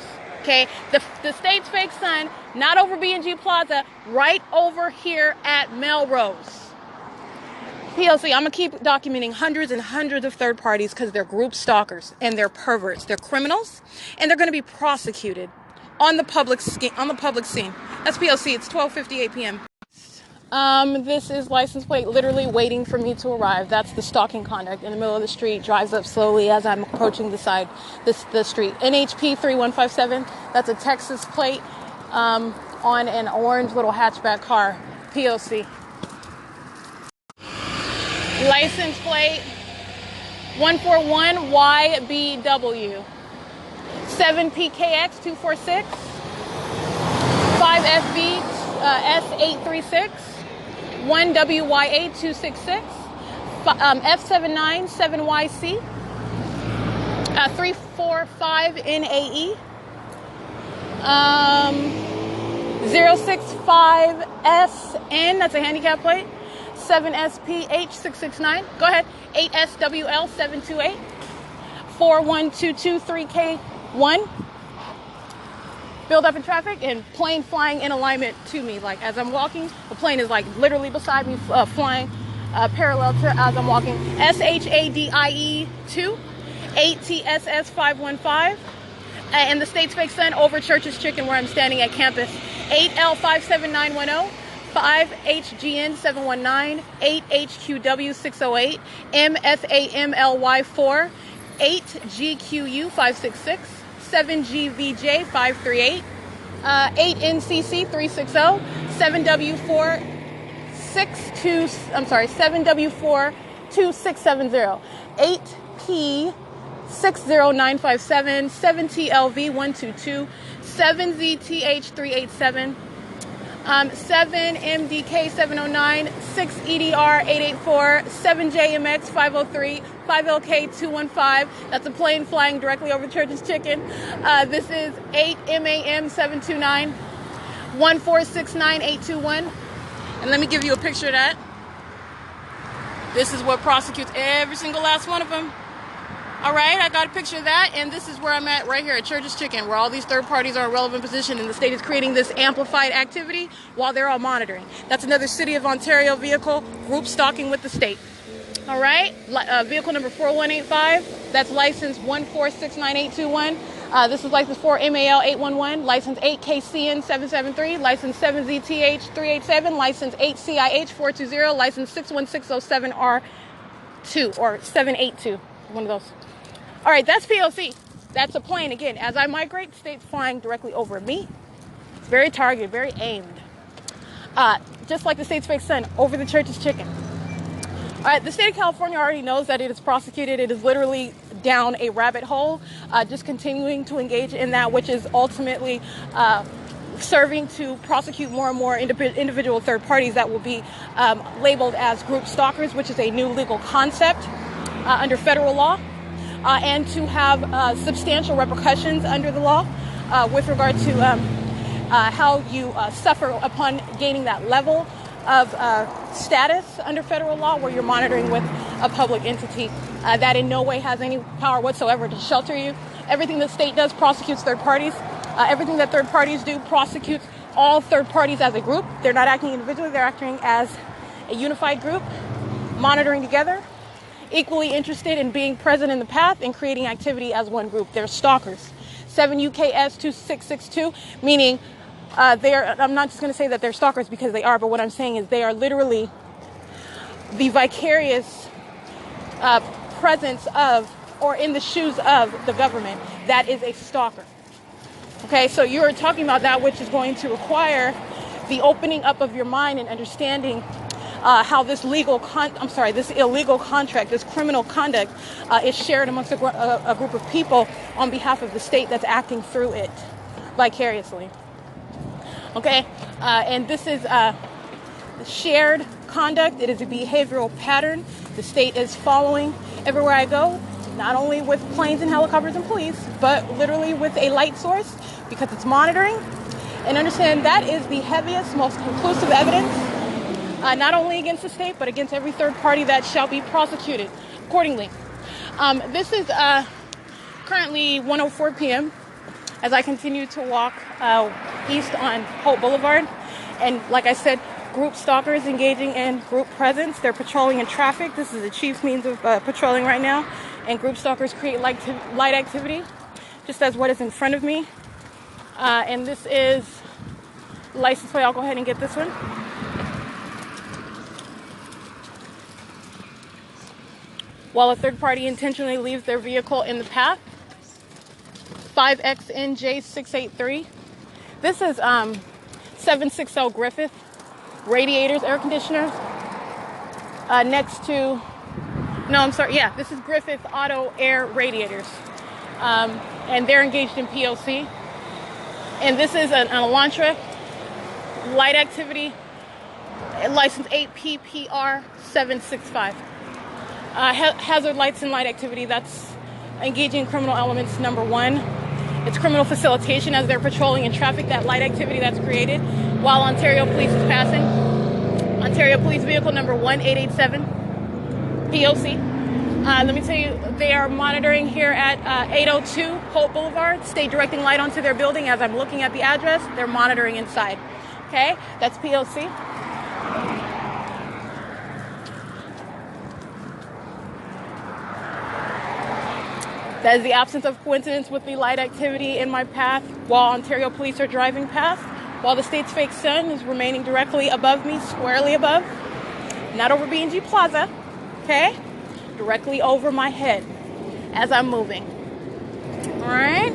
Okay, the state's fake son, not over B&G Plaza, right over here at Melrose. P.O.C, I'm going to keep documenting hundreds and hundreds of third parties because they're group stalkers and they're perverts. They're criminals and they're going to be prosecuted on the public scene. That's P.O.C. It's 12:58 p.m. This is license plate literally waiting for me to arrive. That's the stalking conduct in the middle of the street. Drives up slowly as I'm approaching the street. NHP 3157. That's a Texas plate on an orange little hatchback car. P.O.C. License plate 141YBW 7PKX 246 5FB S836 1WYA 266 F79 7YC 345 NAE 065SN, that's a handicap plate, 7SPH669, go ahead, 8SWL728 41223K1. Build up in traffic and plane flying in alignment to me. Like as I'm walking, the plane is like literally beside me, flying parallel to as I'm walking. SHADIE 2 8TSS 515 and the state's fake son over Church's Chicken where I'm standing at campus. 8L57910 5HGN 719 8HQW 608 MFAMLY 4 8GQU 566 7GVJ 538 8NCC 360 7W4 7W4 2670 8P 60957 7TLV 122 7ZTH 387 7MDK 709 6EDR 884 7JMX 503 5LK 215. That's a plane flying directly over Church's Chicken. This is 8MAM 729 1469 821. And let me give you a picture of that. This is what prosecutes every single last one of them. All right, I got a picture of that, and this is where I'm at right here at Church's Chicken, where all these third parties are in relevant position, and the state is creating this amplified activity while they're all monitoring. That's another City of Ontario vehicle, group stalking with the state. All right, vehicle number 4185, that's license 1469821. This is license 4MAL811, license 8KCN773, license 7ZTH387, license 8CIH420, license 61607R2 or 782, one of those. All right, that's P.O.C. That's a plane. Again, as I migrate, state's flying directly over me. It's very targeted, very aimed. Just like the state's fake son over the Church's Chicken. All right, the state of California already knows that it is prosecuted. It is literally down a rabbit hole, just continuing to engage in that, which is ultimately serving to prosecute more and more individual third parties that will be labeled as group stalkers, which is a new legal concept under federal law. And to have substantial repercussions under the law with regard to how you suffer upon gaining that level of status under federal law where you're monitoring with a public entity that in no way has any power whatsoever to shelter you. Everything the state does prosecutes third parties. Everything that third parties do prosecutes all third parties as a group. They're not acting individually, they're acting as a unified group, monitoring together, equally interested in being present in the path and creating activity as one group. They're stalkers. 7UKS 2662, meaning I'm not just going to say that they're stalkers because they are, but what I'm saying is they are literally the vicarious presence of or in the shoes of the government that is a stalker. Okay, so you're talking about that which is going to require the opening up of your mind and understanding how this illegal contract, this criminal conduct is shared amongst a group of people on behalf of the state that's acting through it vicariously. Okay, and this is shared conduct. It is a behavioral pattern the state is following everywhere I go, not only with planes and helicopters and police, but literally with a light source because it's monitoring. And understand that is the heaviest, most conclusive evidence, not only against the state, but against every third party that shall be prosecuted accordingly. This is currently 1:04 p.m. as I continue to walk east on Hope Boulevard. And like I said, group stalkers engaging in group presence. They're patrolling in traffic. This is the chief's means of patrolling right now. And group stalkers create light activity, just as what is in front of me. And this is license plate. I'll go ahead and get this one. While a third party intentionally leaves their vehicle in the path. 5XNJ683. This is 760 Griffith radiators, air conditioners. Next to, no, I'm sorry, yeah, this is Griffith Auto Air Radiators. And they're engaged in P.O.C. And this is an Elantra light activity, license 8PPR 765. Hazard lights and light activity, that's engaging criminal elements number 1. It's criminal facilitation as they're patrolling in traffic, that light activity that's created while Ontario Police is passing. Ontario Police vehicle number 1887, P.O.C. Let me tell you, they are monitoring here at 802 Hope Boulevard. Stay directing light onto their building as I'm looking at the address. They're monitoring inside. Okay, that's P.O.C. That is the absence of coincidence with the light activity in my path while Ontario Police are driving past, while the state's fake sun is remaining directly above me, squarely above, not over B&G Plaza, okay? Directly over my head as I'm moving. All right?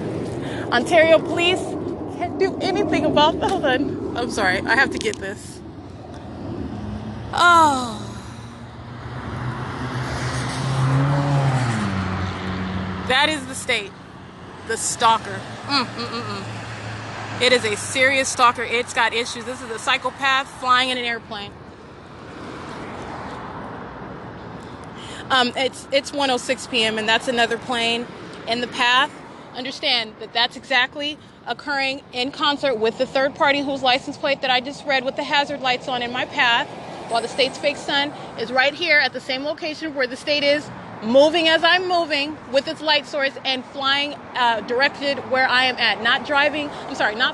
Ontario Police can't do anything about that. Hold on. I'm sorry. I have to get this. Oh. That is the state. The stalker. It is a serious stalker. It's got issues. This is a psychopath flying in an airplane. It's 1:06 p.m. and that's another plane in the path. Understand that that's exactly occurring in concert with the third party whose license plate that I just read with the hazard lights on in my path, while the state's fake sun is right here at the same location where the state is, moving as I'm moving with its light source and flying directed where I am at. Not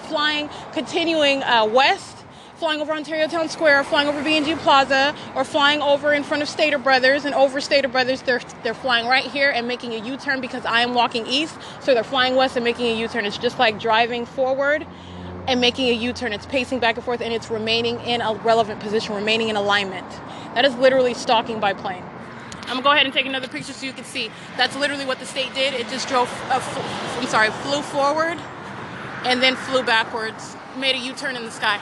flying, continuing west, flying over Ontario Town Square, flying over B&G Plaza, or flying over in front of Stater Brothers, and over Stater Brothers, they're flying right here and making a U-turn because I am walking east, so they're flying west and making a U-turn. It's just like driving forward and making a U-turn. It's pacing back and forth, and it's remaining in a relevant position, remaining in alignment. That is literally stalking by plane. I'm gonna go ahead and take another picture so you can see. That's literally what the state did. It just flew forward and then flew backwards, made a U-turn in the sky.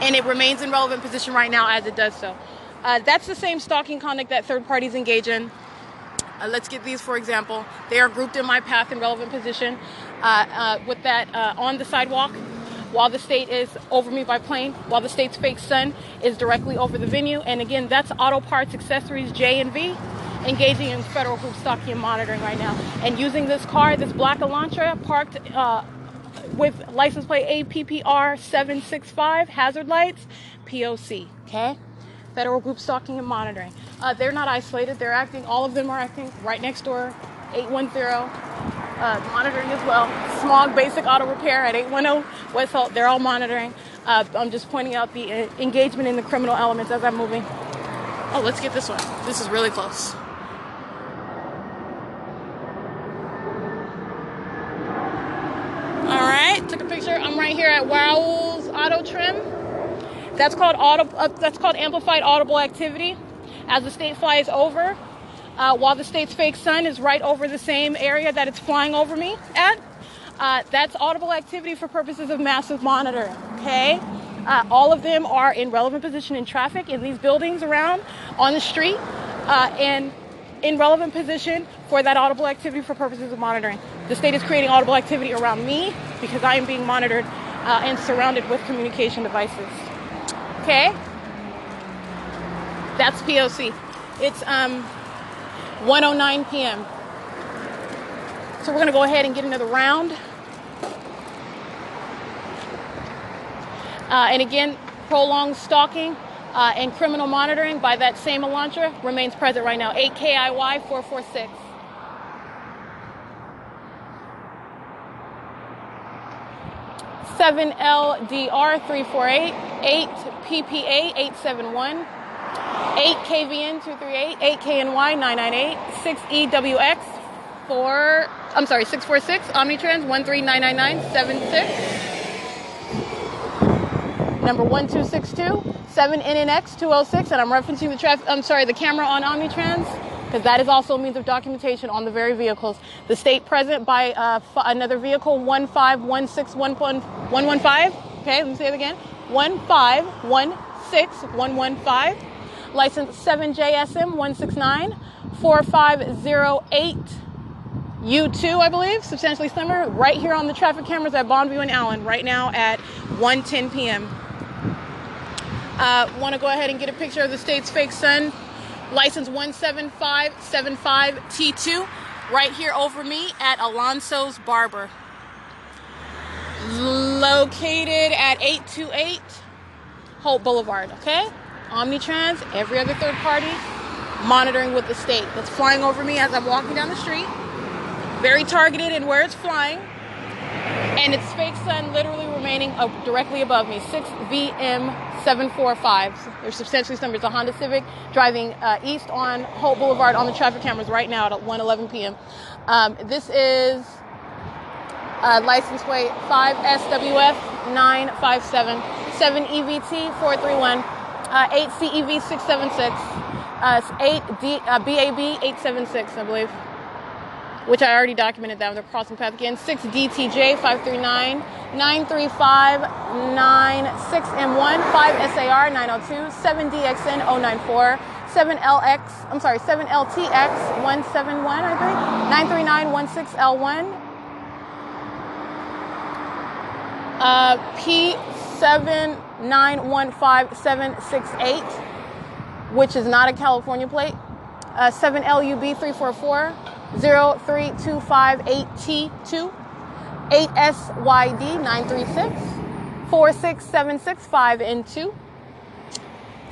And it remains in relevant position right now as it does so. That's the same stalking conduct that third parties engage in. Let's get these for example. They are grouped in my path in relevant position with that on the sidewalk, while the state is over me by plane, while the state's fake sun is directly over the venue. And again, that's Auto Parts Accessories J and V engaging in federal group stalking and monitoring right now. And using this car, this black Elantra parked with license plate APPR 765, hazard lights, P.O.C, okay? Federal group stalking and monitoring. They're not isolated, all of them are acting right next door, 810. Monitoring as well. Smog Basic Auto Repair at 810 West Holt. They're all monitoring. I'm just pointing out the engagement in the criminal elements as I'm moving. Oh, let's get this one. This is really close. All right, took a picture. I'm right here at Wowell's Auto Trim. That's called amplified audible activity. As the state flies over. While the state's fake sun is right over the same area that it's flying over me at. That's audible activity for purposes of massive monitoring, okay? All of them are in relevant position in traffic in these buildings around on the street and in relevant position for that audible activity for purposes of monitoring. The state is creating audible activity around me because I am being monitored and surrounded with communication devices, okay? That's P.O.C. It's 1:09 p.m. So we're going to go ahead and get another round. And again, prolonged stalking and criminal monitoring by that same Elantra remains present right now. 8 KIY 446. 7LDR 348, 8 PPA 871, 8 KVN 238, 8 KNY 998, 6 EWX 646, Omnitrans 1399976, number 1262, 7 NNX 206, and I'm referencing the camera on Omnitrans, because that is also a means of documentation on the very vehicles. The state present by another vehicle, 1516115. Okay, let me say it again. 1516115. License 7JSM 169 4508 U2, I believe, substantially slimmer, right here on the traffic cameras at Bonneview and Allen right now at 1:10 p.m. Want to go ahead and get a picture of the state's fake son, license 17575T2, right here over me at Alonso's Barber, located at 828 Holt Boulevard. Okay, Omnitrans, every other third party, monitoring with the state. That's flying over me as I'm walking down the street. Very targeted in where it's flying. And its fake son literally remaining directly above me. 6VM745. They're substantially similar. It's a Honda Civic driving east on Holt Boulevard on the traffic cameras right now at 1:11 p.m. This is license plate 5SWF957, 7EVT431, 8CEV676, 8BAB876, I believe, which I already documented that with the crossing path again. 6DTJ539, 93596M1, 5SAR902, 7DXN094, 7LTX171, I think, 93916L1, P7915768, which is not a California plate, 7LUB344, 03258T2, 8SYD936, 46765N2,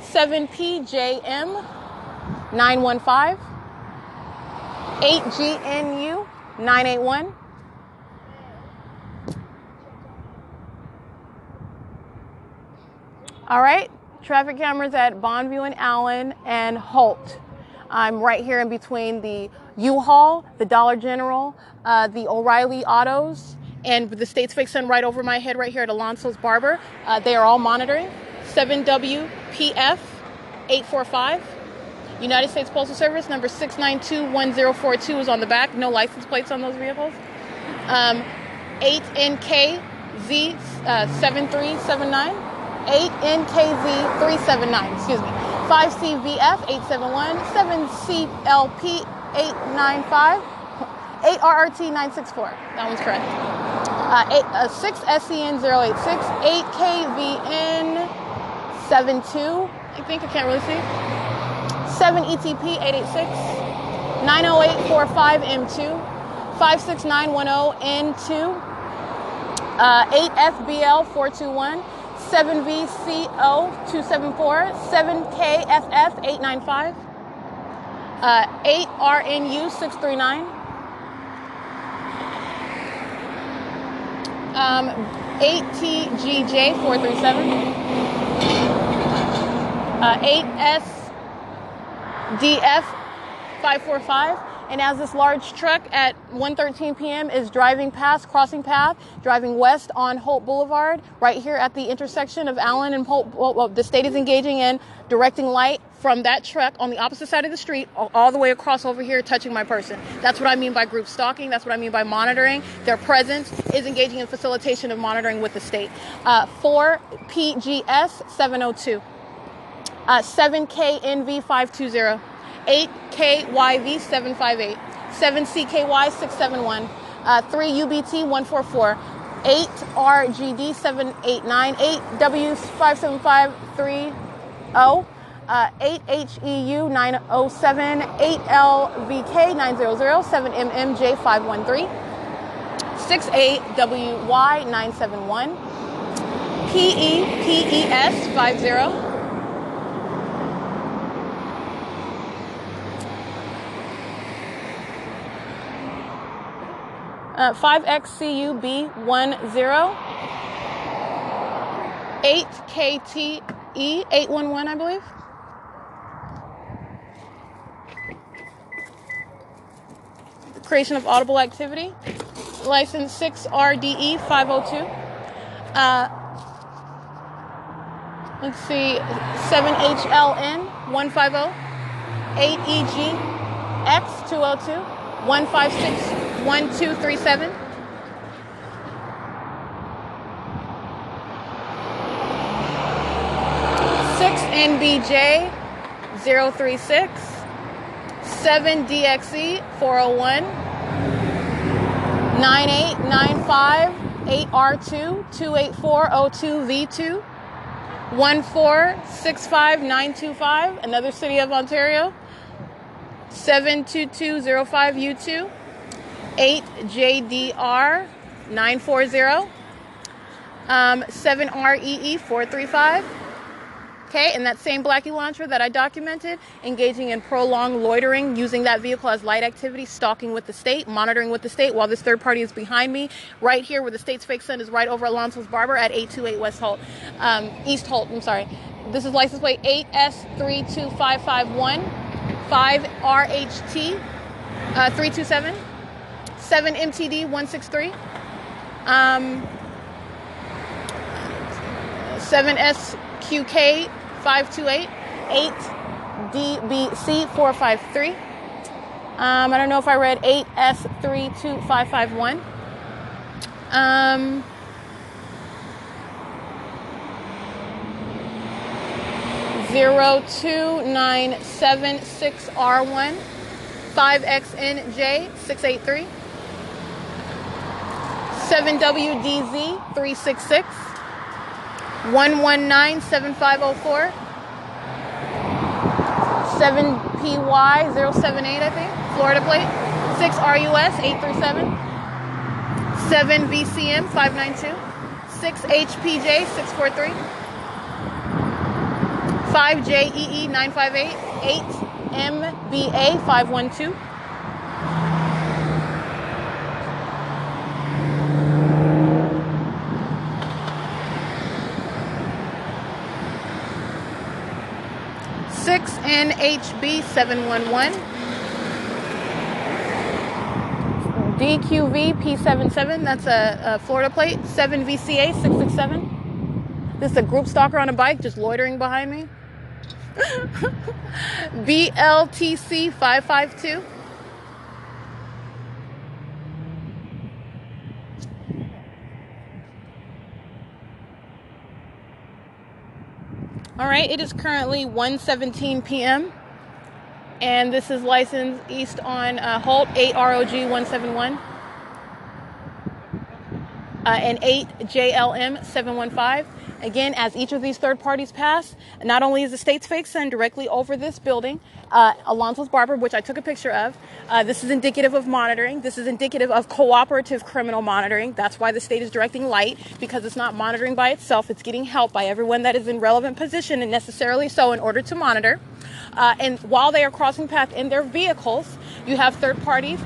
7PJM915, 8GNU981, all right, traffic cameras at Bonneview and Allen and Holt. I'm right here in between the U-Haul, the Dollar General, the O'Reilly Autos, and the state's fake son right over my head right here at Alonso's Barber. They are all monitoring. 7WPF845. United States Postal Service, number 6921042 is on the back. No license plates on those vehicles. 8NKZ7379. 8NKZ379, excuse me. 5CVF871, 7CLP895, 8RRT964. That one's correct. 6SCN086, 8KVN72, I think, I can't really see. 7ETP886, 90845M2, 56910N2, 8FBL421, 7VCO274, 7KFF895, 8RNU639, 8TGJ437, 8SDF545. And as this large truck at 1:13 p.m. is driving past, crossing path, driving west on Holt Boulevard, right here at the intersection of Allen and Holt, well, the state is engaging in directing light from that truck on the opposite side of the street all the way across over here, touching my person. That's what I mean by group stalking. That's what I mean by monitoring. Their presence is engaging in facilitation of monitoring with the state. 4PGS702, 7KNV520, 8KYV758, 7CKY671, 3UBT144, 8RGD789, 8W57530, 8HEU907, 8LVK900, 7MMJ513, 6AWY971, PEPES50, 5XCUB10, 8KTE 811, I believe. Creation of audible activity. License 6RDE 502. Let's see, 7HLN 150. 8EGX 202. 156 1237. 6NBJ 036. 7DXE 401. 9895 8R2 28402V2. 1465925, another city of Ontario. 72205U2. 8JDR 940. 7REE 435. Okay, and that same Black Elantra that I documented, engaging in prolonged loitering, using that vehicle as light activity, stalking with the state, monitoring with the state, while this third party is behind me, right here where the state's fake sun is right over Alonso's Barber at 828 West Holt, East Holt, I'm sorry. This is license plate 8S32551, 5RHT 327, 7MTD 163, 7SQK 528, 8DBC 453. I don't know if I read 8S32551. 02976R1, 5XNJ 683, 7WDZ 366. 1197504, 7PY078, I think, Florida plate, 6RUS 837, 7VCM 592, 6HPJ 643, 5JEE 958, 8MBA 512. 6NHB 711, DQV P77, that's a Florida plate, 7VCA 667. This is a group stalker on a bike just loitering behind me. BLTC 552. All right, it is currently 1:17 p.m. and this is license east on Holt 8ROG 171 and 8JLM 715. Again, as each of these third parties pass, not only is the state's fake sun directly over this building, Alonso's Barber, which I took a picture of. This is indicative of monitoring. This is indicative of cooperative criminal monitoring. That's why the state is directing light, because it's not monitoring by itself. It's getting help by everyone that is in relevant position, and necessarily so, in order to monitor. And while they are crossing path in their vehicles, you have third parties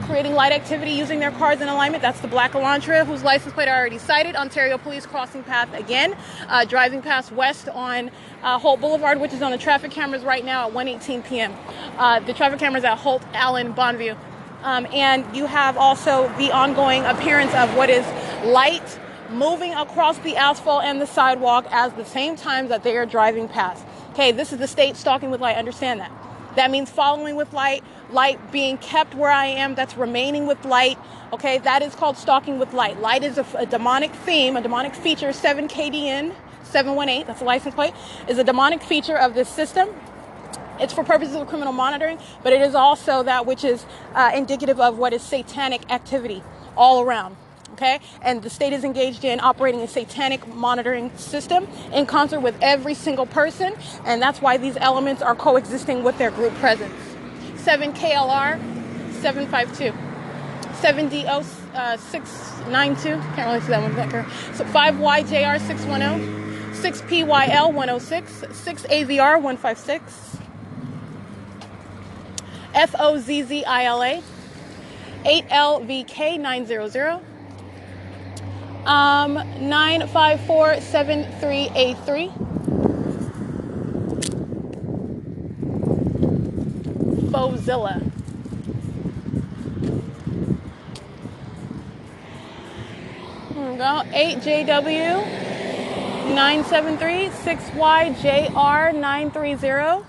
creating light activity using their cars in alignment. That's the Black Elantra, whose license plate I already cited. Ontario Police crossing path again, driving past west on Holt Boulevard, which is on the traffic cameras right now at 1:18 p.m. The traffic cameras at Holt, Allen, Bonneview. And you have also the ongoing appearance of what is light moving across the asphalt and the sidewalk at the same time that they are driving past. Okay, this is the state stalking with light. Understand that. That means following with light, light being kept where I am, that's remaining with light. Okay, that is called stalking with light. Light is a demonic theme, a demonic feature. 7KDN 718, that's the license plate, is a demonic feature of this system. It's for purposes of criminal monitoring, but it is also that which is indicative of what is satanic activity all around. Okay, and the state is engaged in operating a satanic monitoring system in concert with every single person, and that's why these elements are coexisting with their group presence. 7KLR 752, 7DO 692, can't really see that one back here. So 5YJR 610, 6PYL 106, 6AVR 156, FOZZILA 8LVK 900. 9547383. Bozilla. Here we go. 8JW 973 6YJR 930.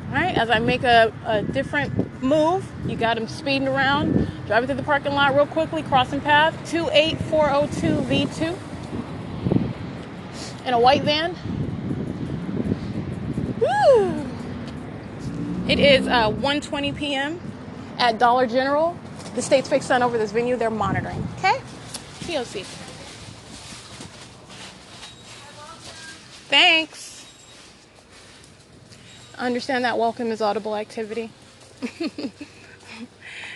All right, as I make a different move, you got him speeding around, driving through the parking lot real quickly, crossing path, 28402V2 in a white van. Woo! It is 1:20 p.m. at Dollar General. The state's fake sun over this venue. They're monitoring. Okay? P.O.C. Thanks. I understand that welcome is audible activity.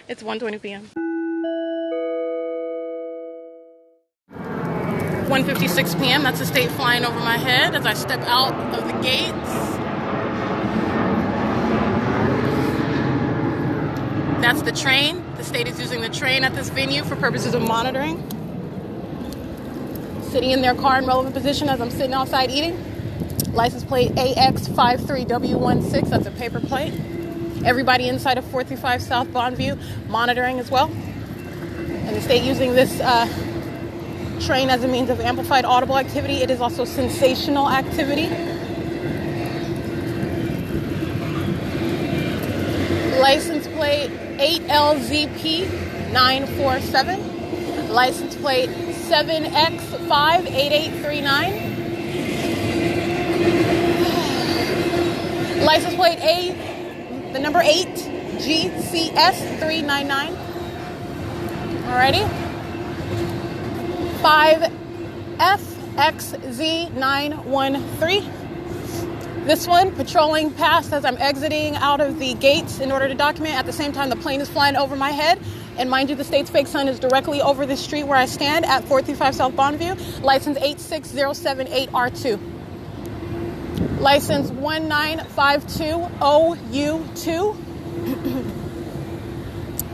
It's 1:20 p.m. 1:56 p.m. That's the state flying over my head as I step out of the gates. That's the train. The state is using the train at this venue for purposes of monitoring. Sitting in their car in relevant position as I'm sitting outside eating. License plate AX53W16. That's a paper plate. Everybody inside of 435 South Bonneview monitoring as well. And the state using this train as a means of amplified audible activity. It is also sensational activity. License plate 8LZP947. License plate 7X58839. License plate the number 8 GCS399. Alrighty. 5FXZ913. This one patrolling past as I'm exiting out of the gates in order to document. At the same time, the plane is flying over my head. And mind you, the state's fake sun is directly over the street where I stand at 435 South Bonneview. License 86078R2. License 1952OU2.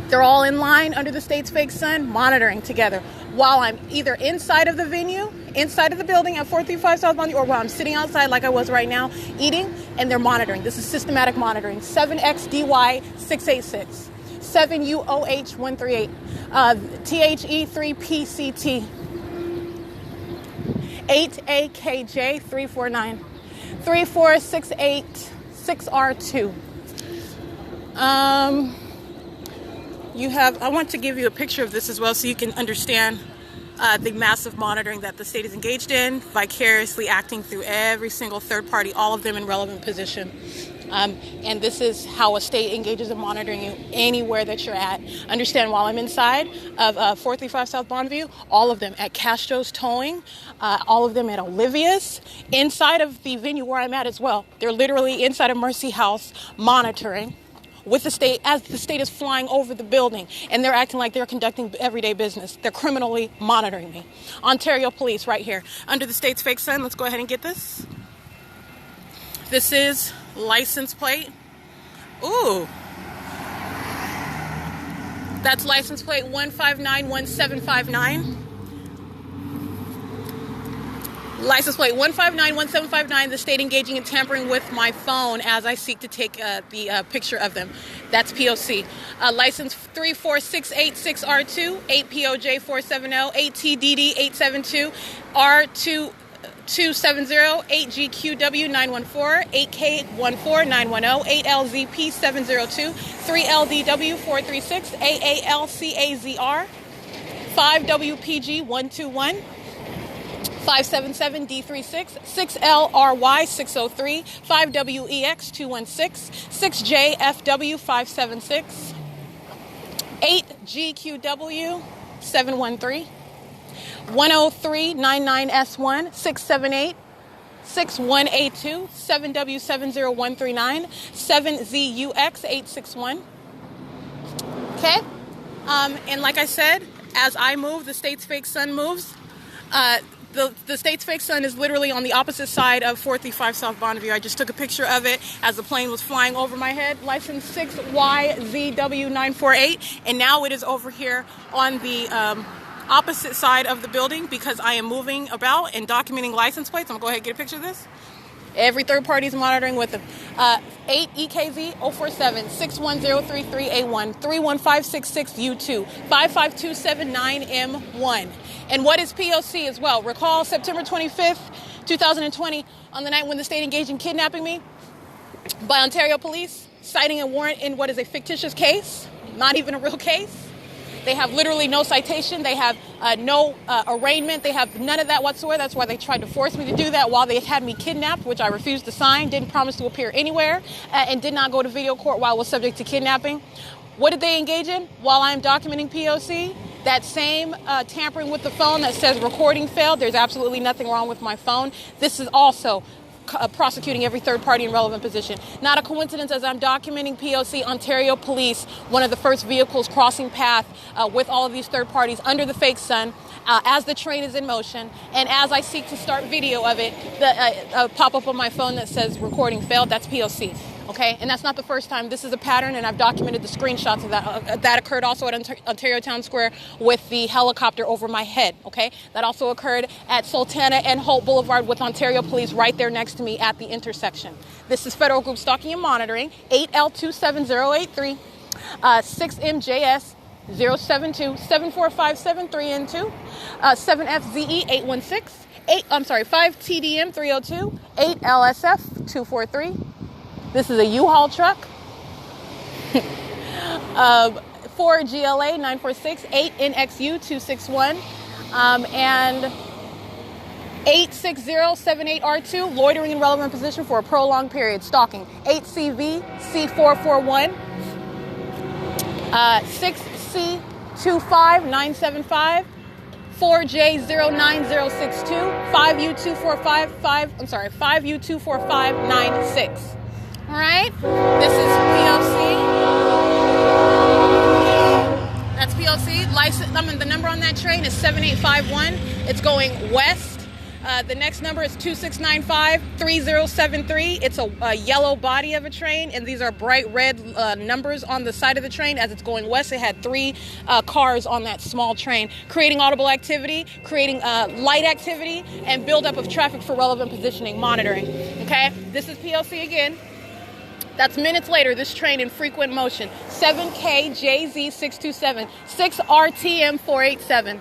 They're all in line under the state's fake sun, monitoring together while I'm either inside of the venue, inside of the building at 435 South Bonneview, or while I'm sitting outside like I was right now eating, and they're monitoring. This is systematic monitoring. 7XDY686, 7UOH138, THE3PCT, 8AKJ349, 34686R2. I want to give you a picture of this as well so you can understand the massive monitoring that the state is engaged in, vicariously acting through every single third party, all of them in relevant position. And this is how a state engages in monitoring you anywhere that you're at. Understand, while I'm inside of 435 South Bonneview, all of them at Castro's Towing, all of them at Olivia's, inside of the venue where I'm at as well. They're literally inside of Mercy House monitoring with the state as the state is flying over the building, and they're acting like they're conducting everyday business. They're criminally monitoring me. Ontario Police right here under the state's fake sun. Let's go ahead and get this. This is license plate. Ooh. That's license plate 1591759. License plate 1591759. The state engaging in tampering with my phone as I seek to take the picture of them. That's P.O.C. License 34686R2, 8POJ470, 8TDD872, R2. 270, 8GQW914, 8K14910, 8LZP702, 3LDW436, AALCAZR, 5WPG121, 577D36, 6LRY603, 5WEX216, 6JFW576, 8GQW713, 10399S1, 678, 6182, 7W70139, 7ZUX861. Okay? And like I said, as I move, the state's fake sun moves. The state's fake sun is literally on the opposite side of 435 South Bonneview. I just took a picture of it as the plane was flying over my head. License 6YZW948. And now it is over here on the opposite side of the building because I am moving about and documenting license plates. I'm going to go ahead and get a picture of this. Every third party is monitoring with them. 8 EKZ 047 61033A1 31566U2 55279M1. And what is P.O.C. as well? Recall September 25th, 2020, on the night when the state engaged in kidnapping me by Ontario police, citing a warrant in what is a fictitious case, not even a real case. They have literally no citation. They have no arraignment. They have none of that whatsoever. That's why they tried to force me to do that while they had me kidnapped, which I refused to sign, didn't promise to appear anywhere, and did not go to video court while I was subject to kidnapping. What did they engage in while I'm documenting P.O.C.? That same tampering with the phone that says recording failed. There's absolutely nothing wrong with my phone. This is also prosecuting every third party in relevant position. Not a coincidence, as I'm documenting P.O.C., Ontario Police, one of the first vehicles crossing path with all of these third parties under the fake sun as the train is in motion, and as I seek to start video of it, the pop-up on my phone that says recording failed, that's P.O.C. Okay, and that's not the first time. This is a pattern, and I've documented the screenshots of that. That occurred also at Ontario Town Square with the helicopter over my head. Okay, that also occurred at Sultana and Holt Boulevard with Ontario Police right there next to me at the intersection. This is Federal Group Stalking and Monitoring, 8L27083, 6MJS 072-745-73N2, 7FZE 5TDM 302, 8LSF 243. This is a U-Haul truck. 4 GLA 946, 8 NXU 261, and 86078R2, loitering in relevant position for a prolonged period, stalking. 8CV C441, 6C25975, 4J09062, 5U245596. All right, this is P.O.C. That's P.O.C. License. The number on that train is 7851. It's going west. The next number is 2695-3073. It's a yellow body of a train, and these are bright red numbers on the side of the train. As it's going west, it had 3 cars on that small train, creating audible activity, creating light activity, and buildup of traffic for relevant positioning, monitoring. Okay, this is P.O.C. again. That's minutes later, this train in frequent motion. 7KJZ627, 6RTM487.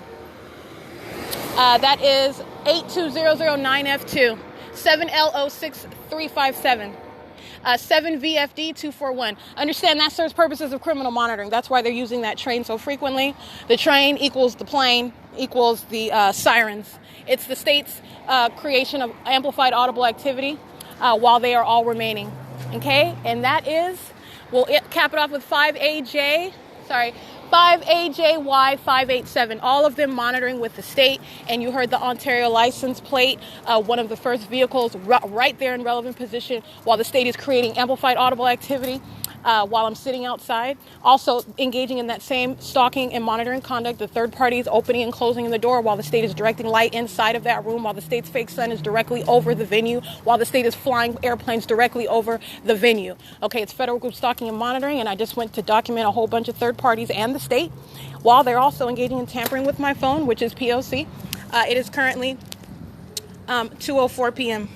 That is 82009F2, 7LO6357, 7VFD241. Understand that serves purposes of criminal monitoring. That's why they're using that train so frequently. The train equals the plane equals the sirens. It's the state's creation of amplified audible activity while they are all remaining. Okay, and that is, we'll cap it off with 5AJY587, all of them monitoring with the state. And you heard the Ontario license plate, one of the first vehicles right there in relevant position while the state is creating amplified audible activity while I'm sitting outside. Also engaging in that same stalking and monitoring conduct, the third party is opening and closing the door while the state is directing light inside of that room, while the state's fake sun is directly over the venue, while the state is flying airplanes directly over the venue. Okay, it's Federal Group Stalking and Monitoring, and I just went to document a whole bunch of third parties and the state while they're also engaging in tampering with my phone, which is P.O.C. It is currently 2:04 p.m.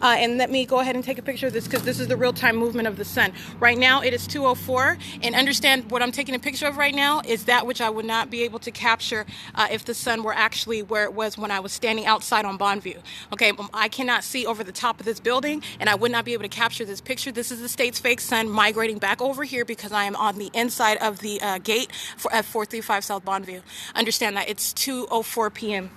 And let me go ahead and take a picture of this because this is the real-time movement of the sun. Right now it is 2:04, and understand what I'm taking a picture of right now is that which I would not be able to capture if the sun were actually where it was when I was standing outside on Bonneview. Okay, I cannot see over the top of this building, and I would not be able to capture this picture. This is the state's fake sun migrating back over here because I am on the inside of the gate at 435 South Bonneview. Understand that it's 2:04 p.m.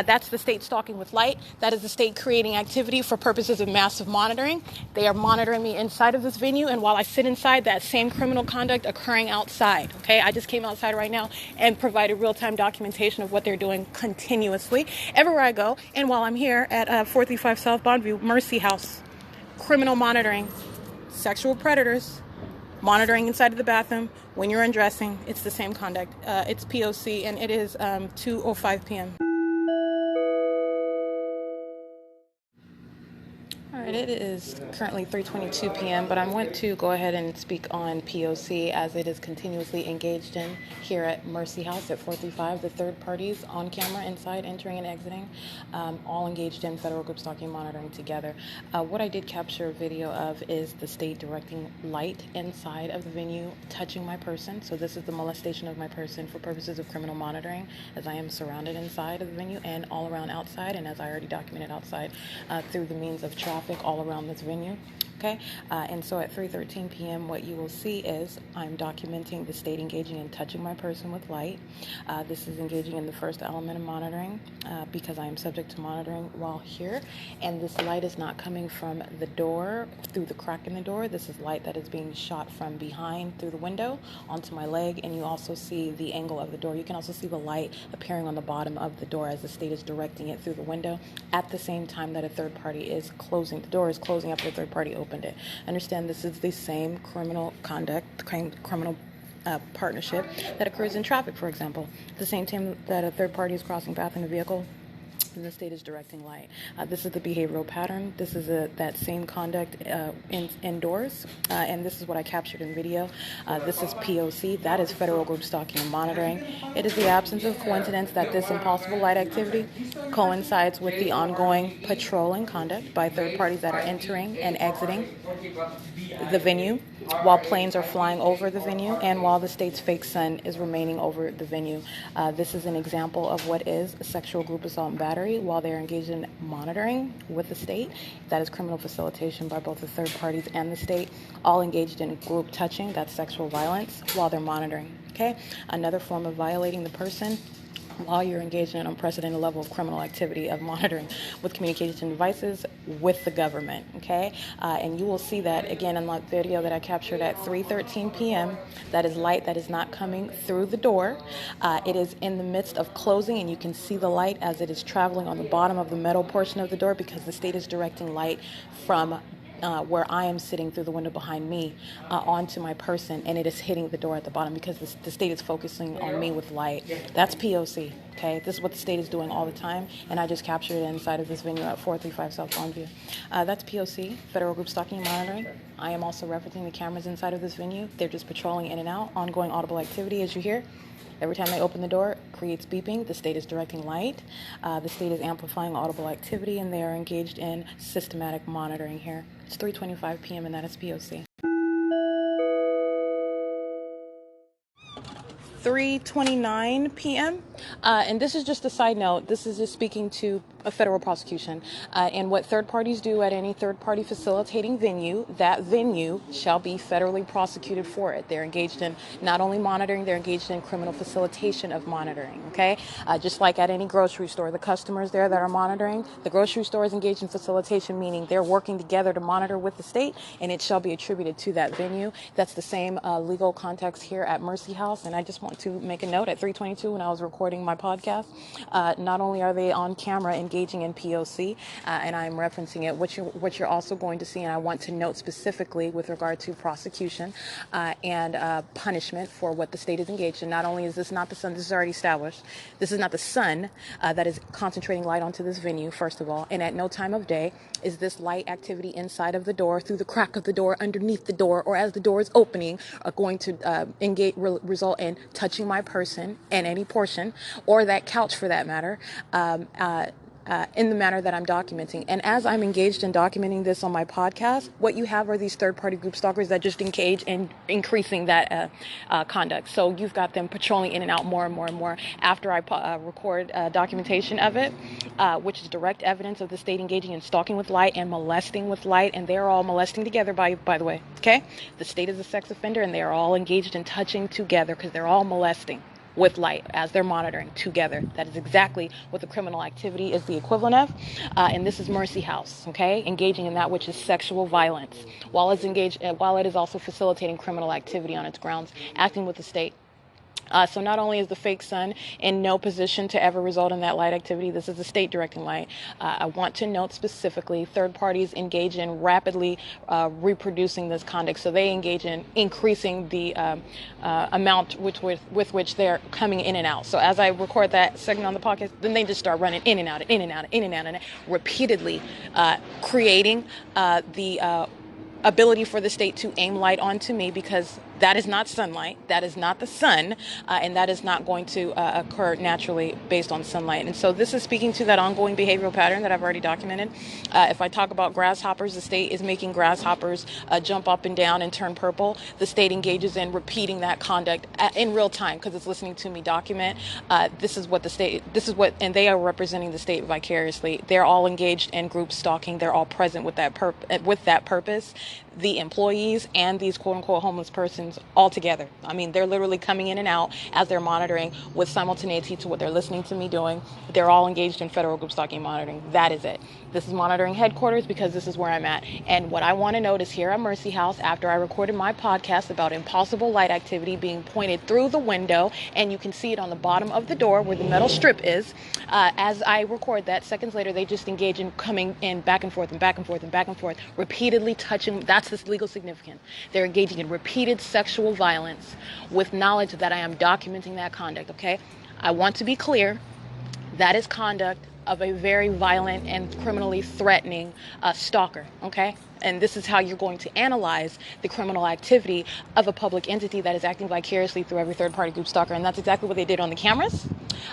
That's the state stalking with light. That is the state creating activity for purposes of massive monitoring. They are monitoring me inside of this venue, and while I sit inside, that same criminal conduct occurring outside. Okay, I just came outside right now and provided real-time documentation of what they're doing continuously everywhere I go. And while I'm here at 435 South Bonneview, Mercy House, criminal monitoring, sexual predators, monitoring inside of the bathroom when you're undressing. It's the same conduct. It's P.O.C. and it is 2:05 p.m. right, it is currently 3:22 p.m., but I want to go ahead and speak on P.O.C. as it is continuously engaged in here at Mercy House at 435. The third parties on camera inside, entering and exiting, all engaged in federal group stalking and monitoring together. What I did capture a video of is the state directing light inside of the venue, touching my person. So this is the molestation of my person for purposes of criminal monitoring, as I am surrounded inside of the venue and all around outside, and as I already documented outside, through the means of traffic all around this venue. Okay, and so at 3:13 p.m. what you will see is I'm documenting the state engaging in touching my person with light. This is engaging in the first element of monitoring because I am subject to monitoring while here, and this light is not coming from the door through the crack in the door. This is light that is being shot from behind through the window onto my leg, and you also see the angle of the door. You can also see the light appearing on the bottom of the door as the state is directing it through the window at the same time that a third party is closing. The door is closing after a third party opened it. Understand this is the same criminal conduct, criminal partnership that occurs in traffic, for example. The same time that a third party is crossing path in a vehicle, and the state is directing light. This is the behavioral pattern. This is that same conduct indoors, and this is what I captured in video. This is P.O.C. That is federal group stalking and monitoring. It is the absence of coincidence that this impossible light activity coincides with the ongoing patrolling conduct by third parties that are entering and exiting the venue while planes are flying over the venue and while the state's fake sun is remaining over the venue. This is an example of what is a sexual group assault and battery while they're engaged in monitoring with the state. That is criminal facilitation by both the third parties and the state, all engaged in group touching. That's sexual violence while they're monitoring. Okay, another form of violating the person while you're engaged in an unprecedented level of criminal activity of monitoring with communication devices with the government, okay? And you will see that, again, in that video that I captured at 3:13 p.m. That is light that is not coming through the door. It is in the midst of closing, and you can see the light as it is traveling on the bottom of the metal portion of the door because the state is directing light from where I am sitting through the window behind me onto my person, and it is hitting the door at the bottom because the state is focusing on me with light. That's P.O.C. Okay, this is what the state is doing all the time, and I just captured it inside of this venue at 435 South Longview. That's P.O.C. Federal Group Stalking and Monitoring. I am also referencing the cameras inside of this venue. They're just patrolling in and out, ongoing audible activity as you hear. Every time they open the door, it creates beeping. The state is directing light. The state is amplifying audible activity, and they are engaged in systematic monitoring here. It's 3:25 p.m., and that is P.O.C. 3:29 p.m. And this is just a side note. This is just speaking to a federal prosecution and what third parties do at any third party facilitating venue. That venue shall be federally prosecuted for it. They're engaged in not only monitoring, they're engaged in criminal facilitation of monitoring. Okay, just like at any grocery store, the customers there that are monitoring, the grocery store is engaged in facilitation, meaning they're working together to monitor with the state, and it shall be attributed to that venue. That's the same legal context here at Mercy House, and I just want to make a note at 3:22 when I was recording my podcast. Not only are they on camera engaging in P.O.C., and I'm referencing it, what you're also going to see, and I want to note specifically with regard to prosecution and punishment for what the state is engaged in. Not only is this not the sun, this is already established, this is not the sun that is concentrating light onto this venue, first of all, and at no time of day is this light activity inside of the door, through the crack of the door, underneath the door, or as the door is opening, are going to result in touching my person and any portion, or that couch for that matter, in the manner that I'm documenting. And as I'm engaged in documenting this on my podcast, what you have are these third-party group stalkers that just engage in increasing that conduct. So you've got them patrolling in and out more and more and more after I record documentation of it, which is direct evidence of the state engaging in stalking with light and molesting with light, and they're all molesting together, by the way, okay? The state is a sex offender, and they are all engaged in touching together because they're all molesting with light as they're monitoring together. That is exactly what the criminal activity is the equivalent of, and this is Mercy House, okay? Engaging in that which is sexual violence, while it is also facilitating criminal activity on its grounds, acting with the state So not only is the fake sun in no position to ever result in that light activity, this is the state directing light. I want to note specifically, third parties engage in rapidly reproducing this conduct. So they engage in increasing the amount with which they're coming in and out. So as I record that segment on the podcast, then they just start running in and out, in and out, in and out, and repeatedly creating the ability for the state to aim light onto me, because that is not sunlight, that is not the sun, and that is not going to occur naturally based on sunlight. And so this is speaking to that ongoing behavioral pattern that I've already documented. If I talk about grasshoppers, the state is making grasshoppers jump up and down and turn purple. The state engages in repeating that conduct in real time because it's listening to me document. This is what, and they are representing the state vicariously. They're all engaged in group stalking. They're all present with that purpose. The employees and these quote-unquote homeless persons all together. I mean, they're literally coming in and out as they're monitoring with simultaneity to what they're listening to me doing. They're all engaged in federal group stalking monitoring. That is it. This is monitoring headquarters because this is where I'm at. And what I want to note is here at Mercy House, after I recorded my podcast about impossible light activity being pointed through the window, and you can see it on the bottom of the door where the metal strip is, as I record that, seconds later, they just engage in coming in back and forth and back and forth and back and forth, repeatedly touching. That's this legal significance. They're engaging in repeated sexual violence with knowledge that I am documenting that conduct, okay? I want to be clear, that is conduct of a very violent and criminally threatening stalker, okay? And this is how you're going to analyze the criminal activity of a public entity that is acting vicariously through every third-party group stalker. And that's exactly what they did on the cameras.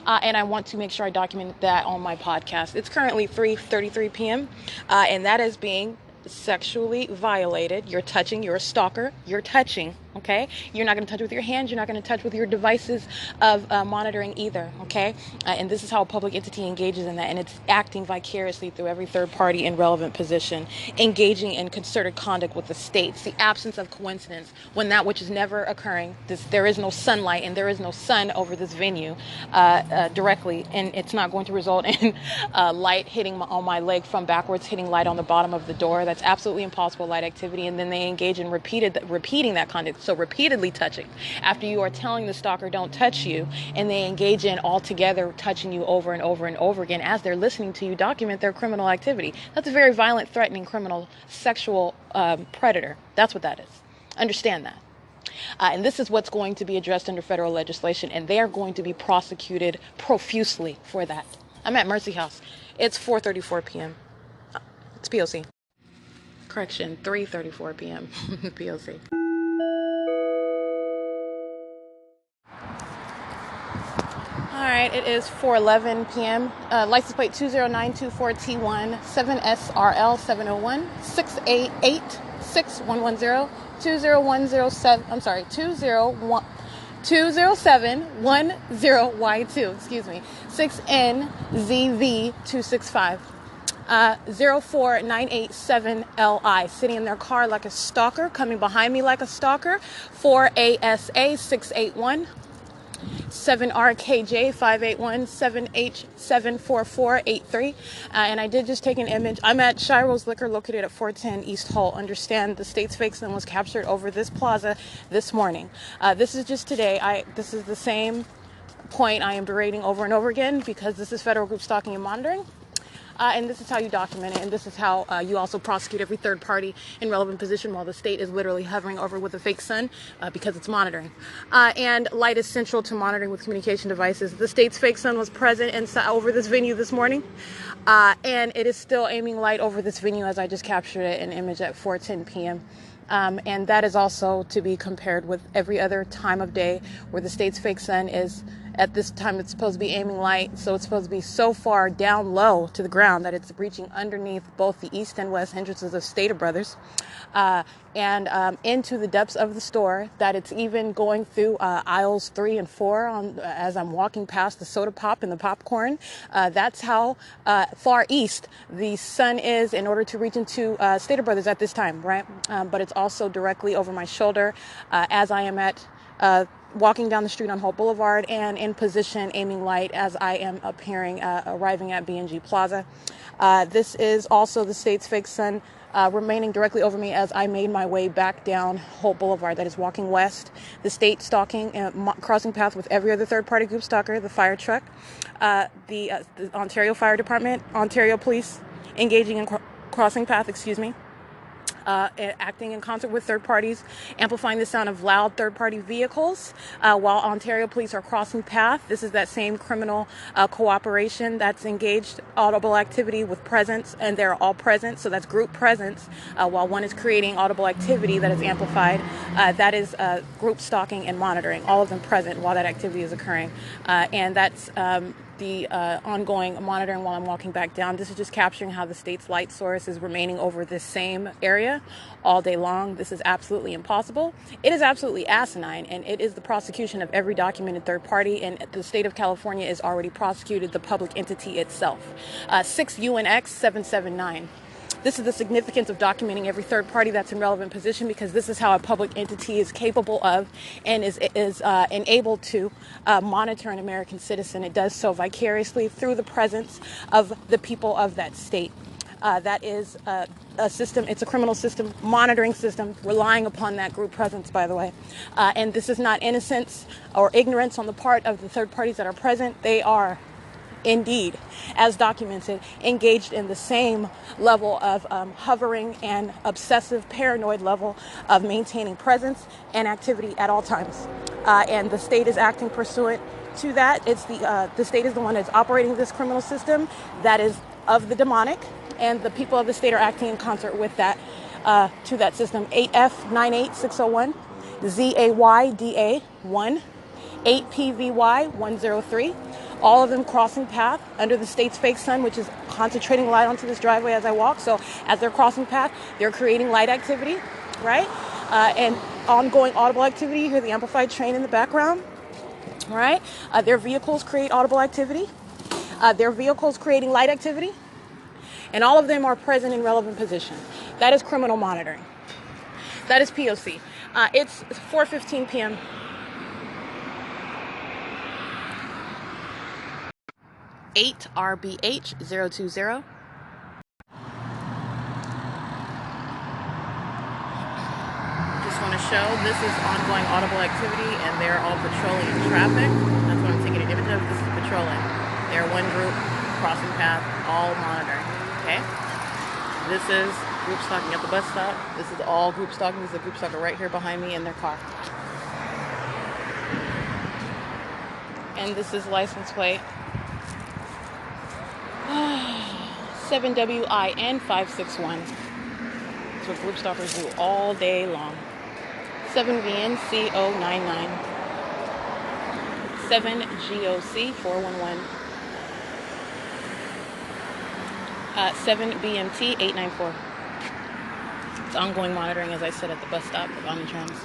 And I want to make sure I document that on my podcast. It's currently 3:33 p.m. And that is being sexually violated. You're touching, you're a stalker, you're touching, okay? You're not going to touch with your hands, you're not going to touch with your devices of monitoring either, okay? And this is how a public entity engages in that, and it's acting vicariously through every third party in relevant position, engaging in concerted conduct with the state. It's the absence of coincidence when that which is never occurring, there is no sunlight and there is no sun over this venue directly, and it's not going to result in light hitting on my leg from backwards, hitting light on the bottom of the door. That's absolutely impossible light activity. And then they engage in repeating that conduct. So repeatedly touching. After you are telling the stalker don't touch you, and they engage in all together touching you over and over and over again as they're listening to you document their criminal activity. That's a very violent, threatening, criminal, sexual predator. That's what that is. Understand that. And this is what's going to be addressed under federal legislation, and they are going to be prosecuted profusely for that. I'm at Mercy House. It's 4:34 p.m. It's P.O.C. Correction, 3:34 p.m. P.O.C. All right, it is 4:11 p.m. License plate 20924T1 7SRL 701 688 6110 20107. I'm sorry, 20710Y2. Excuse me, 6NZV265. 04987LI, sitting in their car like a stalker, coming behind me like a stalker. 4ASA 681, 7RKJ 581, 7H74483. And I did just take an image. I'm at Shiro's Liquor, located at 410 East Hull. Understand, the state's fake sun was captured over this plaza this morning. This is just today. This is the same point I am berating over and over again, because this is federal group stalking and monitoring. And this is how you document it, and this is how you also prosecute every third party in relevant position while the state is literally hovering over with a fake sun because it's monitoring. And light is central to monitoring with communication devices. The state's fake sun was present over this venue this morning, and it is still aiming light over this venue as I just captured it in image at 4:10 p.m. And that is also to be compared with every other time of day where the state's fake sun is. At this time, it's supposed to be aiming light, so it's supposed to be so far down low to the ground that it's reaching underneath both the east and west entrances of Stater Brothers and into the depths of the store, that it's even going through aisles 3 and 4 as I'm walking past the soda pop and the popcorn. That's how far east the sun is in order to reach into Stater Brothers at this time, right? But it's also directly over my shoulder as I am at walking down the street on Hope Boulevard and in position aiming light as I am arriving at B&G Plaza. This is also the state's fake sun remaining directly over me as I made my way back down Hope Boulevard. That is walking west. The state stalking crossing path with every other third-party group stalker, the fire truck, the Ontario Fire Department, Ontario Police engaging in crossing path, acting in concert with third parties, amplifying the sound of loud third-party vehicles while Ontario police are crossing path. This is that same criminal cooperation that's engaged audible activity with presence, and they're all present, so that's group presence, while one is creating audible activity that is amplified. That is group stalking and monitoring, all of them present while that activity is occurring. And that's the ongoing monitoring while I'm walking back down. This is just capturing how the state's light source is remaining over this same area all day long. This is absolutely impossible. It is absolutely asinine, and it is the prosecution of every documented third party, and the state of California has already prosecuted the public entity itself. 6 UNX 779. This is the significance of documenting every third party that's in relevant position, because this is how a public entity is capable of and is enabled to monitor an American citizen. It does so vicariously through the presence of the people of that state. That is a system, it's a criminal system, monitoring system, relying upon that group presence, by the way. And this is not innocence or ignorance on the part of the third parties that are present. They are indeed, as documented, engaged in the same level of hovering and obsessive paranoid level of maintaining presence and activity at all times. And the state is acting pursuant to that. It's the state is the one that's operating this criminal system that is of the demonic, and the people of the state are acting in concert with that, to that system. 8F98601, ZAYDA 1, 8PVY 103. All of them crossing path under the state's fake sun, which is concentrating light onto this driveway as I walk. So as they're crossing path, they're creating light activity, right? And ongoing audible activity. You hear the amplified train in the background, right? Their vehicles create audible activity. Their vehicles creating light activity. And all of them are present in relevant position. That is criminal monitoring. That is P.O.C. It's 4:15 p.m. RBH 020. Just want to show this is ongoing audible activity, and they're all patrolling traffic. That's what I'm taking an image of. This is patrolling. They're one group crossing path, all monitoring. Okay. This is group stalking at the bus stop. This is all group stalking. This is a group stalker right here behind me in their car. And this is license plate 7WIN 561. That's what group stalkers do all day long. 7VNCO99. 7GOC 411. 7BMT 894. It's ongoing monitoring, as I said, at the bus stop of Omnitrans.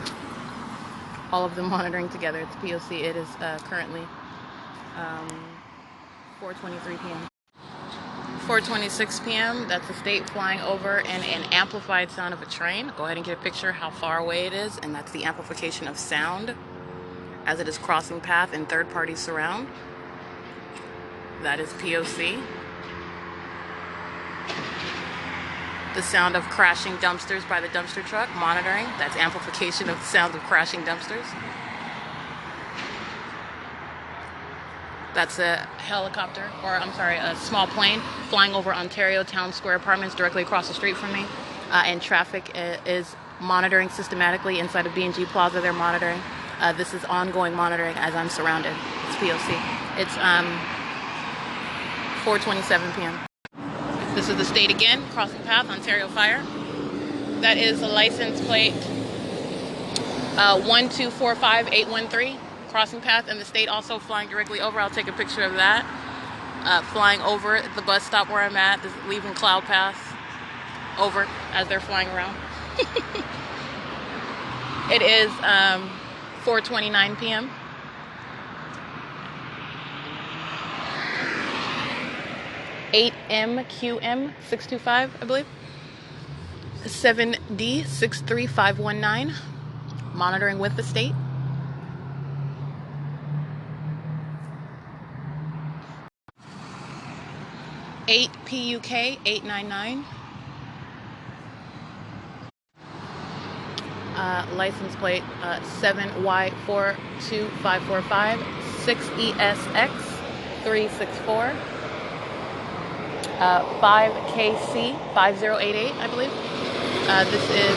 All of them monitoring together. It's P.O.C. It is currently 4:23 p.m. 4:26 p.m. That's the state flying over and an amplified sound of a train. Go ahead and get a picture how far away it is, and that's the amplification of sound as it is crossing path and third parties surround. That is P.O.C. The sound of crashing dumpsters by the dumpster truck, monitoring. That's amplification of the sound of crashing dumpsters. That's a helicopter, or I'm sorry, a small plane flying over Ontario Town Square Apartments directly across the street from me. And traffic is monitoring systematically inside of B&G Plaza. They're monitoring. This is ongoing monitoring as I'm surrounded. It's P.O.C. It's 4:27 p.m. This is the state again, crossing path, Ontario Fire. That is the license plate 1245813, crossing path, and the state also flying directly over. I'll take a picture of that. Flying over the bus stop where I'm at, leaving Cloud Pass over as they're flying around. It is 4:29 p.m. 8MQM625, I believe. 7D63519, monitoring with the state. 8 PUK 899. License plate 7Y42545 6ESX 364 5KC 5088, I believe. This is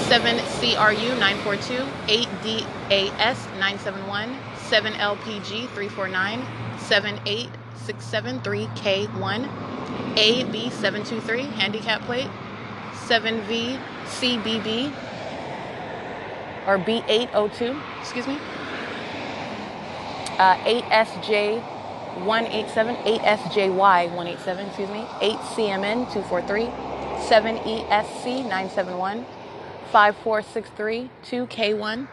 7CRU 942 8DAS 971 7LPG 349 78673K1 AB723 handicap plate 7VCBB or B802, excuse me. 8SJ187, 8SJY187, excuse me. 8CMN243, 7ESC971, 5463 2K1.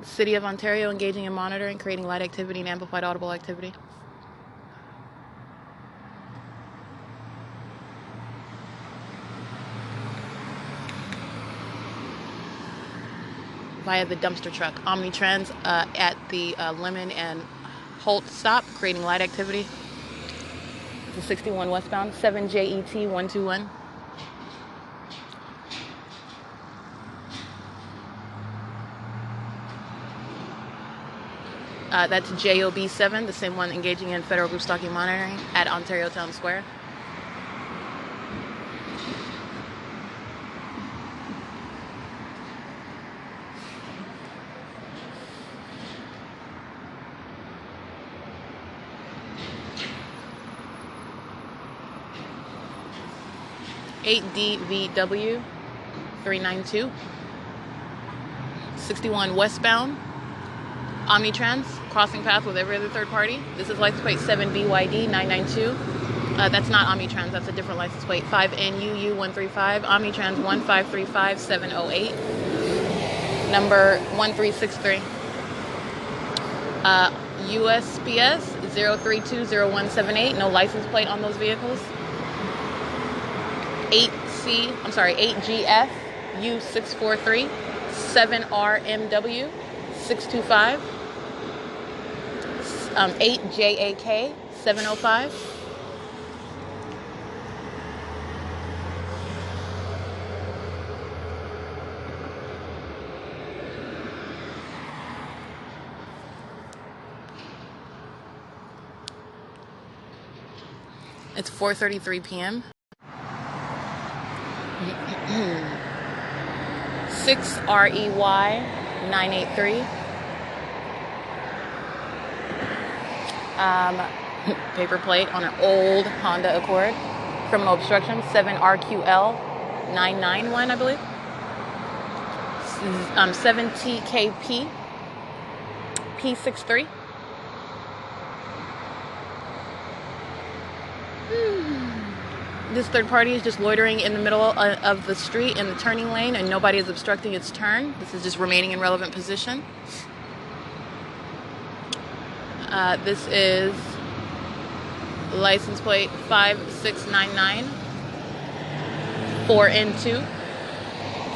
City of Ontario engaging in monitoring, creating light activity and amplified audible activity. Via the dumpster truck. Omnitrans at the Lemon and Holt stop, creating light activity. The 61 westbound, 7JET121. That's JOB7, the same one engaging in federal group stalking monitoring at Ontario Town Square. $8DVW 392. 61 westbound. Omnitrans, crossing path with every other third party. This is license plate 7BYD 992. That's not Omnitrans, that's a different license plate. 5NUU135, Omnitrans 1535708, number 1363. USPS 0320178, no license plate on those vehicles. 8GF U643, 7RMW 625, 8JAK 705. It's 4:33 p.m. 6REY 983. Paper plate on an old Honda Accord. Criminal obstruction 7RQL 991, I believe. 7TKP P63. This third party is just loitering in the middle of the street in the turning lane, and nobody is obstructing its turn. This is just remaining in relevant position. This is license plate 5699 4N2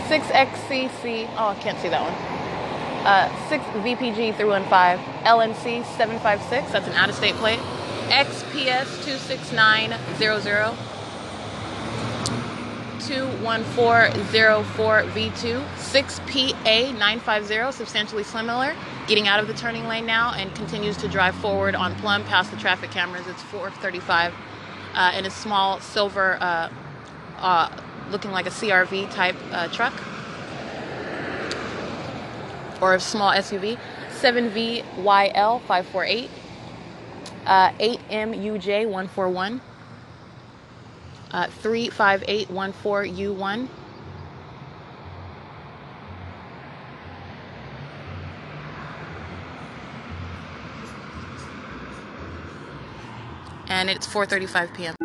6XCC. Oh, I can't see that one. 6VPG 315 LNC 756. That's an out-of-state plate. XPS 26900 21404V2 6PA950, substantially similar, getting out of the turning lane now and continues to drive forward on Plum past the traffic cameras. It's 435 in a small silver looking like a CRV type truck or a small SUV. 7VYL548 8MUJ141 35814U1. And it's 4:35 p.m.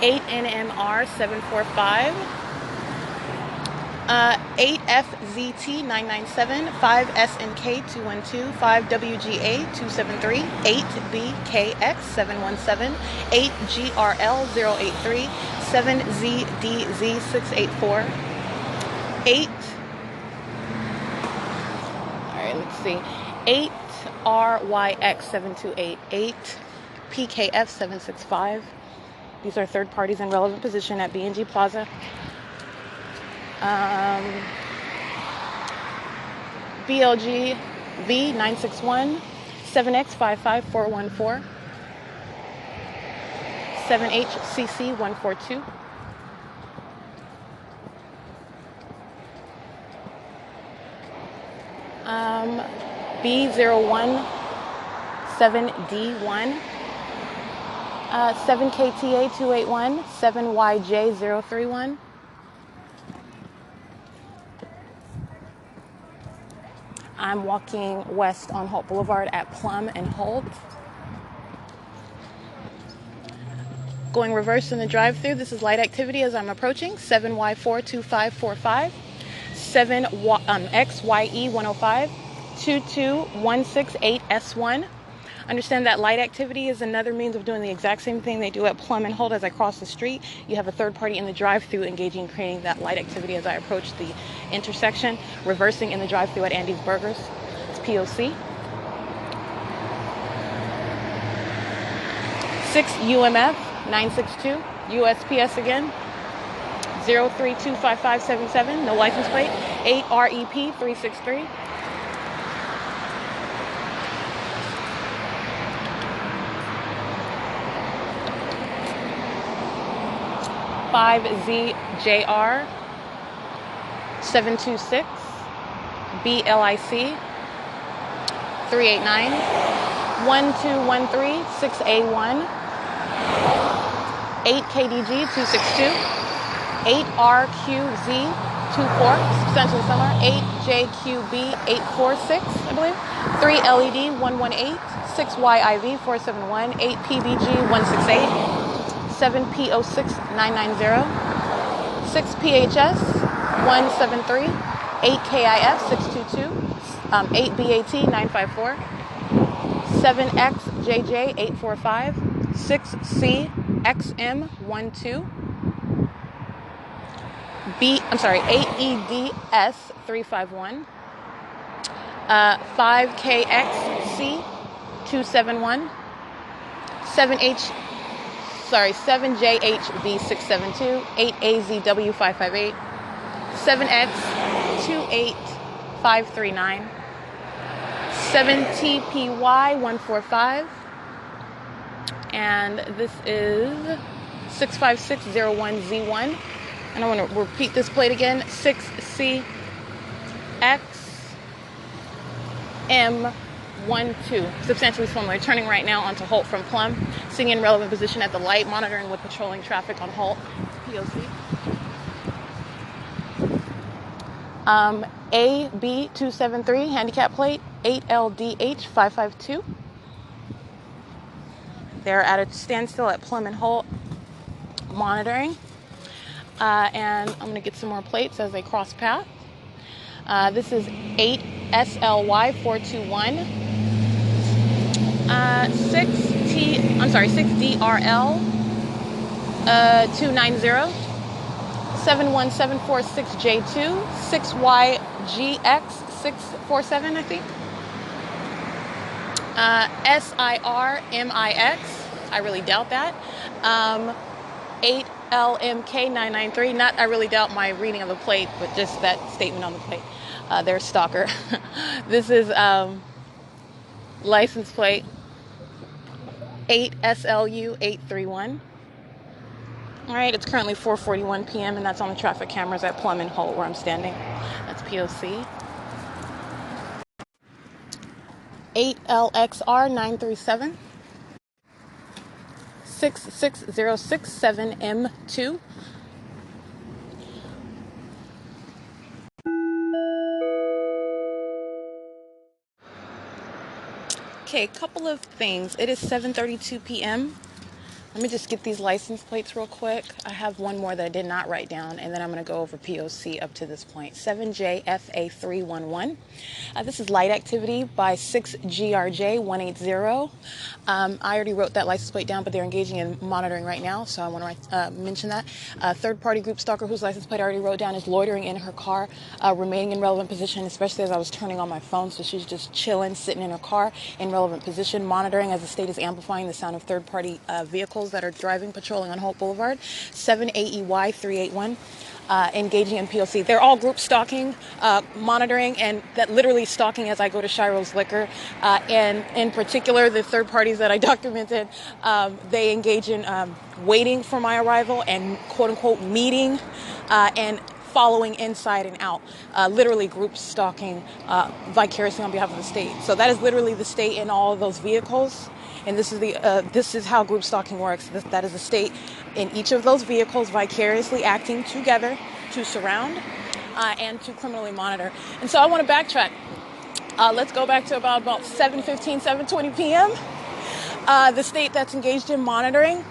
8NMR 745 8FZT 997, 5SNK 212, 5WGA 273, 8BKX 717, 8GRL 083, 7ZDZ 684, 8. Alright, let's see. 8RYX 728, 8PKF 765. These are third parties in relevant position at B&G Plaza. BLG V961, 7X55414, 7HCC 142. B01 7D1, 7KTA 281, 7YJ 031. I'm walking west on Holt Boulevard at Plum and Holt. Going reverse in the drive-thru. This is light activity as I'm approaching. 7Y42545, 7XYE 105, 22168S1. Understand that light activity is another means of doing the exact same thing they do at Plum and Holt as I cross the street. You have a third party in the drive-thru engaging, creating that light activity as I approach the intersection. Reversing in the drive-thru at Andy's Burgers. It's P.O.C. 6 UMF 962, USPS again. 0325577, no license plate. 8 REP 363. 5ZJR 726, BLIC 389, 1213 6A1, 8KDG 262, 8RQZ 24, Central Summer, 8JQB 846, I believe, 3LED 118, 6YIV 471, 8PBG 168, 7P06 990, 6PHS 173, 8KIF 622, 8BAT 954, 7XJJ 845, 6CXM 12, 8EDS 351, 5KXC 271, 7JHV 672, 8AZW 558, 7X 28539, 7TPY 145, and this is 65601Z1. And I want to repeat this plate again, 6CXM12, substantially similar. Turning right now onto Holt from Plum, sitting in relevant position at the light, monitoring with patrolling traffic on Holt. P.O.C. AB273, handicap plate, 8LDH 552. They're at a standstill at Plum and Holt, monitoring. And I'm going to get some more plates as they cross path. This is 8SLY 421, 6DRL 290, 71746J2, 6YGX 647, I think. SIRMIX, I really doubt that. 8LMK 993, not I really doubt my reading of the plate, but just that statement on the plate. There's Stalker. This is license plate 8SLU 831. All right, it's currently 4:41 p.m. and that's on the traffic cameras at Plum and Holt where I'm standing. That's POC. 8LXR 937, 66067M2. Okay, couple of things. It is 7:32 p.m. Let me just get these license plates real quick. I have one more that I did not write down, and then I'm going to go over P.O.C. up to this point. 7JFA311. This is light activity by 6GRJ180. I already wrote that license plate down, but they're engaging in monitoring right now, so I want to mention that. Third-party group stalker whose license plate I already wrote down is loitering in her car, remaining in relevant position, especially as I was turning on my phone, so she's just chilling, sitting in her car in relevant position, monitoring as the state is amplifying the sound of third-party vehicles that are driving, patrolling on Hope Boulevard. 7AEY381. Engaging in P.O.C. They're all group stalking, monitoring, and that literally stalking as I go to Shiro's Liquor. And in particular, the third parties that I documented, they engage in waiting for my arrival and quote-unquote meeting and following inside and out, literally group stalking vicariously on behalf of the state. So that is literally the state in all of those vehicles. And this is how group stalking works. That is the state in each of those vehicles vicariously acting together to surround and to criminally monitor. And so I want to backtrack. Let's go back to about 7:15, 7:20 p.m. The state that's engaged in monitoring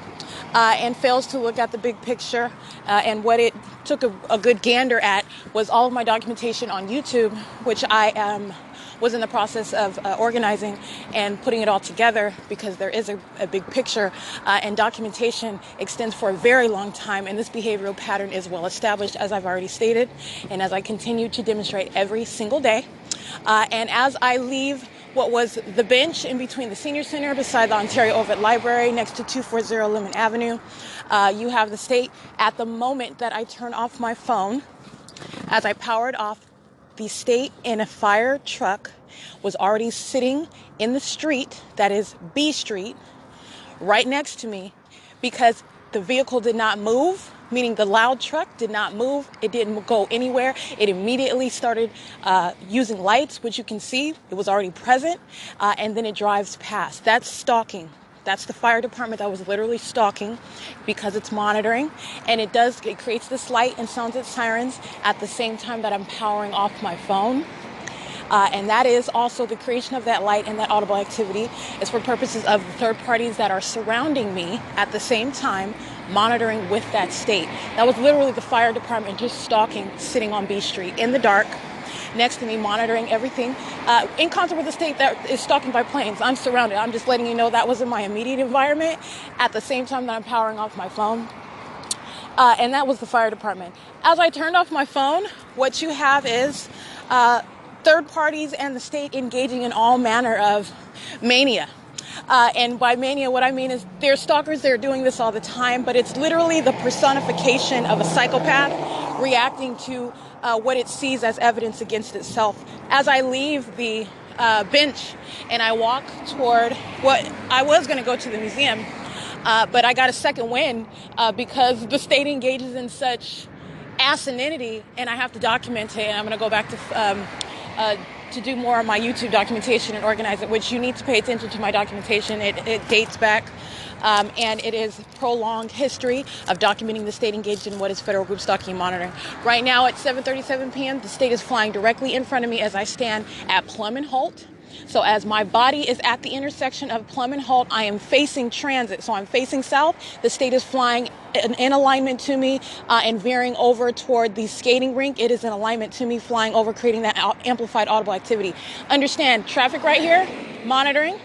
and fails to look at the big picture. And what it took a good gander at was all of my documentation on YouTube, which I was in the process of organizing and putting it all together, because there is a big picture and documentation extends for a very long time, and this behavioral pattern is well established, as I've already stated, and as I continue to demonstrate every single day. And as I leave what was the bench in between the Senior Center beside the Ontario Ovid Library next to 240 Lemon Avenue, you have the state. At the moment that I turn off my phone, as I powered off, the state in a fire truck was already sitting in the street, that is B Street, right next to me, because the vehicle did not move, meaning the loud truck did not move. It didn't go anywhere. It immediately started using lights, which you can see, it was already present, and then it drives past. That's stalking. That's the fire department that was literally stalking, because it's monitoring, and it creates this light and sounds its sirens at the same time that I'm powering off my phone. And that is also the creation of that light and that audible activity is for purposes of third parties that are surrounding me at the same time, monitoring with that state. That was literally the fire department just stalking, sitting on B Street in the dark, next to me, monitoring everything in concert with the state that is stalking by planes. I'm surrounded. I'm just letting you know that was in my immediate environment at the same time that I'm powering off my phone. And that was the fire department. As I turned off my phone, what you have is third parties and the state engaging in all manner of mania. And by mania, what I mean is they're stalkers, they're doing this all the time, but it's literally the personification of a psychopath reacting to what it sees as evidence against itself. As I leave the bench and I walk toward what I was going to go to the museum, but I got a second wind because the state engages in such asininity, and I have to document it, and I'm going to go back to do more of my YouTube documentation and organize it, which you need to pay attention to my documentation. It dates back, and it is prolonged history of documenting the state engaged in what is federal group stalking and monitoring. Right now at 7:37 p.m., the state is flying directly in front of me as I stand at Plum and Holt. So as my body is at the intersection of Plum and Holt, I am facing transit. So I'm facing south. The state is flying in alignment to me and veering over toward the skating rink. It is in alignment to me, flying over, creating that amplified audible activity. Understand, traffic right here, monitoring.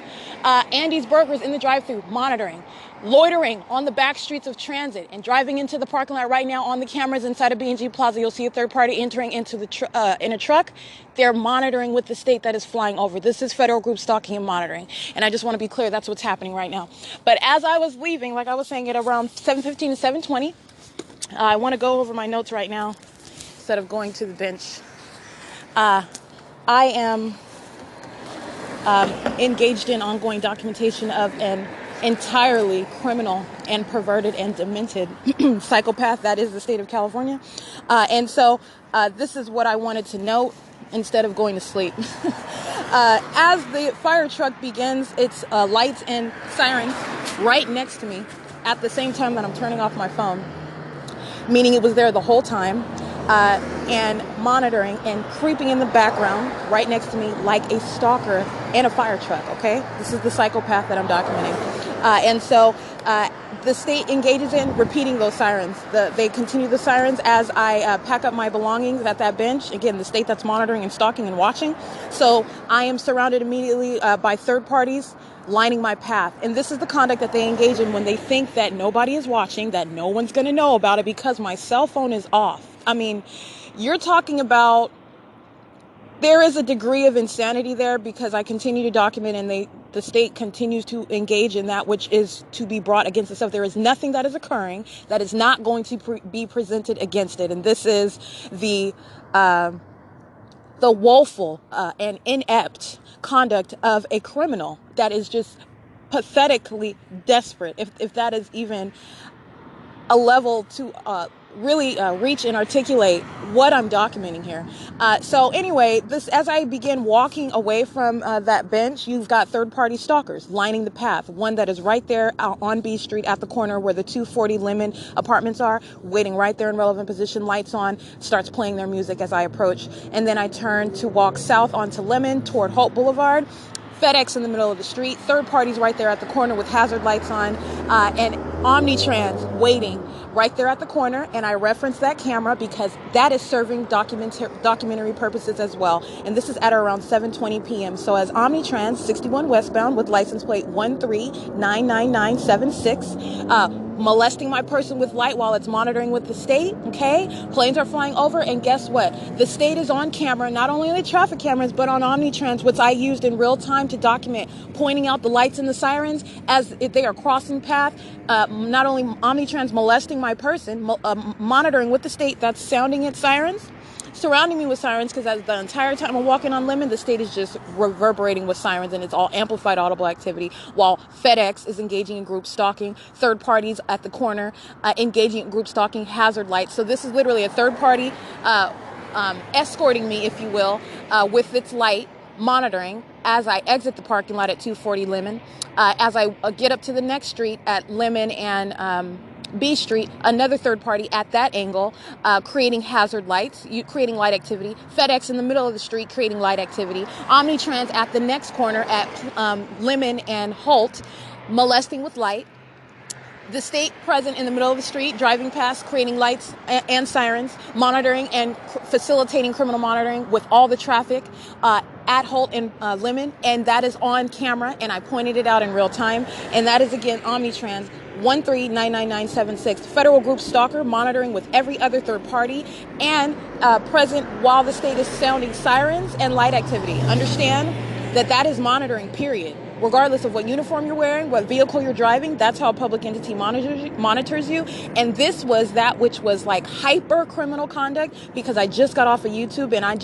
Andy's Burgers in the drive-thru, monitoring. Loitering on the back streets of transit and driving into the parking lot right now on the cameras inside of B&G Plaza. You'll see a third party entering into the in a truck. They're monitoring with the state that is flying over. This is federal group stalking and monitoring. And I just want to be clear, that's what's happening right now. But as I was leaving, like I was saying, at around 7:15 to 7:20, I want to go over my notes right now instead of going to the bench. I am engaged in ongoing documentation of an entirely criminal and perverted and demented psychopath that is the state of California. And so this is what I wanted to note instead of going to sleep. As the fire truck begins its lights and sirens right next to me at the same time that I'm turning off my phone, meaning it was there the whole time, and monitoring and creeping in the background right next to me like a stalker in a fire truck, okay? This is the psychopath that I'm documenting. And so the state engages in repeating those sirens. They continue the sirens as I pack up my belongings at that bench. Again, the state that's monitoring and stalking and watching. So I am surrounded immediately by third parties lining my path. And this is the conduct that they engage in when they think that nobody is watching, that no one's going to know about it because my cell phone is off. I mean, you're talking about, there is a degree of insanity there because I continue to document and the state continues to engage in that which is to be brought against itself. There is nothing that is occurring that is not going to be presented against it. And this is the woeful and inept conduct of a criminal that is just pathetically desperate, if that is even a level to really reach and articulate what I'm documenting here. So anyway, as I begin walking away from that bench, you've got third-party stalkers lining the path. One that is right there on B Street at the corner where the 240 Lemon apartments are, waiting right there in relevant position, lights on, starts playing their music as I approach. And then I turn to walk south onto Lemon toward Hope Boulevard. FedEx in the middle of the street, third parties right there at the corner with hazard lights on, and Omnitrans waiting right there at the corner. And I reference that camera because that is serving documentary purposes as well. And this is at around 7:20 p.m. So as Omnitrans 61 westbound with license plate 1399976, molesting my person with light while it's monitoring with the state, okay? Planes are flying over, and guess what? The state is on camera, not only on the traffic cameras, but on Omnitrans, which I used in real time to document, pointing out the lights and the sirens as if they are crossing path. Not only Omnitrans molesting my person, monitoring with the state that's sounding its sirens, surrounding me with sirens, because as the entire time I'm walking on Lemon, the state is just reverberating with sirens, and it's all amplified audible activity, while FedEx is engaging in group stalking, third parties at the corner engaging in group stalking, hazard lights. So this is literally a third party escorting me, if you will, with its light, monitoring as I exit the parking lot at 240 Lemon. As I get up to the next street at Lemon and B Street, another third party at that angle, creating hazard lights, creating light activity. FedEx in the middle of the street, creating light activity. Omnitrans at the next corner at Lemon and Holt, molesting with light. The state present in the middle of the street, driving past, creating lights and sirens, monitoring and facilitating criminal monitoring with all the traffic at Holt and Lemon, and that is on camera, and I pointed it out in real time, and that is again Omnitrans 1399976, federal group stalker, monitoring with every other third party, and present while the state is sounding sirens and light activity. Understand that is monitoring, period. Regardless of what uniform you're wearing, what vehicle you're driving, that's how a public entity monitors you. And this was that which was like hyper criminal conduct, because I just got off of YouTube and I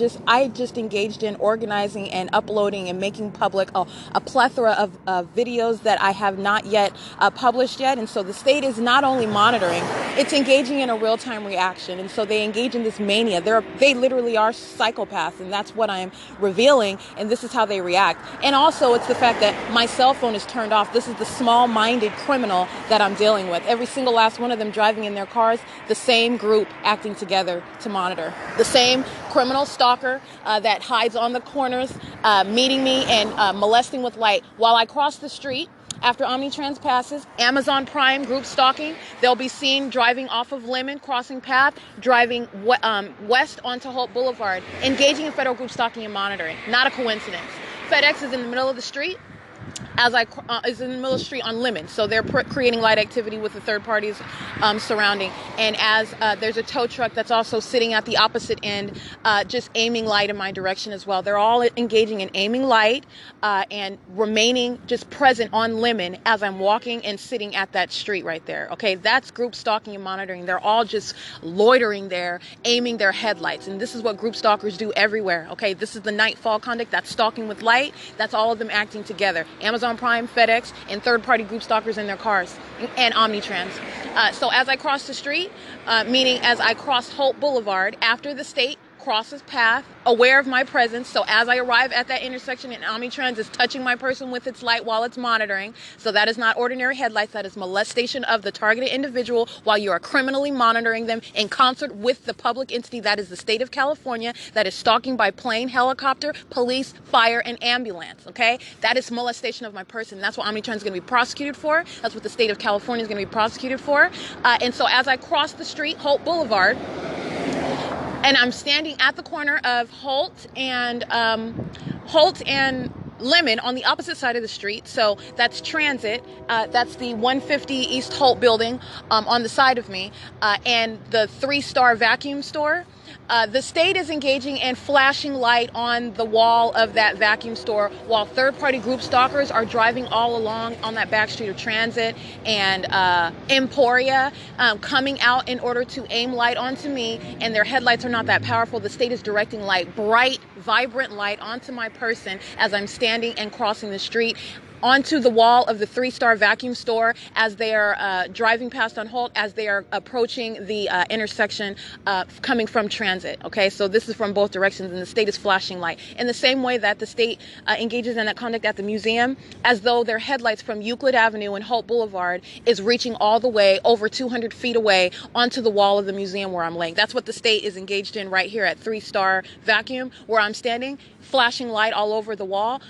just engaged in organizing and uploading and making public a plethora of videos that I have not yet published yet. And so the state is not only monitoring, it's engaging in a real-time reaction. And so they engage in this mania. They literally are psychopaths, and that's what I'm revealing. And this is how they react. And also it's the fact that my cell phone is turned off. This is the small-minded criminal that I'm dealing with. Every single last one of them driving in their cars, the same group acting together to monitor. The same criminal stalker that hides on the corners, meeting me and molesting with light. While I cross the street, after Omnitrans passes, Amazon Prime group stalking, they'll be seen driving off of Lemon, crossing path, driving west onto Hope Boulevard, engaging in federal group stalking and monitoring. Not a coincidence. FedEx is in the middle of the street, is in the middle of the street on Lemon. So they're creating light activity with the third parties surrounding. And as there's a tow truck that's also sitting at the opposite end, just aiming light in my direction as well. They're all engaging in aiming light and remaining just present on Lemon as I'm walking and sitting at that street right there. Okay, that's group stalking and monitoring. They're all just loitering there, aiming their headlights. And this is what group stalkers do everywhere. Okay, this is the nightfall conduct. That's stalking with light. That's all of them acting together. Amazon Prime, FedEx, and third-party group stalkers in their cars, and Omnitrans. So as I cross the street, meaning as I cross Holt Boulevard, after the state crosses path, aware of my presence. So as I arrive at that intersection, and Omnitrans is touching my person with its light while it's monitoring. So that is not ordinary headlights. That is molestation of the targeted individual while you are criminally monitoring them in concert with the public entity that is the state of California, that is stalking by plane, helicopter, police, fire, and ambulance. Okay, that is molestation of my person. That's what Omnitrans is going to be prosecuted for. That's what the state of California is going to be prosecuted for. And so as I cross the street, Holt Boulevard, and I'm standing at the corner of Holt and Lemon on the opposite side of the street. So that's Transit. That's the 150 East Holt building on the side of me, and the 3-Star vacuum store. The state is engaging in flashing light on the wall of that vacuum store while third-party group stalkers are driving all along on that back street of Transit and Emporia, coming out in order to aim light onto me, and their headlights are not that powerful. The state is directing light, bright, vibrant light onto my person as I'm standing and crossing the street, onto the wall of the 3-Star vacuum store as they are driving past on Holt, as they are approaching the intersection coming from Transit. Okay, so this is from both directions, and the state is flashing light in the same way that the state engages in that conduct at the museum, as though their headlights from Euclid Avenue and Holt Boulevard is reaching all the way over 200 feet away onto the wall of the museum where I'm laying. That's what the state is engaged in right here at 3-Star vacuum where I'm standing, flashing light all over the wall,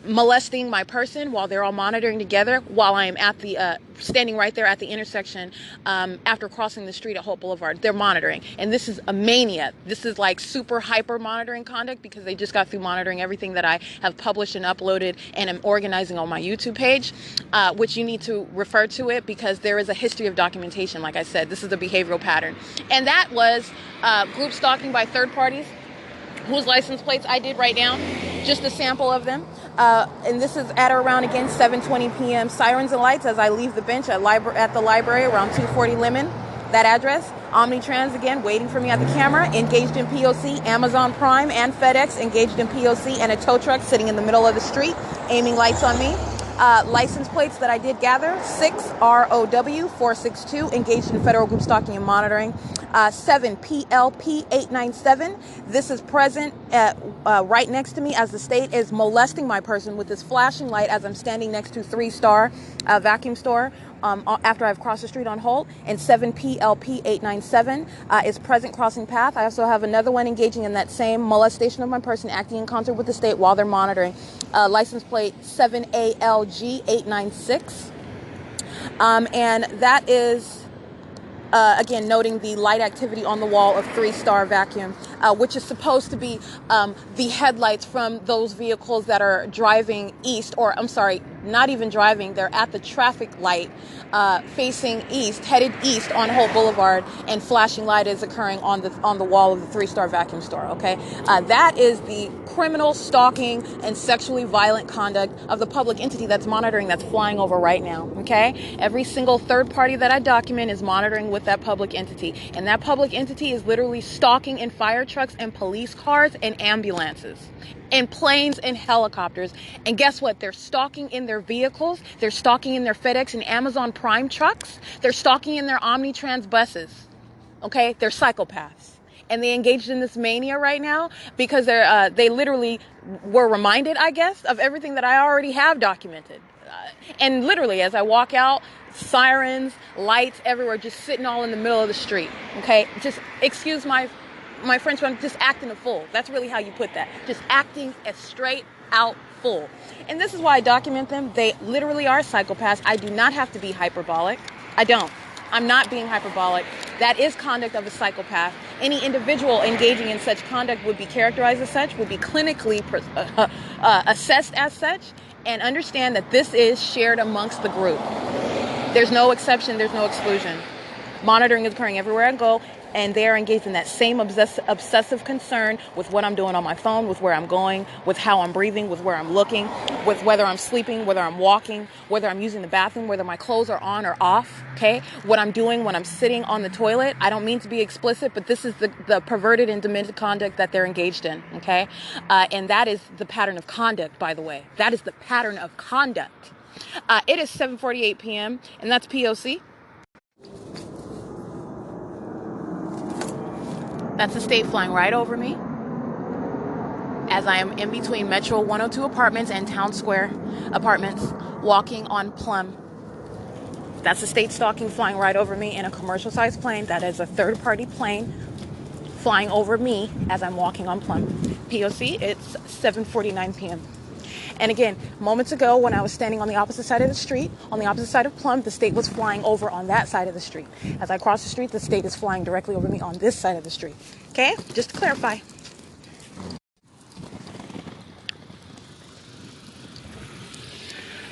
molesting my person while they're all monitoring together, while I am at the standing right there at the intersection after crossing the street at Holt Boulevard. They're monitoring, and this is a mania. This is like super hyper monitoring conduct because they just got through monitoring everything that I have published and uploaded and am organizing on my YouTube page, which you need to refer to it because there is a history of documentation. Like I said, this is the behavioral pattern, and that was group stalking by third parties whose license plates I did write down, just a sample of them. And this is at or around, again, 7:20 p.m. Sirens and lights as I leave the bench at the library around 240 Lemon. That address. Omnitrans, again, waiting for me at the camera, engaged in P.O.C. Amazon Prime and FedEx, engaged in P.O.C. and a tow truck sitting in the middle of the street, aiming lights on me. License plates that I did gather, 6ROW462, engaged in federal group stalking and monitoring. 7PLP897. This is present right next to me as the state is molesting my person with this flashing light as I'm standing next to 3-Star vacuum store after I've crossed the street on Holt. And 7PLP897 is present crossing path. I also have another one engaging in that same molestation of my person, acting in concert with the state while they're monitoring. License plate 7ALG896. And that is again, noting the light activity on the wall of 3-Star vacuum, which is supposed to be the headlights from those vehicles that are driving east, or I'm sorry, not even driving, they're at the traffic light facing east, headed east on Holt Boulevard, and flashing light is occurring on the wall of the 3-Star vacuum store, okay? That is the criminal stalking and sexually violent conduct of the public entity that's monitoring, that's flying over right now, okay? Every single third party that I document is monitoring with that public entity, and that public entity is literally stalking in fire trucks and police cars and ambulances and planes and helicopters. And guess what? They're stalking in their vehicles, they're stalking in their FedEx and Amazon Prime trucks, they're stalking in their Omnitrans buses, okay? They're psychopaths. And they engaged in this mania right now because they literally were reminded, I guess, of everything that I already have documented. And literally, as I walk out, sirens, lights everywhere, just sitting all in the middle of the street, okay? Just, excuse my French, but I'm just acting a fool. That's really how you put that. Just acting a straight out fool. And this is why I document them. They literally are psychopaths. I do not have to be hyperbolic. I don't. I'm not being hyperbolic. That is conduct of a psychopath. Any individual engaging in such conduct would be characterized as such, would be clinically assessed as such, and understand that this is shared amongst the group. There's no exception, there's no exclusion. Monitoring is occurring everywhere I go, and they are engaged in that same obsessive concern with what I'm doing on my phone, with where I'm going, with how I'm breathing, with where I'm looking, with whether I'm sleeping, whether I'm walking, whether I'm using the bathroom, whether my clothes are on or off, okay? What I'm doing when I'm sitting on the toilet. I don't mean to be explicit, but this is the perverted and demented conduct that they're engaged in, okay? And that is the pattern of conduct, by the way. That is the pattern of conduct. It is 7:48 p.m., and that's P.O.C. That's the state flying right over me as I am in between Metro 102 apartments and Town Square apartments, walking on Plum. That's the state stalking flying right over me in a commercial-sized plane. That is a third-party plane flying over me as I'm walking on Plum. P.O.C. It's 7:49 p.m. And again, moments ago when I was standing on the opposite side of the street, on the opposite side of Plum, the state was flying over on that side of the street. As I cross the street, the state is flying directly over me on this side of the street. Okay? Just to clarify.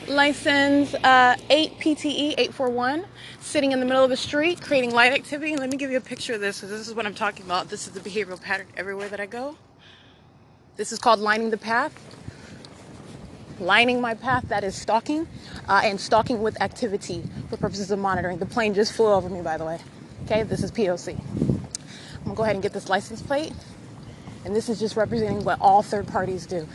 License 8 PTE 841, sitting in the middle of the street, creating light activity. Let me give you a picture of this, because this is what I'm talking about. This is the behavioral pattern everywhere that I go. This is called lining the path. Lining my path, that is stalking, and stalking with activity for purposes of monitoring. The plane just flew over me, by the way. Okay, this is POC. I'm gonna go ahead and get this license plate. And this is just representing what all third parties do.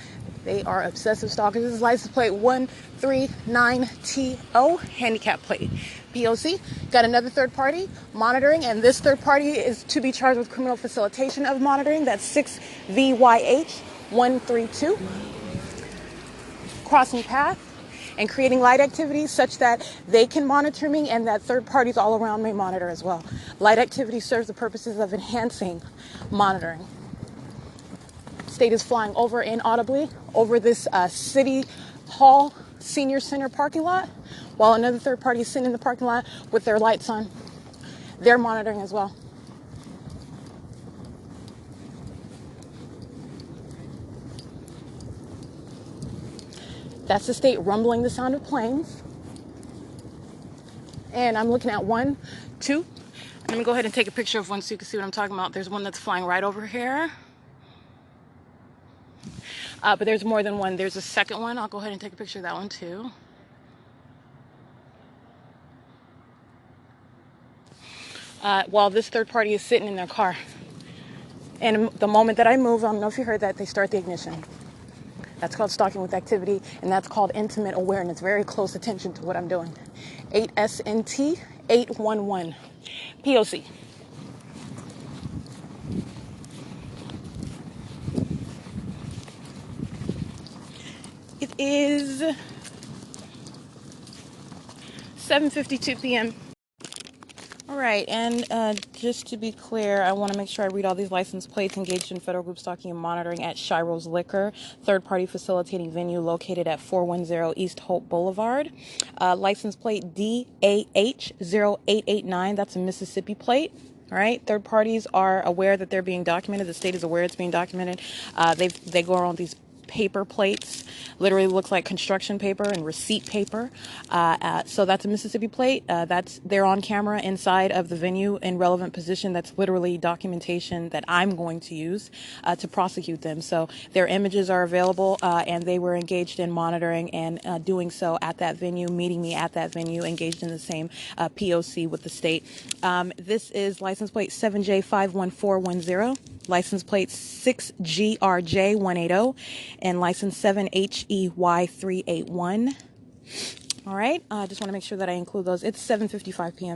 They are obsessive stalkers. This is license plate 139TO, handicap plate. POC, got another third party monitoring, and this third party is to be charged with criminal facilitation of monitoring. That's 6VYH132. Crossing path and creating light activities such that they can monitor me and that third parties all around me monitor as well. Light activity serves the purposes of enhancing monitoring. State is flying over inaudibly over this City Hall Senior Center parking lot, while another third party is sitting in the parking lot with their lights on. They're monitoring as well. That's the state rumbling the sound of planes. And I'm looking at 1, 2. Let me go ahead and take a picture of one so you can see what I'm talking about. There's one that's flying right over here. But there's more than one. There's a second one. I'll go ahead and take a picture of that one too. While this third party is sitting in their car. And the moment that I move, I don't know if you heard that, they start the ignition. That's called stalking with activity, and that's called intimate awareness, very close attention to what I'm doing. 8SNT 811. POC. It is 7:52 p.m. All right, and just to be clear, I want to make sure I read all these license plates. Engaged in federal group stalking and monitoring at Shiro's Liquor, third-party facilitating venue located at 410 East Hope Boulevard. License plate DAH0889, that's a Mississippi plate. All right, third parties are aware that they're being documented. The state is aware it's being documented. They go around these paper plates, literally looks like construction paper and receipt paper. So that's a Mississippi plate. They're on camera inside of the venue in relevant position. That's literally documentation that I'm going to use to prosecute them. So their images are available, and they were engaged in monitoring and doing so at that venue, meeting me at that venue, engaged in the same POC with the state. This is license plate 7J51410. License plate 6GRJ180, and license 7HEY381. All right, I just want to make sure that I include those. It's 7:55 p.m.